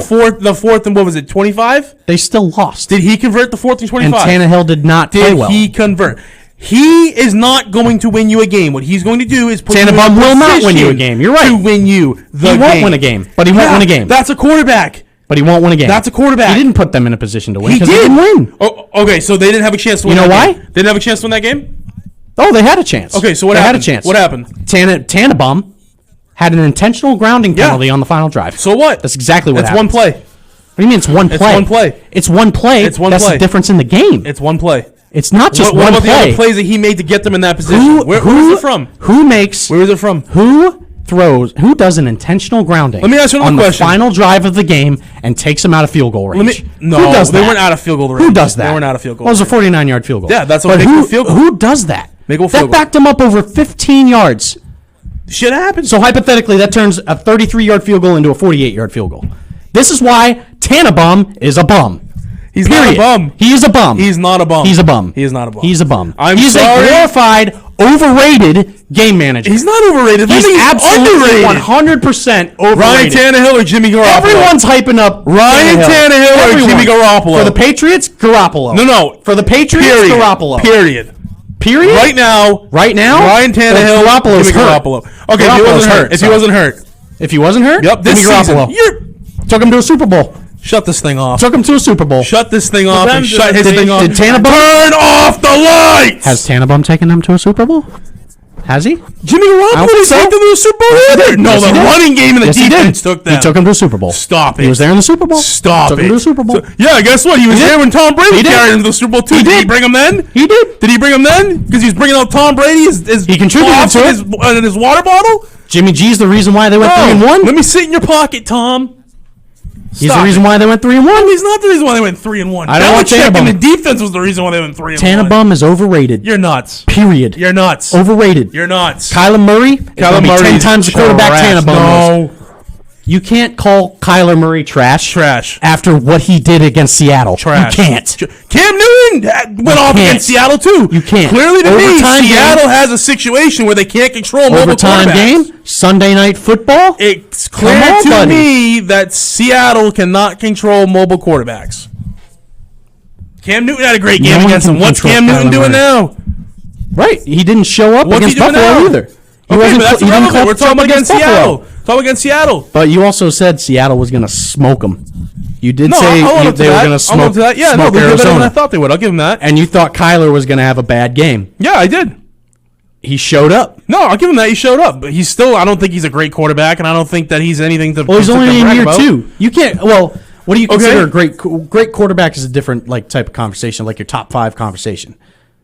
Speaker 3: fourth and what was it, 25?
Speaker 2: They still lost.
Speaker 3: Did he convert the 4th and 25?
Speaker 2: And Tannehill did not play
Speaker 3: Did
Speaker 2: well.
Speaker 3: he convert? He is not going to win you a game. What he's going to do is put you in a
Speaker 2: Tannenbaum will not win you a
Speaker 3: position
Speaker 2: game. You're right.
Speaker 3: To win you the game.
Speaker 2: He won't win a game, but he won't win a game.
Speaker 3: That's a quarterback.
Speaker 2: But he won't win a game.
Speaker 3: That's a quarterback.
Speaker 2: He didn't put them in a position to win.
Speaker 3: He
Speaker 2: 'cause
Speaker 3: did.
Speaker 2: They didn't win.
Speaker 3: Oh, okay, so they didn't have a chance to win
Speaker 2: You know
Speaker 3: that
Speaker 2: why?
Speaker 3: game. They didn't have a chance to win that game?
Speaker 2: Oh, they had a chance.
Speaker 3: Okay, so what
Speaker 2: they
Speaker 3: happened?
Speaker 2: had a chance.
Speaker 3: What happened?
Speaker 2: Tannenbaum had an intentional grounding
Speaker 3: Yeah.
Speaker 2: penalty on the final drive.
Speaker 3: So what?
Speaker 2: That's exactly what
Speaker 3: That's
Speaker 2: happened.
Speaker 3: one play.
Speaker 2: What do you mean it's one play?
Speaker 3: It's one play.
Speaker 2: It's one play.
Speaker 3: It's one
Speaker 2: That's
Speaker 3: play.
Speaker 2: the difference in the game.
Speaker 3: It's one play.
Speaker 2: It's not just
Speaker 3: What
Speaker 2: one
Speaker 3: about the
Speaker 2: play.
Speaker 3: other plays that he made to get them in that position? Where was it from?
Speaker 2: Who makes?
Speaker 3: Where was it from?
Speaker 2: Who throws? Who does an intentional grounding?
Speaker 3: Let me ask you another
Speaker 2: on
Speaker 3: question.
Speaker 2: the final drive of the game and takes them out of field goal range.
Speaker 3: No,
Speaker 2: who does
Speaker 3: they
Speaker 2: that?
Speaker 3: weren't out of field goal range.
Speaker 2: Who does that?
Speaker 3: They weren't out of field goal
Speaker 2: Well, it was a
Speaker 3: range.
Speaker 2: 49-yard field goal.
Speaker 3: Yeah, that's what
Speaker 2: but
Speaker 3: makes
Speaker 2: who,
Speaker 3: a field goal.
Speaker 2: Who does that?
Speaker 3: Make a field
Speaker 2: that
Speaker 3: goal.
Speaker 2: backed them up over 15 yards.
Speaker 3: Shit happens.
Speaker 2: So hypothetically, that turns a 33-yard field goal into a 48-yard field goal. This is why Tannenbaum is a bum.
Speaker 3: He's
Speaker 2: Period.
Speaker 3: not a bum.
Speaker 2: He is a bum.
Speaker 3: He's not a bum.
Speaker 2: He's a bum.
Speaker 3: He is not a bum.
Speaker 2: He's a bum.
Speaker 3: He's
Speaker 2: a glorified, overrated game manager.
Speaker 3: He's not overrated.
Speaker 2: He's absolutely
Speaker 3: underrated.
Speaker 2: 100% overrated.
Speaker 3: Ryan Tannehill or Jimmy Garoppolo?
Speaker 2: Everyone's hyping up
Speaker 3: Ryan Tannehill or Jimmy Garoppolo?
Speaker 2: For the Patriots, Garoppolo.
Speaker 3: No.
Speaker 2: For the Patriots,
Speaker 3: Period.
Speaker 2: Garoppolo.
Speaker 3: Period.
Speaker 2: Period?
Speaker 3: Right now,
Speaker 2: Well,
Speaker 3: Ryan Tannehill,
Speaker 2: Garoppolo's
Speaker 3: Jimmy
Speaker 2: hurt.
Speaker 3: Garoppolo. Okay, if he
Speaker 2: Garoppolo's
Speaker 3: wasn't hurt.
Speaker 2: hurt,
Speaker 3: If he
Speaker 2: so.
Speaker 3: wasn't hurt.
Speaker 2: If he wasn't hurt,
Speaker 3: Yep, this
Speaker 2: Jimmy
Speaker 3: season.
Speaker 2: Garoppolo. Took him to a Super Bowl.
Speaker 3: Shut this thing off.
Speaker 2: Took him to a Super Bowl.
Speaker 3: Shut this thing off and shut his
Speaker 2: Did
Speaker 3: thing off.
Speaker 2: Tannenbaum
Speaker 3: Turn off the lights!
Speaker 2: Has Tannenbaum taken them to a Super Bowl? Has he?
Speaker 3: Jimmy Garoppolo
Speaker 2: I don't
Speaker 3: didn't
Speaker 2: think
Speaker 3: take
Speaker 2: so.
Speaker 3: them to the Super Bowl either. No,
Speaker 2: Yes, he
Speaker 3: the
Speaker 2: did.
Speaker 3: running game and the
Speaker 2: Yes, he
Speaker 3: defense
Speaker 2: did.
Speaker 3: took them.
Speaker 2: He took him to a Super Bowl.
Speaker 3: Stop it.
Speaker 2: He was there in the Super Bowl.
Speaker 3: Stop
Speaker 2: took
Speaker 3: it.
Speaker 2: him to a Super Bowl.
Speaker 3: Yeah, guess what? He was there when Tom Brady
Speaker 2: He did.
Speaker 3: carried him to the Super Bowl too.
Speaker 2: He
Speaker 3: Did he
Speaker 2: did.
Speaker 3: bring him then?
Speaker 2: He did.
Speaker 3: Did he bring him then? Because he was bringing out Tom Brady. He
Speaker 2: contributed to it.
Speaker 3: in his water bottle.
Speaker 2: Jimmy G's the reason why they went 3-1.
Speaker 3: Let me sit in your pocket, Tom.
Speaker 2: He's the reason why they went 3-1.
Speaker 3: He's not the reason why they went 3-1.
Speaker 2: I don't want
Speaker 3: Belichick and the
Speaker 2: Tannenbaum.
Speaker 3: defense was the reason why they went 3-1.
Speaker 2: Tannenbaum is overrated.
Speaker 3: You're nuts.
Speaker 2: Period.
Speaker 3: You're nuts.
Speaker 2: Overrated.
Speaker 3: You're nuts.
Speaker 2: Kyler Murray.
Speaker 3: Kyler Murray
Speaker 2: 10
Speaker 3: is
Speaker 2: times the quarterback
Speaker 3: trash.
Speaker 2: Tannenbaum is.
Speaker 3: No.
Speaker 2: You can't call Kyler Murray trash.
Speaker 3: Trash.
Speaker 2: After what he did against Seattle.
Speaker 3: Trash.
Speaker 2: You can't.
Speaker 3: Cam Newton went off
Speaker 2: can't.
Speaker 3: against Seattle too.
Speaker 2: You can't.
Speaker 3: Clearly to me,
Speaker 2: Overtime
Speaker 3: Seattle
Speaker 2: game.
Speaker 3: has a situation where they can't control mobile
Speaker 2: Overtime
Speaker 3: quarterbacks.
Speaker 2: game. Sunday night football.
Speaker 3: It's clear
Speaker 2: Come on,
Speaker 3: to
Speaker 2: buddy.
Speaker 3: me that Seattle cannot control mobile quarterbacks. Cam Newton had a great game
Speaker 2: No one
Speaker 3: against
Speaker 2: can
Speaker 3: them. What's
Speaker 2: control
Speaker 3: Cam Newton
Speaker 2: Kyler
Speaker 3: doing
Speaker 2: Murray.
Speaker 3: now?
Speaker 2: Right. He didn't show up
Speaker 3: What's he
Speaker 2: against
Speaker 3: doing
Speaker 2: Buffalo
Speaker 3: now?
Speaker 2: either. He
Speaker 3: Okay, but that's
Speaker 2: he didn't
Speaker 3: irrelevant. We're talking
Speaker 2: up
Speaker 3: against
Speaker 2: Buffalo.
Speaker 3: Seattle. Talking against Seattle.
Speaker 2: But you also said Seattle was going to smoke them. You did
Speaker 3: No,
Speaker 2: say
Speaker 3: I'll own up to
Speaker 2: they were
Speaker 3: that.
Speaker 2: going to
Speaker 3: I'll own
Speaker 2: smoke,
Speaker 3: up to that. Yeah, no,
Speaker 2: smoke
Speaker 3: they did better than I
Speaker 2: Arizona.
Speaker 3: thought they would. I'll give them that.
Speaker 2: And you thought Kyler was going to have a bad game.
Speaker 3: Yeah, I did.
Speaker 2: He showed up.
Speaker 3: No, I'll give him that. He showed up, but he's still. I don't think he's a great quarterback, and I don't think that he's anything to.
Speaker 2: Well, he's
Speaker 3: to
Speaker 2: only in
Speaker 3: brag
Speaker 2: year
Speaker 3: about.
Speaker 2: 2. You can't. Well, what do you consider
Speaker 3: Okay.
Speaker 2: a great quarterback? Is a different type of conversation, like your top 5 conversation.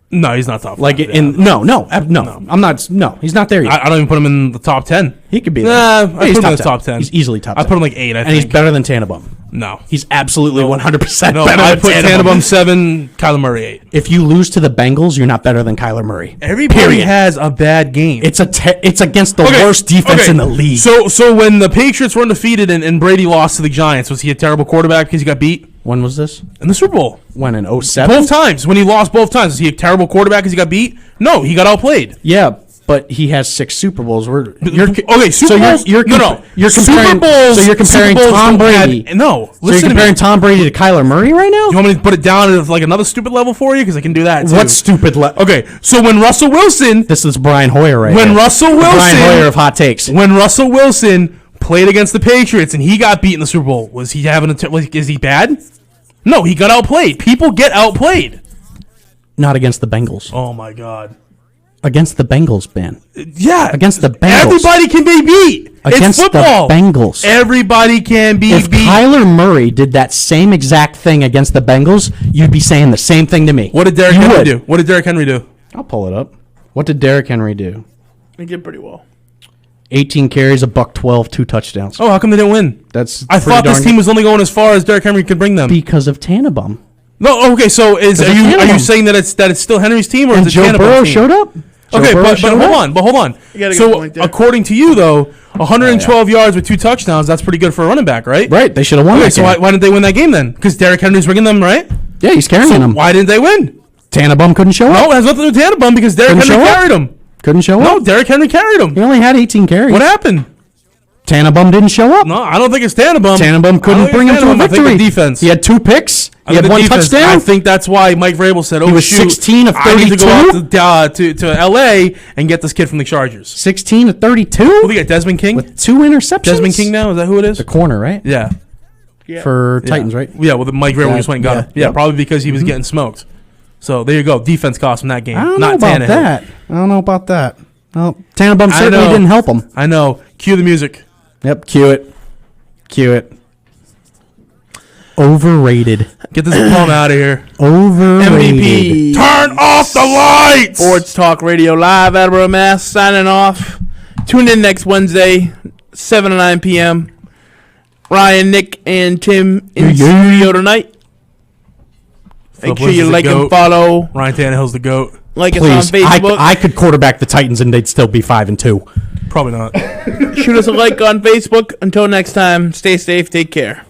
Speaker 3: No, he's not top.
Speaker 2: Like
Speaker 3: five,
Speaker 2: in
Speaker 3: yeah.
Speaker 2: no, I'm not. No, he's not there yet.
Speaker 3: I don't even put him in the top 10.
Speaker 2: He could be there.
Speaker 3: Nah, I
Speaker 2: Yeah,
Speaker 3: put
Speaker 2: he's
Speaker 3: him in the top 10.
Speaker 2: He's easily top 10.
Speaker 3: I put him like 8. I
Speaker 2: and
Speaker 3: think.
Speaker 2: he's better than Tannenbaum.
Speaker 3: No,
Speaker 2: He's absolutely 100%
Speaker 3: no.
Speaker 2: better
Speaker 3: I
Speaker 2: than
Speaker 3: put
Speaker 2: Tannenbaum.
Speaker 3: Tannenbaum 7, Kyler Murray 8.
Speaker 2: If you lose to the Bengals, you're not better than Kyler Murray.
Speaker 3: Everybody
Speaker 2: Period.
Speaker 3: has a bad game.
Speaker 2: It's it's against the worst defense in the league.
Speaker 3: So when the Patriots were undefeated and Brady lost to the Giants, was he a terrible quarterback because he got beat
Speaker 2: When was this?
Speaker 3: in the Super Bowl?
Speaker 2: When in 07?
Speaker 3: Both times. When he lost both times, was he a terrible quarterback because he got beat? No, he got outplayed.
Speaker 2: Yeah, but he has 6 Super Bowls.
Speaker 3: Okay, Super
Speaker 2: so
Speaker 3: Bowls.
Speaker 2: You're
Speaker 3: No.
Speaker 2: You're
Speaker 3: Super
Speaker 2: comparing.
Speaker 3: Bowls.
Speaker 2: So you're comparing
Speaker 3: Super Bowls
Speaker 2: Tom
Speaker 3: don't have-
Speaker 2: Brady.
Speaker 3: No,
Speaker 2: So you're
Speaker 3: listen to me.
Speaker 2: comparing Tom Brady to Kyler Murray right now?
Speaker 3: You want me to put it down at like another stupid level for you? Because I can do that too.
Speaker 2: What stupid?
Speaker 3: Okay, so when Russell Wilson,
Speaker 2: This is Brian Hoyer right
Speaker 3: when
Speaker 2: here.
Speaker 3: Russell
Speaker 2: The Brian Hoyer
Speaker 3: Wilson,
Speaker 2: of hot takes.
Speaker 3: when Russell Wilson played against the Patriots and he got beat in the Super Bowl, was he having is he bad? No, he got outplayed. People get outplayed.
Speaker 2: Not against the Bengals.
Speaker 3: Oh my God.
Speaker 2: Against the Bengals, Ben.
Speaker 3: Yeah.
Speaker 2: Against the Bengals.
Speaker 3: Everybody can be beat.
Speaker 2: Against
Speaker 3: it's football.
Speaker 2: the Bengals.
Speaker 3: Everybody can be
Speaker 2: If
Speaker 3: beat.
Speaker 2: Kyler Murray did that same exact thing against the Bengals, you'd be saying the same thing to me.
Speaker 3: What did Derrick Henry do? What did Derrick Henry do?
Speaker 2: I'll pull it up. What did Derrick Henry do?
Speaker 1: He did pretty well.
Speaker 2: 18 carries, $112, 2 touchdowns.
Speaker 3: Oh, how come they didn't win? I thought this team was only going as far as Derrick Henry could bring them.
Speaker 2: Because of Tannenbaum.
Speaker 3: No, okay. So are you saying that it's still Henry's team or
Speaker 2: and
Speaker 3: is it
Speaker 2: Joe
Speaker 3: Tannenbaum's
Speaker 2: Burrow
Speaker 3: team?
Speaker 2: showed up?
Speaker 3: Okay, but hold on. So according to you though, 112 yards with 2 touchdowns, that's pretty good for a running back, right?
Speaker 2: Right. They should have won that
Speaker 3: so
Speaker 2: game.
Speaker 3: why didn't they win that game then? Because Derrick Henry's bringing them, right?
Speaker 2: Yeah, he's carrying them.
Speaker 3: Why didn't they win?
Speaker 2: Tannenbaum couldn't show up.
Speaker 3: No, it has nothing to do with Tannenbaum because Derrick Henry carried him.
Speaker 2: Couldn't show up?
Speaker 3: No, Derrick Henry carried him.
Speaker 2: He only had 18 carries.
Speaker 3: What happened?
Speaker 2: Tannenbaum didn't show up.
Speaker 3: No, I don't think it's Tannenbaum.
Speaker 2: Tannenbaum couldn't bring him to a victory.
Speaker 3: I think the defense.
Speaker 2: He had 2 picks. He had 1 touchdown.
Speaker 3: I think that's why Mike Vrabel said, "Oh,
Speaker 2: he was
Speaker 3: shoot,
Speaker 2: 16 of 32.
Speaker 3: I need to go out to L.A. and get this kid from the Chargers."
Speaker 2: 16 of 32.
Speaker 3: Who we got? Desmond King
Speaker 2: with 2 interceptions.
Speaker 3: Desmond King now is that who it is?
Speaker 2: The corner, right?
Speaker 3: Yeah.
Speaker 2: For Titans, right?
Speaker 3: Yeah. Well, Mike Vrabel just went and got him. Yeah,
Speaker 2: yep.
Speaker 3: probably because he was getting smoked. So there you go. Defense cost him that game.
Speaker 2: I don't
Speaker 3: not
Speaker 2: know about
Speaker 3: Tannehill.
Speaker 2: that. I don't know about that. Well, Tannenbaum certainly didn't help him.
Speaker 3: I know. Cue the music.
Speaker 2: Yep. Cue it. Cue it. Overrated.
Speaker 3: Get this plum out of here.
Speaker 2: Overrated.
Speaker 1: MVP.
Speaker 3: Turn off the lights.
Speaker 1: Sports Talk Radio Live. Attleboro, Mass. Signing off. Tune in next Wednesday, 7 to 9 p.m. Ryan, Nick, and Tim in studio tonight. Make sure you like and follow.
Speaker 3: Ryan Tannehill's the GOAT.
Speaker 1: Like us on Facebook.
Speaker 2: I could quarterback the Titans and they'd still be 5-2.
Speaker 3: Probably not.
Speaker 1: Shoot us a like on Facebook. Until next time, stay safe. Take care.